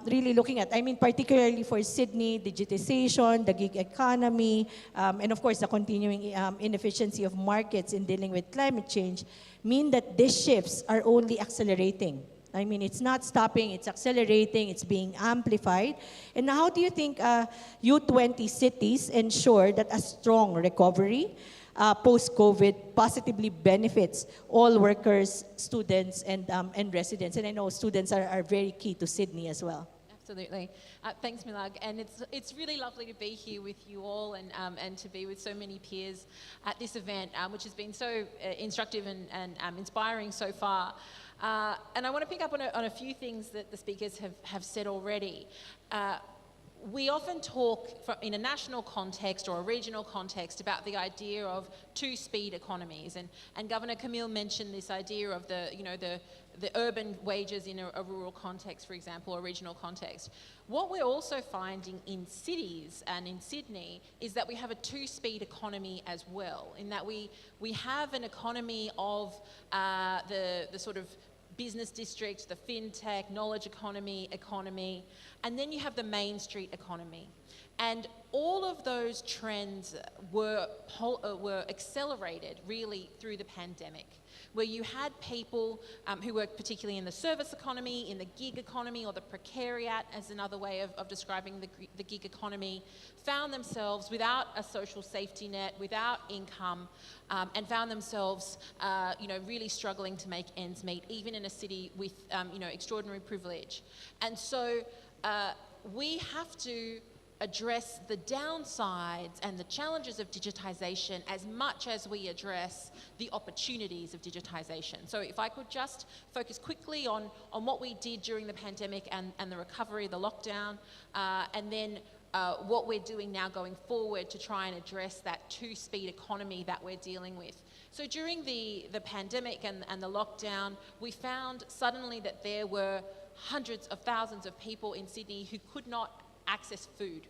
really looking at, particularly for Sydney, digitization, the gig economy, and of course the continuing inefficiency of markets in dealing with climate change, mean that these shifts are only accelerating? It's not stopping, it's accelerating, it's being amplified. And how do you think U20 cities ensure that a strong recovery post-COVID positively benefits all workers, students, and residents? And I know students are very key to Sydney as well. Absolutely. Thanks, Milag. And it's really lovely to be here with you all and to be with so many peers at this event, which has been so instructive and inspiring so far. And I want to pick up on a few things that the speakers have said already. we often talk in a national context or a regional context about the idea of two-speed economies, and Governor Camille mentioned this idea of the urban wages in a rural context, for example, or regional context. What we're also finding in cities and in Sydney is that we have a two-speed economy as well, in that we have an economy of the sort of business district, the fintech, knowledge economy, and then you have the Main Street economy. And all of those trends were accelerated really through the pandemic, where you had people who worked particularly in the service economy, in the gig economy, or the precariat as another way of describing the gig economy, found themselves without a social safety net, without income, and found themselves really struggling to make ends meet, even in a city with extraordinary privilege. And so we have to address the downsides and the challenges of digitization as much as we address the opportunities of digitization. So if I could just focus quickly on what we did during the pandemic and the recovery, the lockdown, and then what we're doing now going forward to try and address that two-speed economy that we're dealing with. So during the pandemic and the lockdown, we found suddenly that there were hundreds of thousands of people in Sydney who could not access food,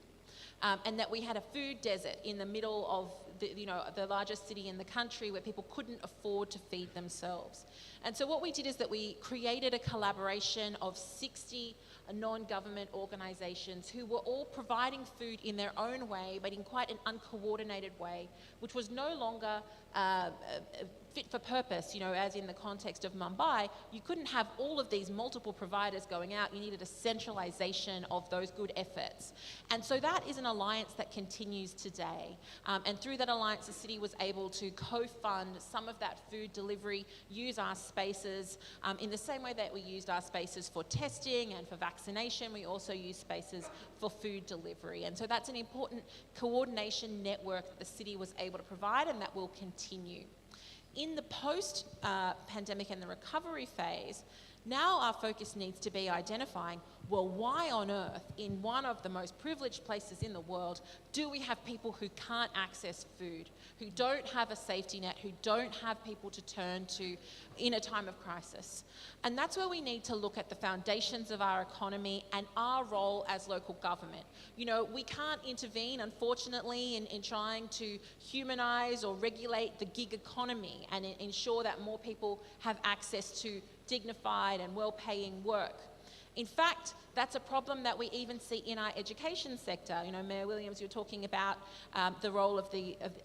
and that we had a food desert in the middle of the largest city in the country where people couldn't afford to feed themselves. And so what we did is that we created a collaboration of 60 non-government organisations who were all providing food in their own way, but in quite an uncoordinated way, which was no longer fit for purpose, as in the context of Mumbai. You couldn't have all of these multiple providers going out. You needed a centralisation of those good efforts. And so that is an alliance that continues today. And through that alliance, the city was able to co-fund some of that food delivery, use our spaces in the same way that we used our spaces for testing and for vaccination. We also use spaces for food delivery. And so that's an important coordination network that the city was able to provide, and that will continue. In the post-pandemic and the recovery phase, now our focus needs to be identifying, well, why on earth, in one of the most privileged places in the world, do we have people who can't access food, who don't have a safety net, who don't have people to turn to in a time of crisis? And that's where we need to look at the foundations of our economy and our role as local government. We can't intervene, unfortunately, in trying to humanize or regulate the gig economy and ensure that more people have access to dignified and well-paying work. In fact, that's a problem that we even see in our education sector. Mayor Williams, you're talking about the role of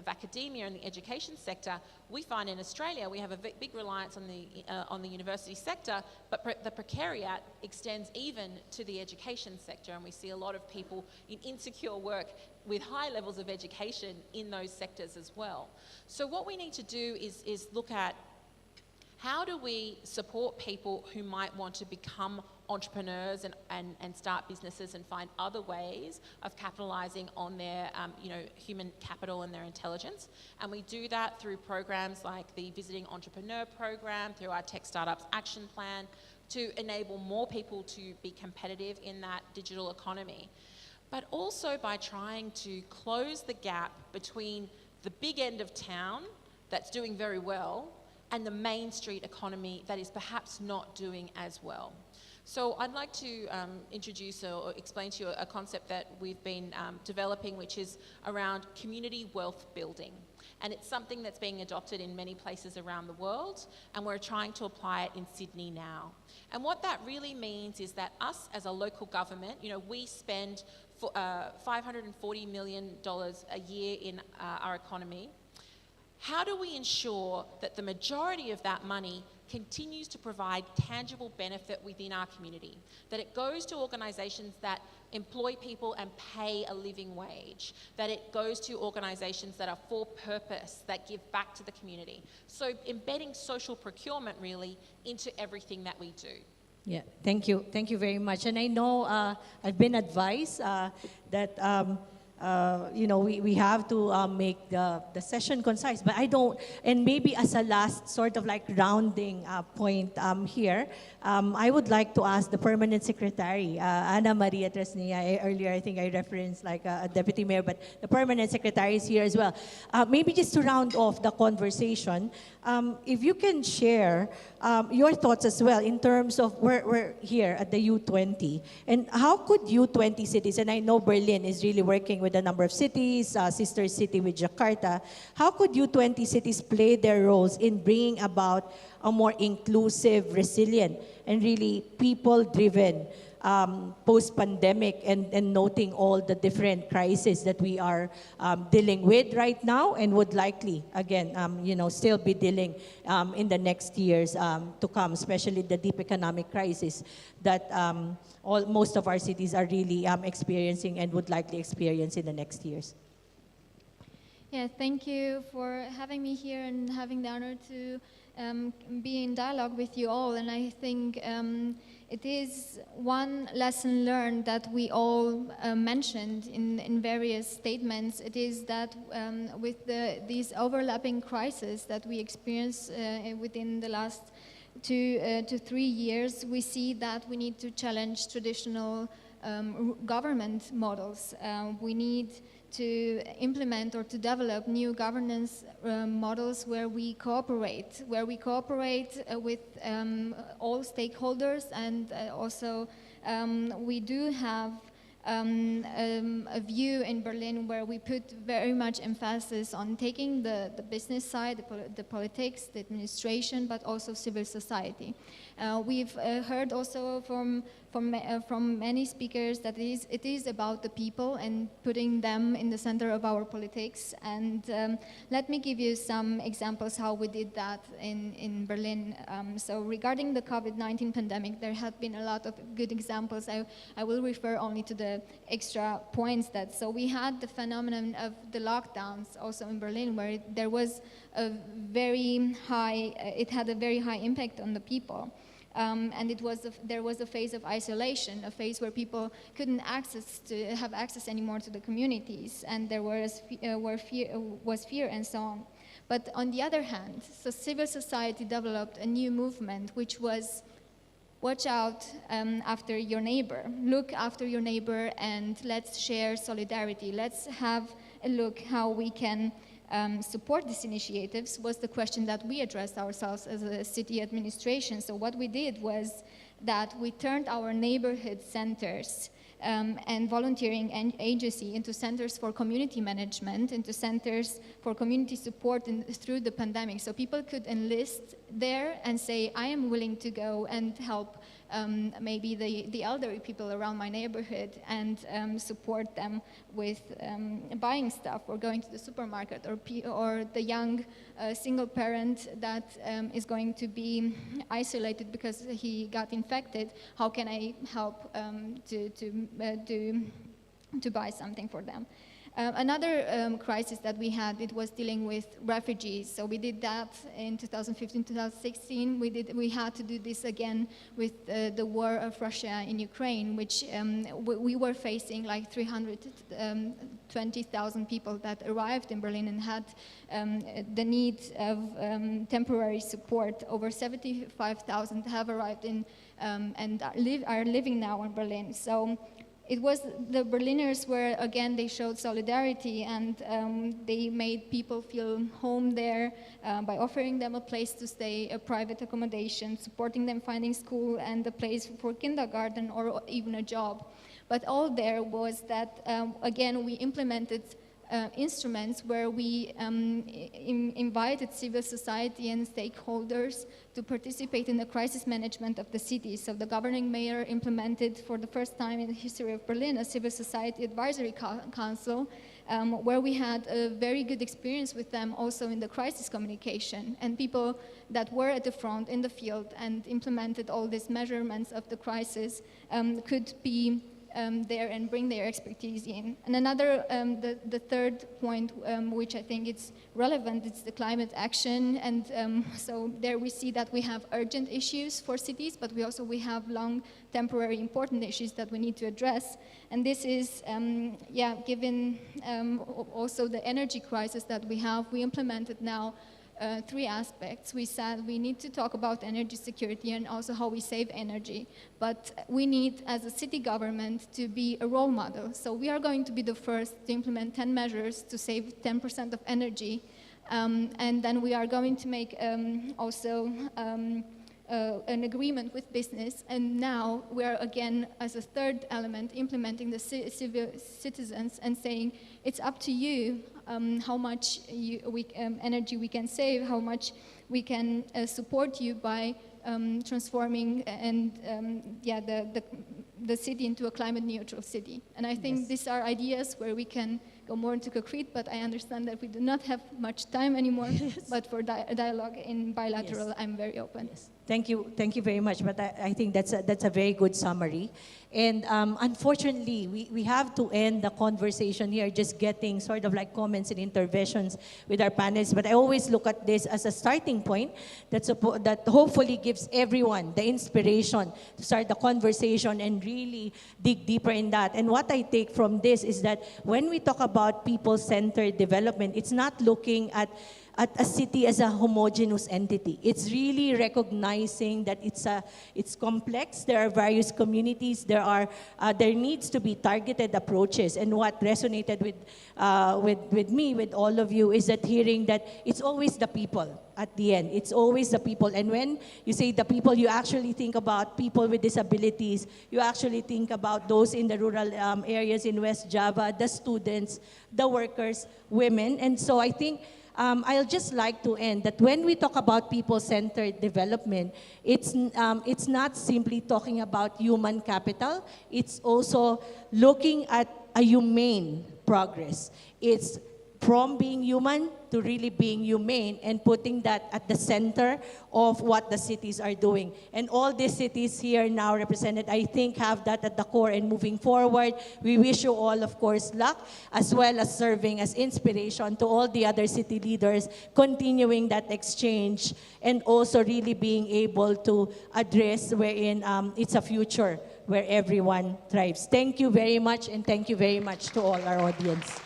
academia in the education sector. We find in Australia we have a big reliance on the university sector, but the precariat extends even to the education sector, and we see a lot of people in insecure work with high levels of education in those sectors as well. So what we need to do is look at how do we support people who might want to become entrepreneurs and start businesses and find other ways of capitalising on their human capital and their intelligence. And we do that through programs like the Visiting Entrepreneur Program, through our Tech Startups Action Plan, to enable more people to be competitive in that digital economy. But also by trying to close the gap between the big end of town that's doing very well and the Main Street economy that is perhaps not doing as well. So I'd like to introduce or explain to you a concept that we've been developing, which is around community wealth building. And it's something that's being adopted in many places around the world, and we're trying to apply it in Sydney now. And what that really means is that us as a local government, we spend $540 million a year in our economy. How do we ensure that the majority of that money continues to provide tangible benefit within our community, that it goes to organisations that employ people and pay a living wage, that it goes to organisations that are for purpose, that give back to the community? So embedding social procurement really into everything that we do. Yeah, thank you very much. And I know I've been advised that we have to make the session concise. But I don't, and maybe as a last sort of like rounding point here, I would like to ask the permanent secretary, Ana Maria Tresnia. Earlier, I think I referenced like a deputy mayor, but the permanent secretary is here as well. Maybe just to round off the conversation, if you can share your thoughts as well in terms of we're here at the U20, and how could U20 cities, and I know Berlin is really working with a number of cities, sister city with Jakarta, how could U20 cities play their roles in bringing about a more inclusive, resilient, and really people-driven post-pandemic, and noting all the different crises that we are dealing with right now and would likely, again, still be dealing in the next years to come, especially the deep economic crisis that most of our cities are really experiencing and would likely experience in the next years. Yeah, thank you for having me here and having the honor to be in dialogue with you all. And I think it is one lesson learned that we all mentioned in various statements. It is that with these overlapping crises that we experience within the last 2 to 3 years, we see that we need to challenge traditional government models. We need to implement or to develop new governance models where we cooperate with all stakeholders, and also we do have a view in Berlin where we put very much emphasis on taking the business side, the politics, the administration, but also civil society. We've heard also from many speakers that it is about the people and putting them in the center of our politics. And let me give you some examples how we did that in Berlin. So regarding the COVID-19 pandemic, there have been a lot of good examples. I will refer only to the extra points that, so we had the phenomenon of the lockdowns also in Berlin, where there was a very high, it had a very high impact on the people. And there was a phase of isolation, a phase where people couldn't have access anymore to the communities, and there was fear and so on. But on the other hand, so civil society developed a new movement, which was watch out after your neighbor, look after your neighbor, and let's share solidarity. Let's have a look how we can support these initiatives, was the question that we addressed ourselves as a city administration. So what we did was that we turned our neighborhood centers and volunteering agency into centers for community management, into centers for community support through the pandemic. So people could enlist there and say, I am willing to go and help maybe the elderly people around my neighborhood and support them with buying stuff or going to the supermarket, or the young single parent that is going to be isolated because he got infected. How can I help to buy something for them? Another crisis that we had, it was dealing with refugees. So we did that in 2015, 2016. We had to do this again with the war of Russia in Ukraine, which we were facing like 320,000 people that arrived in Berlin and had the need of temporary support. Over 75,000 have arrived in and are living now in Berlin. So it was the Berliners where, again, they showed solidarity, and they made people feel home there by offering them a place to stay, a private accommodation, supporting them finding school and a place for kindergarten or even a job. But all there was that, again, we implemented instruments where we invited civil society and stakeholders to participate in the crisis management of the city. So the governing mayor implemented for the first time in the history of Berlin a civil society advisory council, where we had a very good experience with them also in the crisis communication, and people that were at the front in the field and implemented all these measurements of the crisis could be there and bring their expertise in. And another, the third point, which I think is relevant, is the climate action. And so there we see that we have urgent issues for cities, but we have long, temporary, important issues that we need to address. And this is, given also the energy crisis that we have, we implemented now 3 aspects. We said we need to talk about energy security and also how we save energy. But we need, as a city government, to be a role model. So we are going to be the first to implement 10 measures to save 10% of energy. And then we are going to make also an agreement with business. And now we are again, as a third element, implementing the civil citizens and saying, it's up to you how much energy we can save, how much we can support you by transforming and the city into a climate neutral city. And I think these are ideas where we can go more into concrete, but I understand that we do not have much time anymore. But for dialogue in bilateral, I'm very open. Thank you very much. But I think that's a very good summary. And unfortunately, we have to end the conversation here just getting sort of like comments and interventions with our panelists. But I always look at this as a starting point that hopefully gives everyone the inspiration to start the conversation and really dig deeper in that. And what I take from this is that when we talk about people-centered development, it's not looking at a city as a homogeneous entity. It's really recognizing that it's complex. There are various communities. There needs to be targeted approaches. And what resonated with me, with all of you, is that hearing that it's always the people at the end. It's always the people. And when you say the people, you actually think about people with disabilities. You actually think about those in the rural areas in West Java, the students, the workers, women. And so I think I'll just like to end that when we talk about people-centered development, it's not simply talking about human capital. It's also looking at a humane progress. It's from being human to really being humane and putting that at the center of what the cities are doing. And all these cities here now represented, I think, have that at the core. And moving forward, we wish you all, of course, luck, as well as serving as inspiration to all the other city leaders, continuing that exchange, and also really being able to address wherein it's a future where everyone thrives. Thank you very much, and thank you very much to all our audience.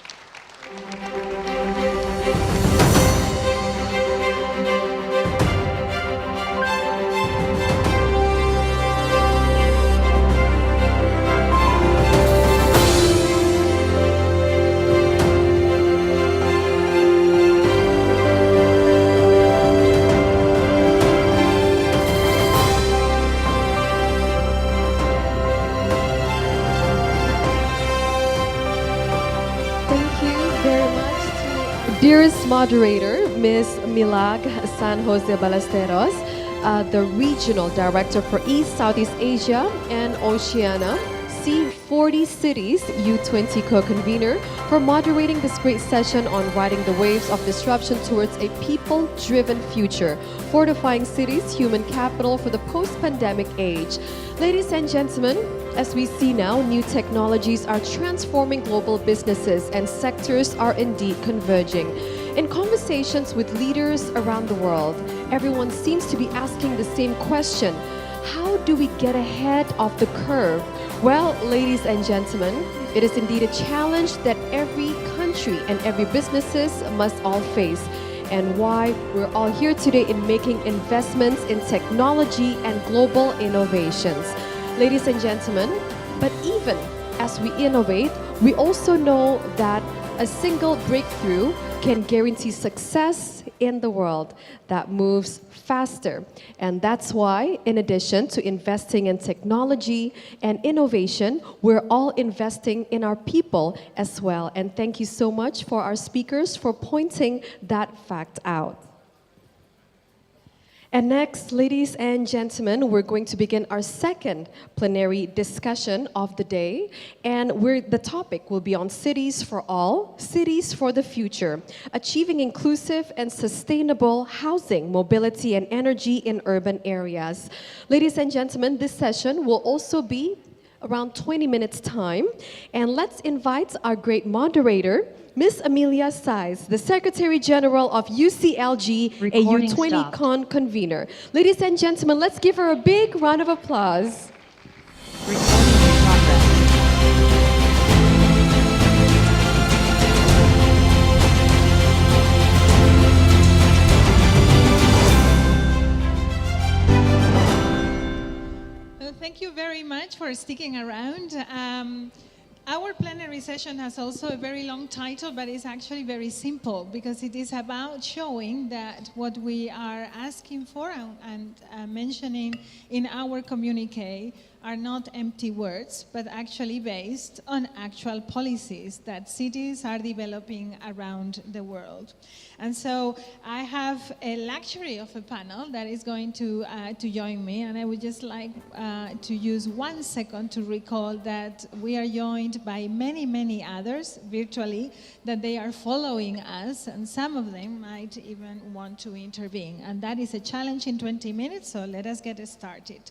Dearest moderator, Ms. Milag San Jose Ballesteros, the Regional Director for East Southeast Asia and Oceania, C40 Cities U20 co-convener, for moderating this great session on riding the waves of disruption towards a people-driven future, fortifying cities' human capital for the post-pandemic age. Ladies and gentlemen, as we see now, new technologies are transforming global businesses and sectors are indeed converging. In conversations with leaders around the world, everyone seems to be asking the same question: how do we get ahead of the curve? Well, ladies and gentlemen, it is indeed a challenge that every country and every businesses must all face, and why we're all here today in making investments in technology and global innovations. Ladies and gentlemen, but even as we innovate, we also know that a single breakthrough can guarantee success in the world that moves faster. And that's why, in addition to investing in technology and innovation, we're all investing in our people as well. And thank you so much for our speakers for pointing that fact out. And next, ladies and gentlemen, we're going to begin our second plenary discussion of the day. And the topic will be on cities for all, cities for the future, achieving inclusive and sustainable housing, mobility, and energy in urban areas. Ladies and gentlemen, this session will also be around 20 minutes time. And let's invite our great moderator, Miss Amelia Sais, the Secretary General of UCLG, a Recording U20 stopped. Con convener. Ladies and gentlemen, let's give her a big round of applause. Well, thank you very much for sticking around. Our plenary session has also a very long title, but it's actually very simple because it is about showing that what we are asking for and mentioning in our communique are not empty words, but actually based on actual policies that cities are developing around the world. And so I have a luxury of a panel that is going to join me, and I would just like to use 1 second to recall that we are joined by many, many others virtually, that they are following us, and some of them might even want to intervene. And that is a challenge in 20 minutes, so let us get started.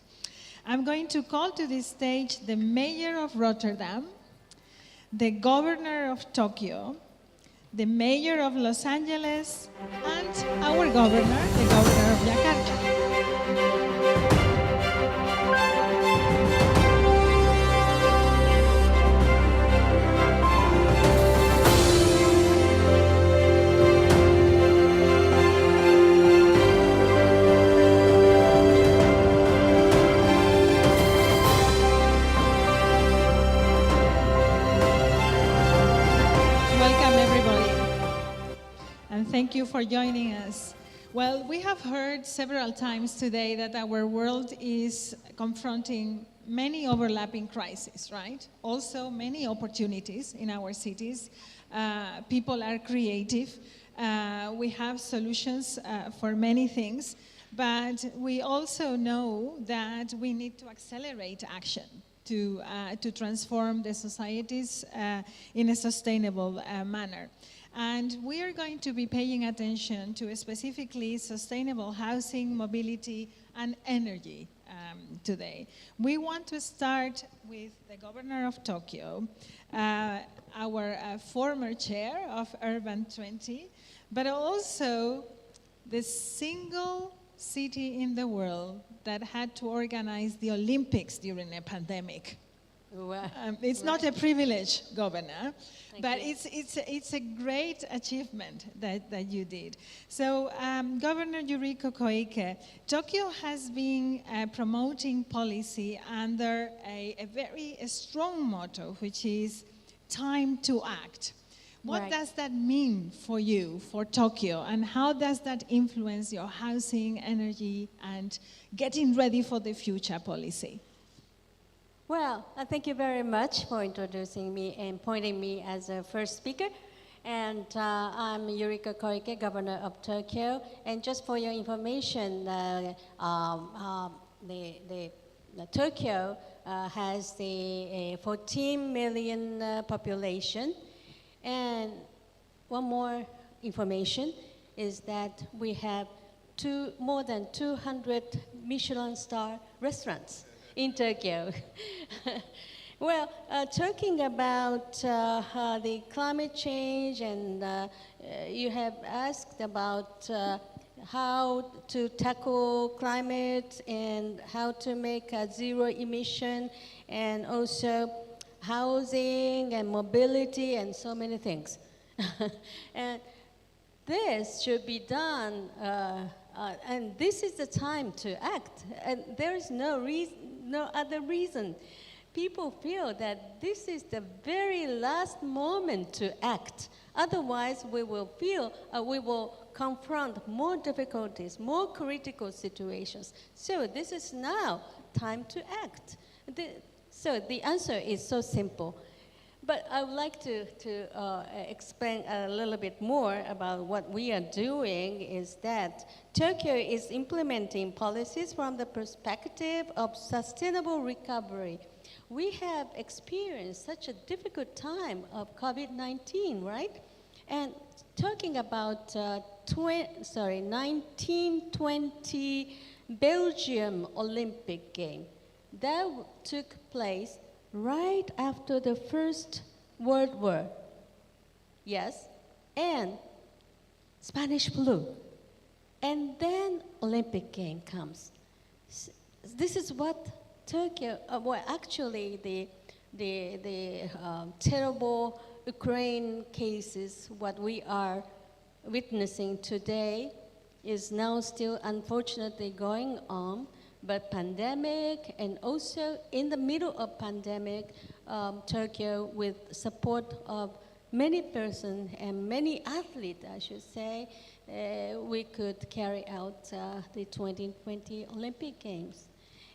I'm going to call to this stage the Mayor of Rotterdam, the Governor of Tokyo, the Mayor of Los Angeles, and our Governor, the Governor of Jakarta. Welcome, everybody. And thank you for joining us. Well, we have heard several times today that our world is confronting many overlapping crises, right? Also, many opportunities in our cities. People are creative. We have solutions for many things, but we also know that we need to accelerate action to transform the societies in a sustainable manner. And we are going to be paying attention to specifically sustainable housing, mobility, and energy today. We want to start with the Governor of Tokyo, our former chair of Urban 20, but also the single city in the world that had to organize the Olympics during a pandemic. It's not a privilege, Governor, but it's a great achievement that you did. So, Governor Yuriko Koike, Tokyo has been promoting policy under a very strong motto, which is time to act. What does that mean for you, for Tokyo, and how does that influence your housing, energy, and getting ready for the future policy? Well, thank you very much for introducing me and appointing me as a first speaker. And I'm Yuriko Koike, Governor of Tokyo. And just for your information, Tokyo has a 14 million population. And one more information is that we have more than 200 Michelin star restaurants in Tokyo. Well, talking about the climate change, and you have asked about how to tackle climate and how to make a zero emission, and also housing and mobility and so many things. And this should be done, and this is the time to act. And there is no other reason. People feel that this is the very last moment to act. Otherwise, we will confront more difficulties, more critical situations. So this is now time to act. So the answer is so simple. But I would like to explain a little bit more about what we are doing is that Tokyo is implementing policies from the perspective of sustainable recovery. We have experienced such a difficult time of COVID-19, right? And talking about 1920 Belgium Olympic game, that took place right after the First World War. Yes, and Spanish flu. And then Olympic game comes. This is what Turkey, well, actually the terrible Ukraine cases, what we are witnessing today is now still unfortunately going on, but pandemic and also in the middle of pandemic, Turkey with support of many persons and many athletes, I should say, we could carry out the 2020 Olympic Games.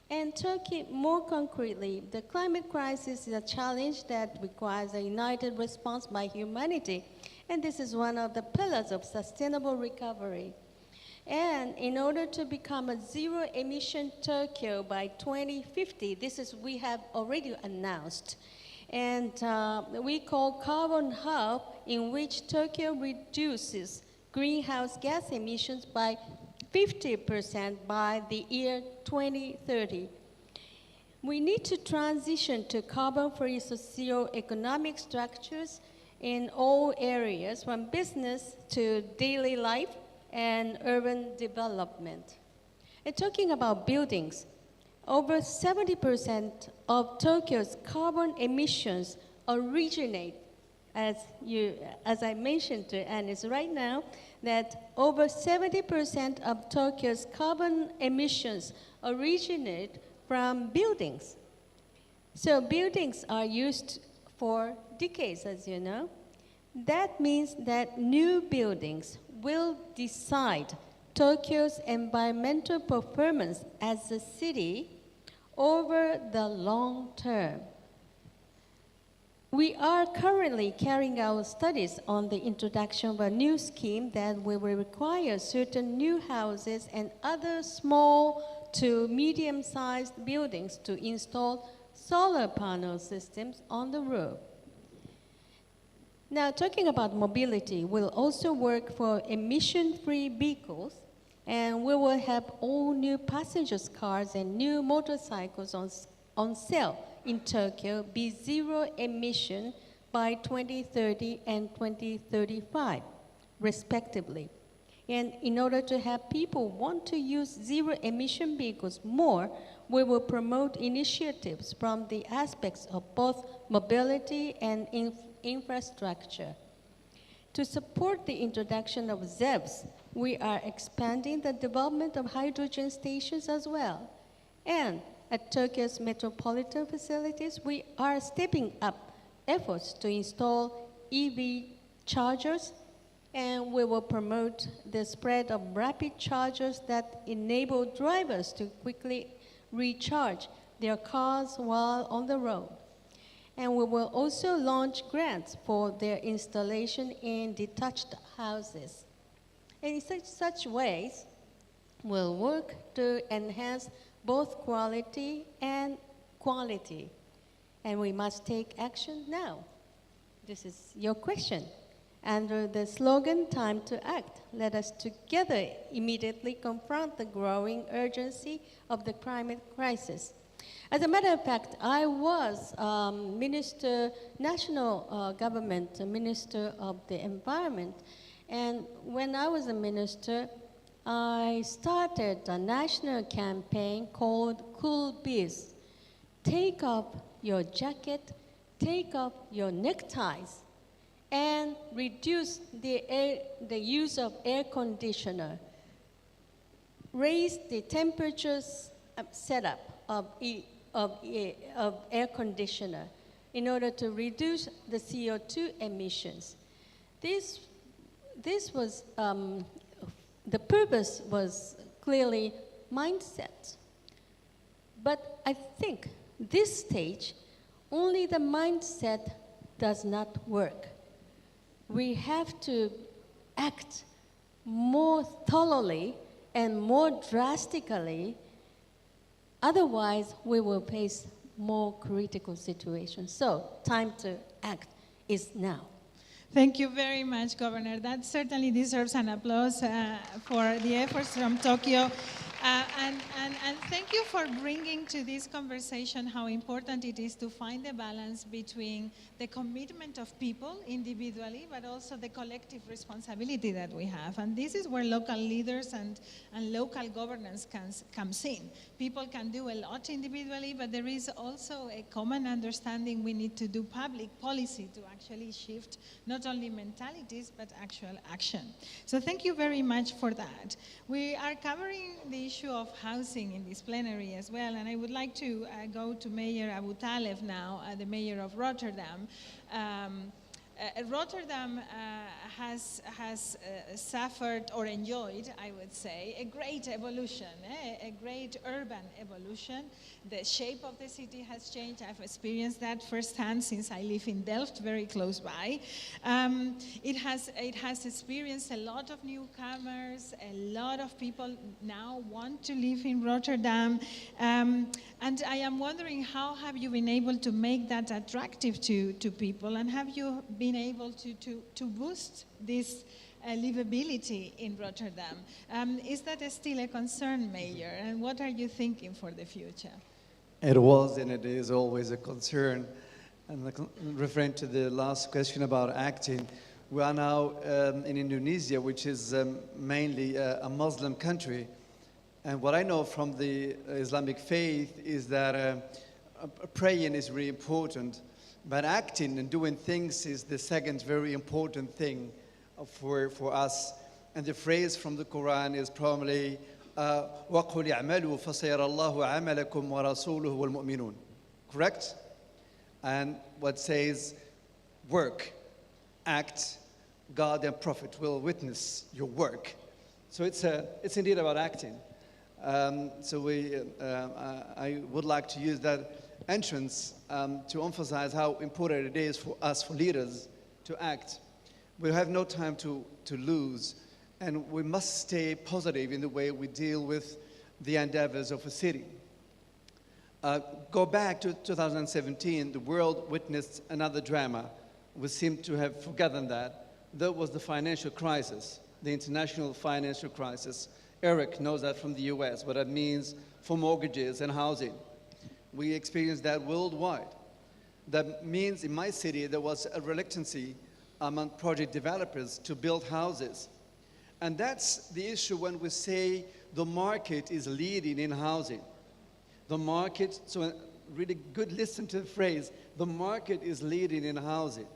And Turkey, more concretely, the climate crisis is a challenge that requires a united response by humanity. And this is one of the pillars of sustainable recovery. And in order to become a zero-emission Turkey by 2050, this is we have already announced. And we call Carbon Hub, in which Turkey reduces greenhouse gas emissions by 50% by the year 2030. We need to transition to carbon-free socio-economic structures in all areas, from business to daily life and urban development. And talking about buildings, over 70% of Tokyo's carbon emissions originate, as I mentioned to Anis right now, that over 70% of Tokyo's carbon emissions originate from buildings. So buildings are used for decades, as you know. That means that new buildings will decide Tokyo's environmental performance as a city over the long term. We are currently carrying out studies on the introduction of a new scheme that will require certain new houses and other small to medium-sized buildings to install solar panel systems on the roof. Now, talking about mobility, we'll also work for emission-free vehicles, and we will have all new passengers cars and new motorcycles on sale in Tokyo be zero emission by 2030 and 2035, respectively. And in order to have people want to use zero emission vehicles more, we will promote initiatives from the aspects of both mobility and infrastructure. To support the introduction of ZEVs, we are expanding the development of hydrogen stations as well. And at Tokyo's metropolitan facilities, we are stepping up efforts to install EV chargers, and we will promote the spread of rapid chargers that enable drivers to quickly recharge their cars while on the road. And we will also launch grants for their installation in detached houses. And in such ways, we'll work to enhance both quality and quality. And we must take action now. This is your question. Under the slogan, "Time to act," let us together immediately confront the growing urgency of the climate crisis. As a matter of fact, I was national government minister of the environment. And when I was a minister, I started a national campaign called Cool Biz. Take off your jacket, take off your neckties, and reduce the use of air conditioner. Raise the temperatures setup of air conditioner in order to reduce the CO2 emissions. This was the purpose was clearly mindset. But I think this stage, only the mindset does not work. We have to act more thoroughly and more drastically. Otherwise, we will face more critical situations. So, time to act is now. Thank you very much, Governor. That certainly deserves an applause for the efforts from Tokyo. And thank you for bringing to this conversation how important it is to find the balance between the commitment of people individually, but also the collective responsibility that we have. And this is where local leaders and local governance comes in. People can do a lot individually, but there is also a common understanding we need to do public policy to actually shift not only mentalities, but actual action. So thank you very much for that. We are covering the issue of housing in this plenary as well, and I would like to go to Mayor Abu Taleb now, the mayor of Rotterdam. Rotterdam has suffered or enjoyed, I would say, a great evolution, a great urban evolution. The shape of the city has changed. I've experienced that firsthand since I live in Delft, very close by. It has experienced a lot of newcomers. A lot of people now want to live in Rotterdam. And I am wondering, how have you been able to make that attractive to people? And have you been able to boost this livability in Rotterdam? Is that still a concern, Mayor? And what are you thinking for the future? It was and it is always a concern. And referring to the last question about acting, we are now in Indonesia, which is mainly a Muslim country. And what I know from the Islamic faith is that praying is really important, but acting and doing things is the second very important thing for us. And the phrase from the Quran is probably وَقُلْ اعْمَلُوا فَسَيَرَ اللَّهُ عَمَلَكُمْ وَرَسُولُهُ وَالْمُؤْمِنُونَ. Correct? And what says work, act, God and Prophet will witness your work. So it's indeed about acting. I would like to use that entrance to emphasize how important it is for us, for leaders, to act. We have no time to lose, and we must stay positive in the way we deal with the endeavors of a city. Go back to 2017, the world witnessed another drama. We seem to have forgotten that. That was the financial crisis, the international financial crisis. Eric knows that from the US, what that means for mortgages and housing. We experienced that worldwide. That means in my city, there was a reluctancy among project developers to build houses. And that's the issue when we say the market is leading in housing. The market, so really good listen to the phrase, the market is leading in housing.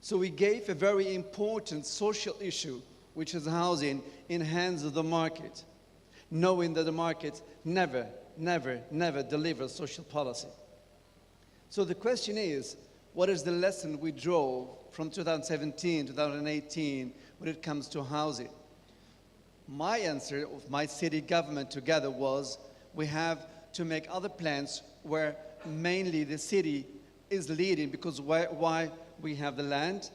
So we gave a very important social issue, which is housing, in hands of the market, knowing that the market never delivers social policy. So the question is, what is the lesson we draw from 2017, 2018, when it comes to housing? My answer of my city government together was, we have to make other plans where mainly the city is leading, because why we have the land,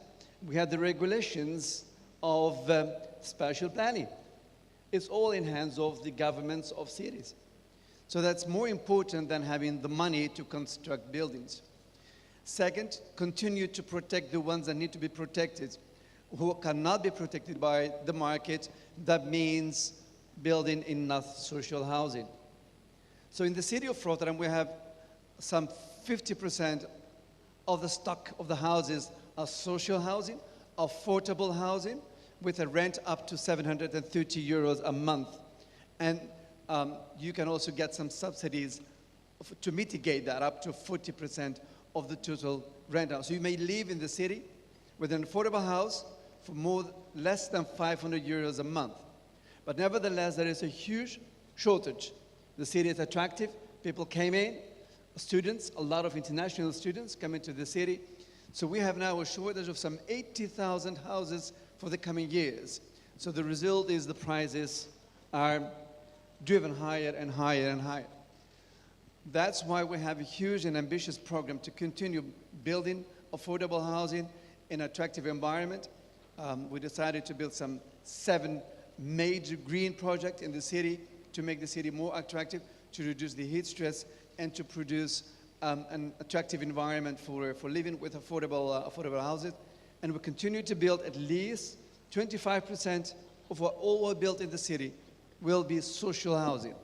we have the regulations of spatial planning. It's all in hands of the governments of cities. So that's more important than having the money to construct buildings. Second, continue to protect the ones that need to be protected, who cannot be protected by the market. That means building enough social housing. So in the city of Rotterdam, we have some 50% of the stock of the houses are social housing, affordable housing, with a rent up to 730 euros a month. And you can also get some subsidies to mitigate that up to 40% of the total rent. So you may live in the city with an affordable house for less than 500 euros a month. But nevertheless, there is a huge shortage. The city is attractive. People came in, students, a lot of international students come into the city. So we have now a shortage of some 80,000 houses for the coming years. So the result is the prices are driven higher and higher and higher. That's why we have a huge and ambitious program to continue building affordable housing in an attractive environment. We decided to build some 7 major green projects in the city to make the city more attractive, to reduce the heat stress, and to produce an attractive environment for living with affordable houses. And we continue to build at least 25% of what all were built in the city will be social housing.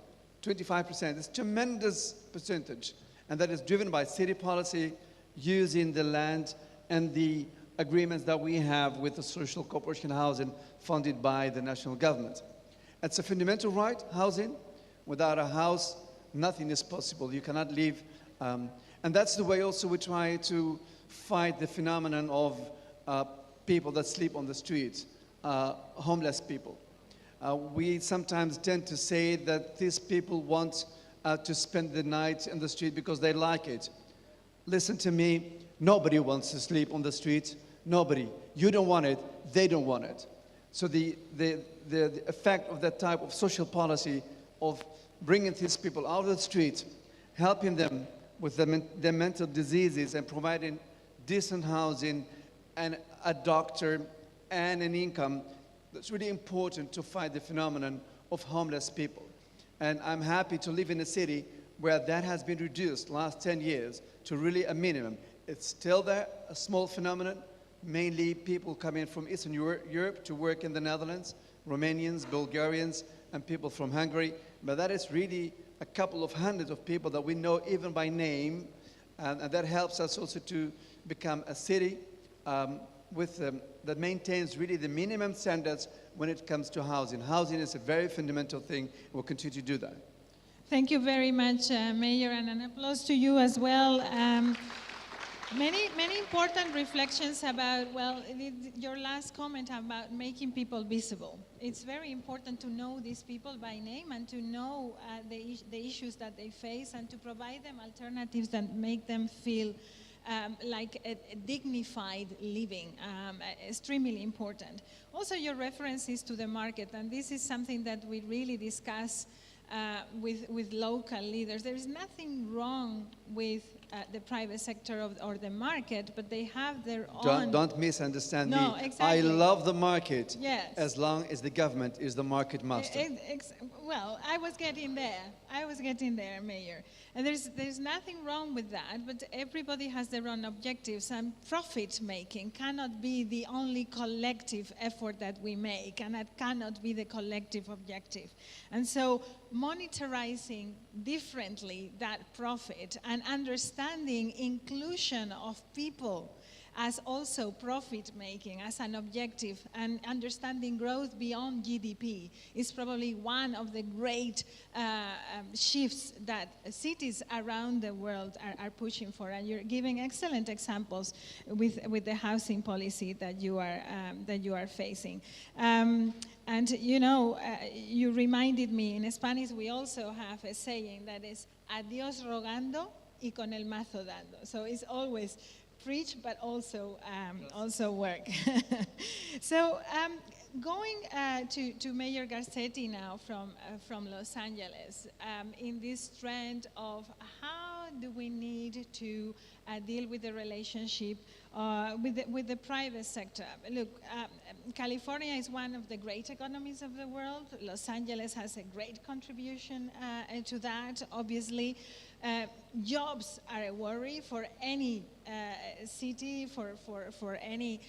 25% is tremendous percentage, and that is driven by city policy, using the land and the agreements that we have with the social corporation housing funded by the national government. It's a fundamental right, housing. Without a house, nothing is possible. You cannot live. And that's the way also we try to fight the phenomenon of people that sleep on the streets, homeless people. We sometimes tend to say that these people want to spend the night in the street because they like it. Listen to me, nobody wants to sleep on the street. Nobody. You don't want it, they don't want it. So the effect of that type of social policy of bringing these people out of the street, helping them with their mental diseases and providing decent housing and a doctor and an income, that's really important to fight the phenomenon of homeless people. And I'm happy to live in a city where that has been reduced last 10 years to really a minimum. It's still there, a small phenomenon, mainly people coming from Eastern Europe to work in the Netherlands, Romanians, Bulgarians, and people from Hungary. But that is really a couple of hundreds of people that we know even by name, and that helps us also to become a city that maintains really the minimum standards when it comes to housing. Housing is a very fundamental thing. We'll continue to do that. Thank you very much, Mayor, and an applause to you as well. Many important reflections about, your last comment about making people visible. It's very important to know these people by name and to know the issues that they face and to provide them alternatives that make them feel like a dignified living, extremely important. Also, your references to the market, and this is something that we really discuss with local leaders. There is nothing wrong with the private sector or the market, but they have their own... Don't misunderstand me. Exactly. I love the market, yes, as long as the government is the market master. Well, I was getting there, Mayor. And there's nothing wrong with that, but everybody has their own objectives, and profit-making cannot be the only collective effort that we make, and that cannot be the collective objective. And so monetizing differently that profit and understanding inclusion of people as also profit-making, as an objective, and understanding growth beyond GDP is probably one of the great shifts that cities around the world are pushing for. And you're giving excellent examples with the housing policy that you are facing. And you know, you reminded me, in Spanish we also have a saying that is, a Dios rogando y con el mazo dando. So it's always preach, but also work. So going to Mayor Garcetti now from Los Angeles, in this trend of how do we need to deal with the relationship with the private sector. Look, California is one of the great economies of the world. Los Angeles has a great contribution to that, obviously. Jobs are a worry for any city, for any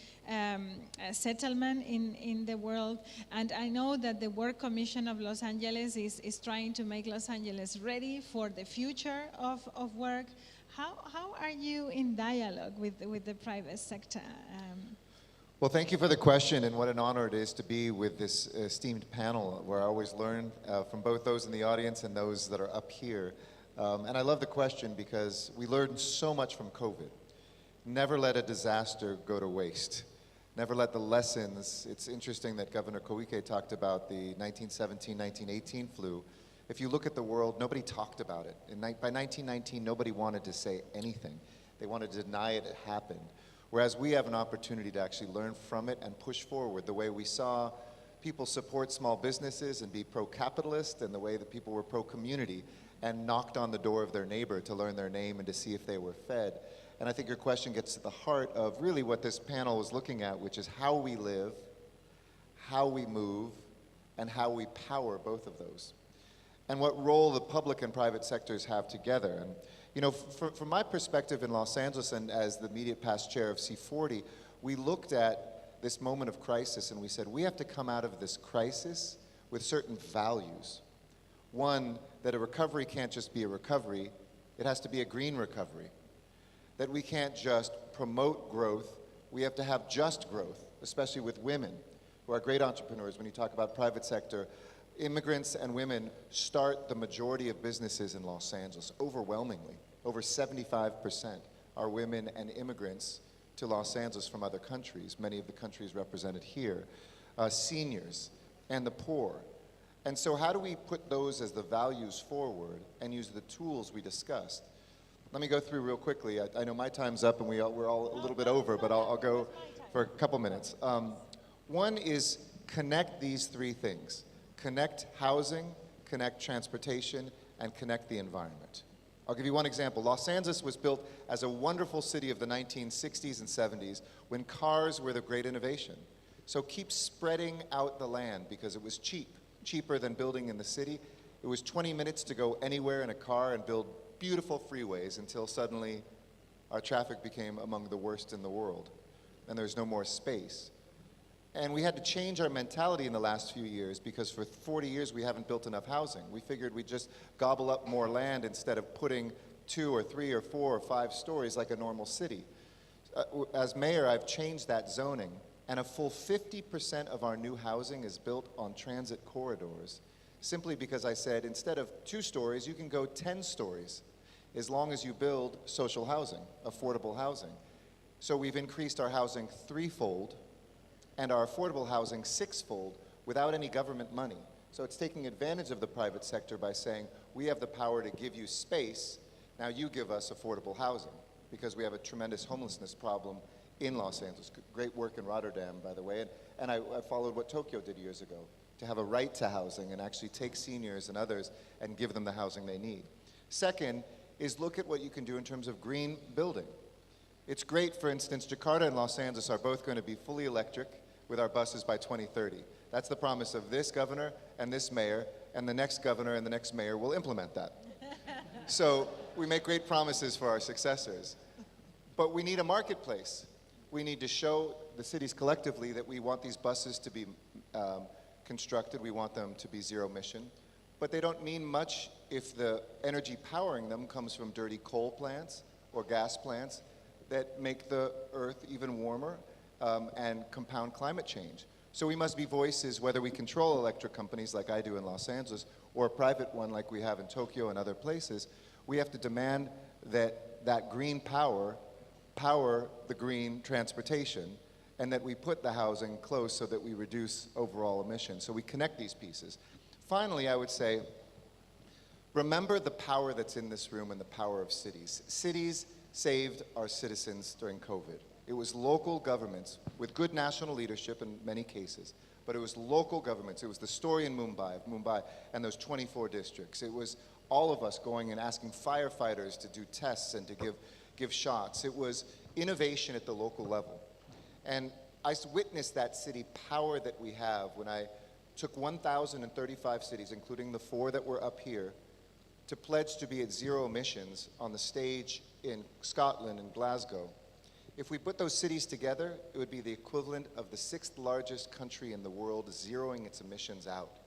settlement in the world. And I know that the Work Commission of Los Angeles is trying to make Los Angeles ready for the future of work. How are you in dialogue with the private sector? Well, thank you for the question, and what an honor it is to be with this esteemed panel, where I always learn from both those in the audience and those that are up here. And I love the question because we learned so much from COVID. Never let a disaster go to waste. Never let the lessons. It's interesting that Governor Koike talked about the 1917-1918 flu. If you look at the world, nobody talked about it. By 1919, nobody wanted to say anything. They wanted to deny it happened. Whereas we have an opportunity to actually learn from it and push forward the way we saw people support small businesses and be pro-capitalist, and the way that people were pro-community and knocked on the door of their neighbor to learn their name and to see if they were fed. And I think your question gets to the heart of really what this panel is looking at, which is how we live, how we move, and how we power both of those. And what role the public and private sectors have together. And you know, from my perspective in Los Angeles and as the immediate past chair of C40, we looked at this moment of crisis and we said, we have to come out of this crisis with certain values. One, that a recovery can't just be a recovery, it has to be a green recovery. That we can't just promote growth, we have to have just growth, especially with women, who are great entrepreneurs. When you talk about private sector, immigrants and women start the majority of businesses in Los Angeles, overwhelmingly. Over 75% are women and immigrants to Los Angeles from other countries, many of the countries represented here, seniors and the poor. And so how do we put those as the values forward and use the tools we discussed? Let me go through real quickly. I know my time's up and we're all a little bit over, but I'll go for a couple minutes. One is connect these three things. Connect housing, connect transportation, and connect the environment. I'll give you one example. Los Angeles was built as a wonderful city of the 1960s and 70s when cars were the great innovation. So keep spreading out the land because it was cheap, cheaper than building in the city. It was 20 minutes to go anywhere in a car and build beautiful freeways until suddenly our traffic became among the worst in the world and there's no more space. And we had to change our mentality in the last few years because for 40 years we haven't built enough housing. We figured we'd just gobble up more land instead of putting 2 or 3 or 4 or 5 stories like a normal city. As mayor, I've changed that zoning, and a full 50% of our new housing is built on transit corridors, simply because I said instead of 2 stories, you can go 10 stories as long as you build social housing, affordable housing. So we've increased our housing 3-fold and our affordable housing 6-fold without any government money. So it's taking advantage of the private sector by saying, we have the power to give you space, now you give us affordable housing, because we have a tremendous homelessness problem in Los Angeles. Great work in Rotterdam, by the way, and I followed what Tokyo did years ago, to have a right to housing and actually take seniors and others and give them the housing they need. Second is look at what you can do in terms of green building. It's great, for instance, Jakarta and Los Angeles are both going to be fully electric with our buses by 2030. That's the promise of this governor and this mayor, and the next governor and the next mayor will implement that. So we make great promises for our successors. But we need a marketplace. We need to show the cities collectively that we want these buses to be constructed, we want them to be zero emission, but they don't mean much if the energy powering them comes from dirty coal plants or gas plants that make the earth even warmer and compound climate change. So we must be voices, whether we control electric companies like I do in Los Angeles, or a private one like we have in Tokyo and other places. We have to demand that that green power the green transportation, and that we put the housing close so that we reduce overall emissions. So we connect these pieces. Finally, I would say, remember the power that's in this room and the power of cities. Cities saved our citizens during COVID. It was local governments with good national leadership in many cases, but it was local governments. It was the story in Mumbai and those 24 districts. It was all of us going and asking firefighters to do tests and to give shots. It was innovation at the local level. And I witnessed that city power that we have when I took 1,035 cities, including the 4 that were up here, to pledge to be at zero emissions on the stage in Scotland and Glasgow. If we put those cities together, it would be the equivalent of the 6th largest country in the world zeroing its emissions out,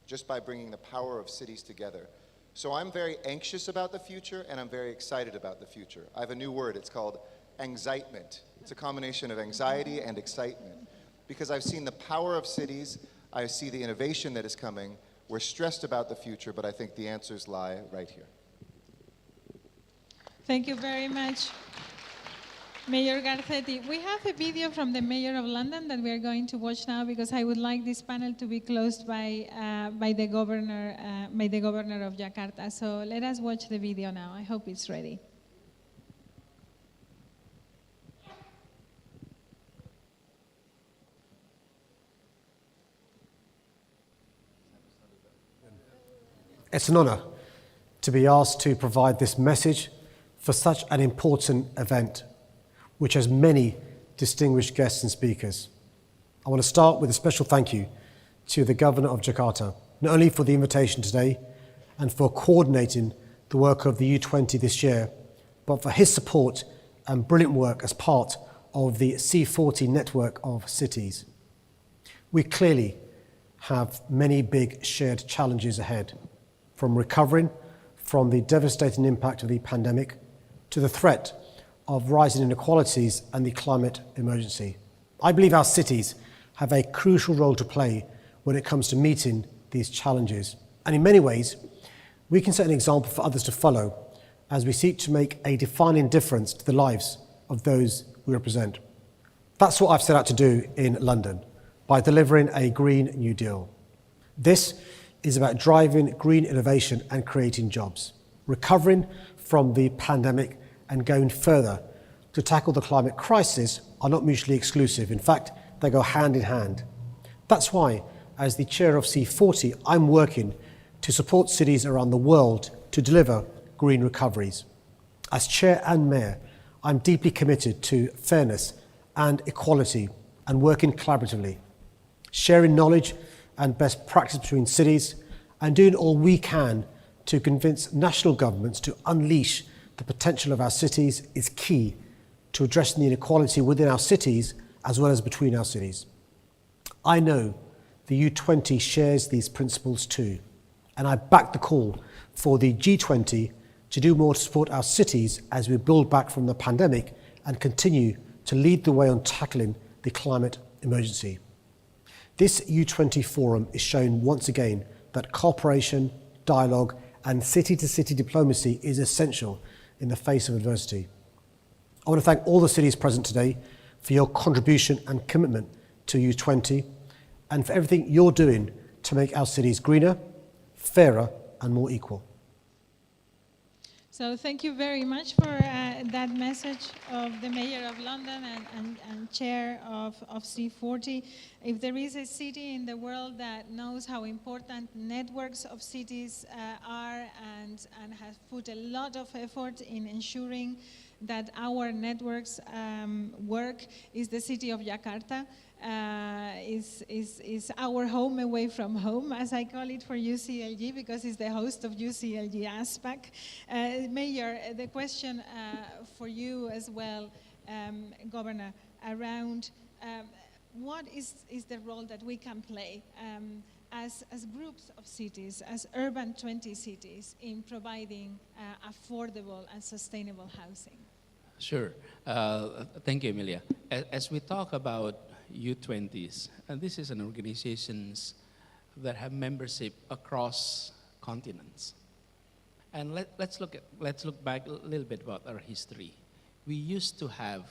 just by bringing the power of cities together. So I'm very anxious about the future, and I'm very excited about the future. I have a new word, it's called anxitement. It's a combination of anxiety and excitement, because I've seen the power of cities, I see the innovation that is coming. We're stressed about the future, but I think the answers lie right here. Thank you very much, Mayor Garcetti. We have a video from the Mayor of London that we are going to watch now, because I would like this panel to be closed by the governor of Jakarta. So let us watch the video now. I hope it's ready. It's an honour to be asked to provide this message for such an important event, which has many distinguished guests and speakers. I want to start with a special thank you to the Governor of Jakarta, not only for the invitation today and for coordinating the work of the U20 this year, but for his support and brilliant work as part of the C40 network of cities. We clearly have many big shared challenges ahead, from recovering from the devastating impact of the pandemic to the threat of rising inequalities and the climate emergency. I believe our cities have a crucial role to play when it comes to meeting these challenges. And in many ways, we can set an example for others to follow as we seek to make a defining difference to the lives of those we represent. That's what I've set out to do in London by delivering a Green New Deal. This is about driving green innovation and creating jobs, recovering from the pandemic and going further to tackle the climate crisis are not mutually exclusive. In fact, they go hand in hand. That's why, as the chair of C40, I'm working to support cities around the world to deliver green recoveries. As chair and mayor, I'm deeply committed to fairness and equality and working collaboratively, sharing knowledge and best practice between cities and doing all we can to convince national governments to unleash the potential of our cities is key to addressing the inequality within our cities as well as between our cities. I know the U20 shares these principles too, and I back the call for the G20 to do more to support our cities as we build back from the pandemic and continue to lead the way on tackling the climate emergency. This U20 forum is showing once again that cooperation, dialogue, and city-to-city diplomacy is essential in the face of adversity. I want to thank all the cities present today for your contribution and commitment to U20 and for everything you're doing to make our cities greener, fairer, and more equal. So thank you very much for that message of the Mayor of London and Chair of C40. If there is a city in the world that knows how important networks of cities are and has put a lot of effort in ensuring that our networks work, is the city of Jakarta. Is our home away from home, as I call it, for UCLG, because it's the host of UCLG ASPAC. Mayor, the question for you as well, Governor, around what is the role that we can play as groups of cities, as urban 20 cities, in providing affordable and sustainable housing? Sure. Thank you, Emilia. As we talk about U20s, and this is an organizations that have membership across continents. And let's look back a little bit about our history. We used to have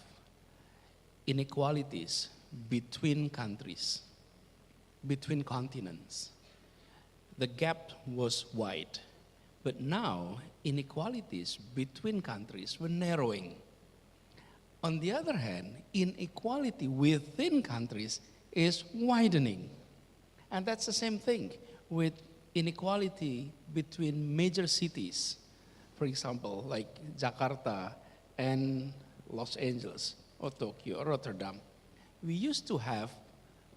inequalities between countries, between continents. The gap was wide, but now inequalities between countries were narrowing. On the other hand, inequality within countries is widening. And that's the same thing with inequality between major cities. For example, like Jakarta and Los Angeles, or Tokyo, or Rotterdam. We used to have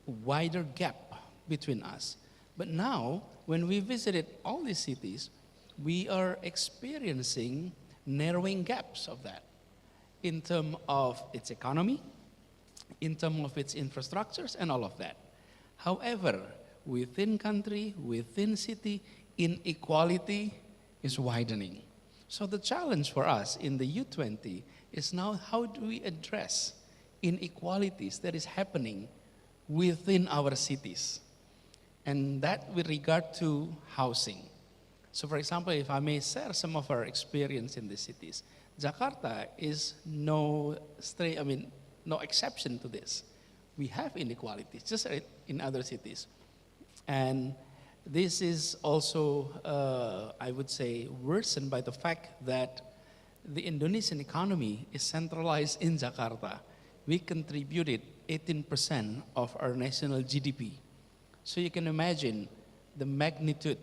a wider gap between us. But now, when we visited all these cities, we are experiencing narrowing gaps of that, in terms of its economy, in terms of its infrastructures, and all of that. However, within country, within city, inequality is widening. So the challenge for us in the U20 is now, how do we address inequalities that is happening within our cities? And that with regard to housing. So for example, if I may share some of our experience in the cities, Jakarta is no exception to this. We have inequalities, just in other cities. And this is also, I would say, worsened by the fact that the Indonesian economy is centralized in Jakarta. We contributed 18% of our national GDP. So you can imagine the magnitude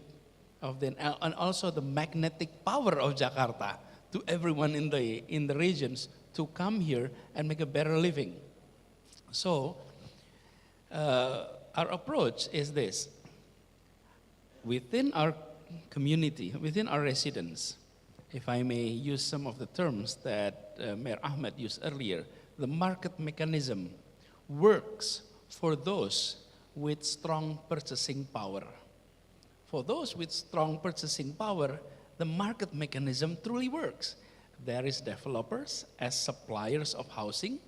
of and also the magnetic power of Jakarta to everyone in the regions to come here and make a better living. So our approach is this. Within our community, within our residents, if I may use some of the terms that Mayor Ahmed used earlier, the market mechanism works for those with strong purchasing power. For those with strong purchasing power, the market mechanism truly works. There is developers as suppliers of housing,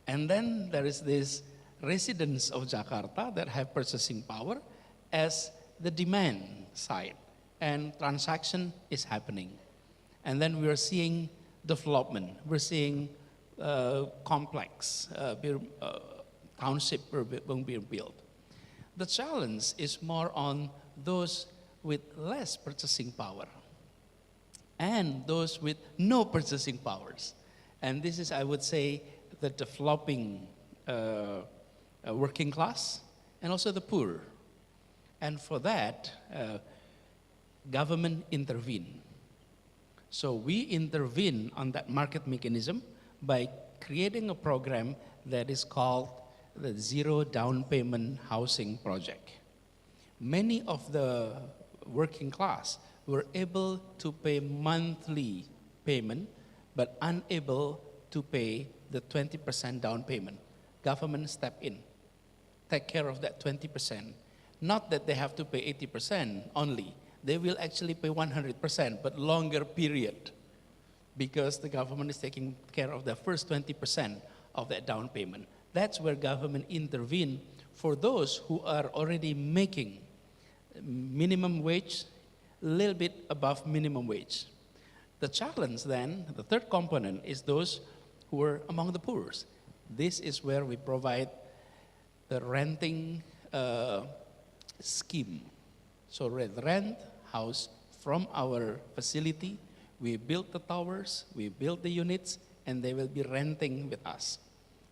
and then there is this residents of Jakarta that have purchasing power as the demand side, and transaction is happening. And then we are seeing development. We're seeing complex township being built. The challenge is more on those with less purchasing power and those with no purchasing powers. And this is, I would say, the developing working class and also the poor. And for that, government intervene. So we intervene on that market mechanism by creating a program that is called the Zero Down Payment Housing Project. Many of the working class were able to pay monthly payment, but unable to pay the 20% down payment. Government step in, take care of that 20%. Not that they have to pay 80% only. They will actually pay 100%, but longer period, because the government is taking care of the first 20% of that down payment. That's where government intervene for those who are already making minimum wage, a little bit above minimum wage. The challenge then, the third component, is those who are among the poor. This is where we provide the renting scheme. So rent house from our facility, we build the towers, we build the units, and they will be renting with us.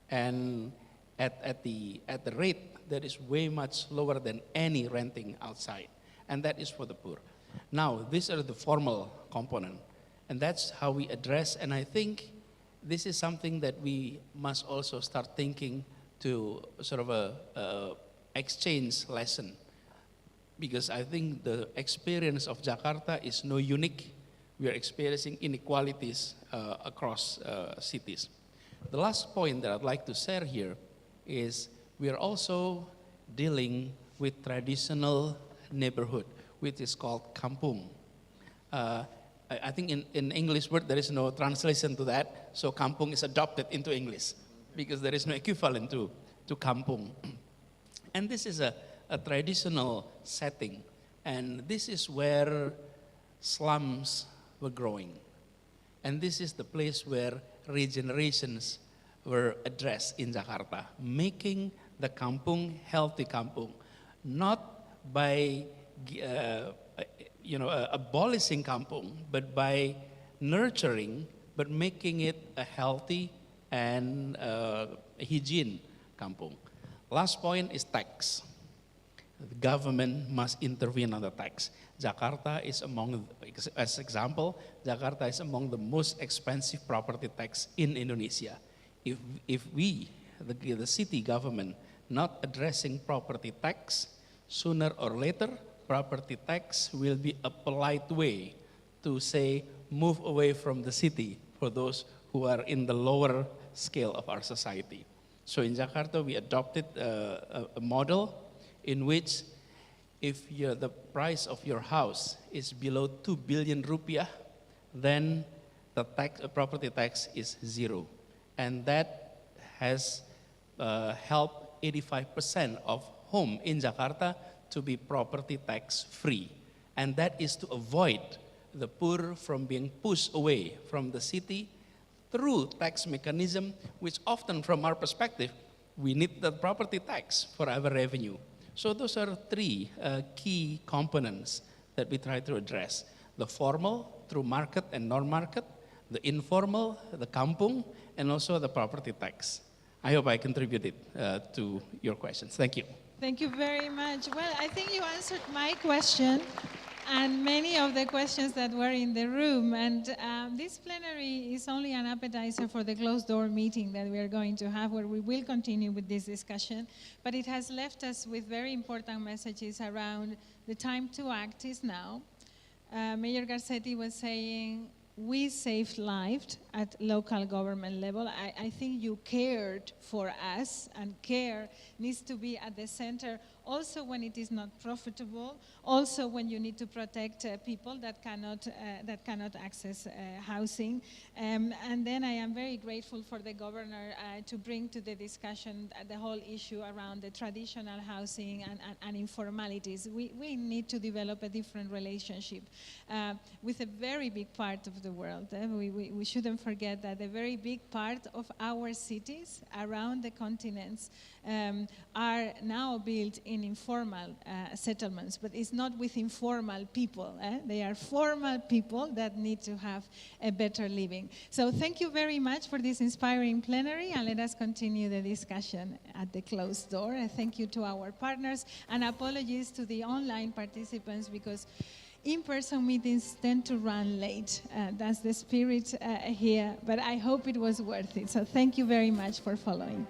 And at the rate that is way much lower than any renting outside. And that is for the poor. Now, these are the formal component. And that's how we address, and I think this is something that we must also start thinking to sort of a exchange lesson. Because I think the experience of Jakarta is no unique. We are experiencing inequalities across cities. The last point that I'd like to share here is we are also dealing with traditional neighborhood, which is called kampung. I think in English word there is no translation to that, so kampung is adopted into English because there is no equivalent to kampung. And this is a traditional setting, and this is where slums were growing. And this is the place where regenerations were addressed in Jakarta, making the kampung healthy kampung, not by abolishing kampung, but by nurturing, but making it a healthy and hygiene kampung. Last point is tax. The government must intervene on the tax. Jakarta is among, as example, Jakarta is among the most expensive property tax in Indonesia. If we, the city government, not addressing property tax, sooner or later, property tax will be a polite way to say, move away from the city for those who are in the lower scale of our society. So in Jakarta, we adopted a model in which if the price of your house is below 2 billion rupiah, then the property tax is zero. And that has helped 85% of home in Jakarta to be property tax free. And that is to avoid the poor from being pushed away from the city through tax mechanism, which often from our perspective, we need the property tax for our revenue. So those are three key components that we try to address. The formal through market and non-market, the informal, the kampung, and also the property tax. I hope I contributed to your questions. Thank you. Thank you very much. Well, I think you answered my question and many of the questions that were in the room. And this plenary is only an appetizer for the closed-door meeting that we are going to have, where we will continue with this discussion. But it has left us with very important messages around the time to act is now. Mayor Garcetti was saying we saved lives at local government level. I think you cared for us, and care needs to be at the center also when it is not profitable, also when you need to protect people that cannot access housing. And then I am very grateful for the governor to bring to the discussion the whole issue around the traditional housing and informalities. We need to develop a different relationship with a very big part of the world. We shouldn't forget that a very big part of our cities around the continents are now built in informal settlements, but it's not with informal people. They are formal people that need to have a better living. So thank you very much for this inspiring plenary, and let us continue the discussion at the closed door. Thank you to our partners, and apologies to the online participants because in-person meetings tend to run late. That's the spirit here, but I hope it was worth it. So thank you very much for following.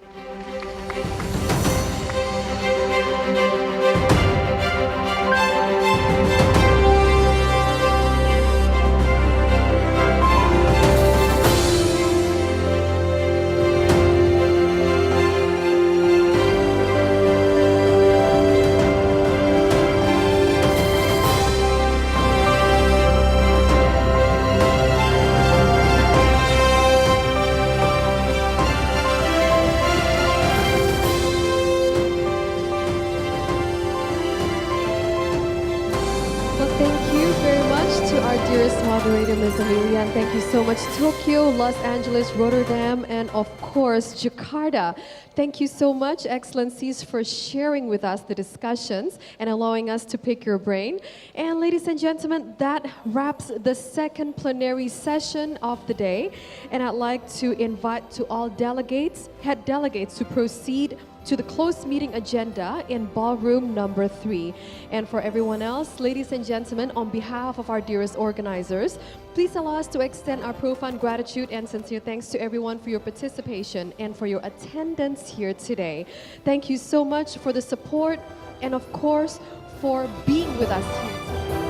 Moderator Ms. Amelia, and thank you so much Tokyo, Los Angeles, Rotterdam, and of course Jakarta. Thank you so much, Excellencies, for sharing with us the discussions and allowing us to pick your brain. And ladies and gentlemen, that wraps the second plenary session of the day. And I'd like to invite to all delegates, head delegates, to proceed to the closed meeting agenda in ballroom number 3. And for everyone else, ladies and gentlemen, on behalf of our dearest organizers, please allow us to extend our profound gratitude and sincere thanks to everyone for your participation and for your attendance here today. Thank you so much for the support and of course for being with us here today.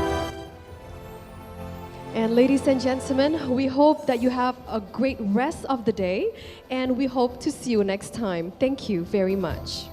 And ladies and gentlemen, we hope that you have a great rest of the day, and we hope to see you next time. Thank you very much.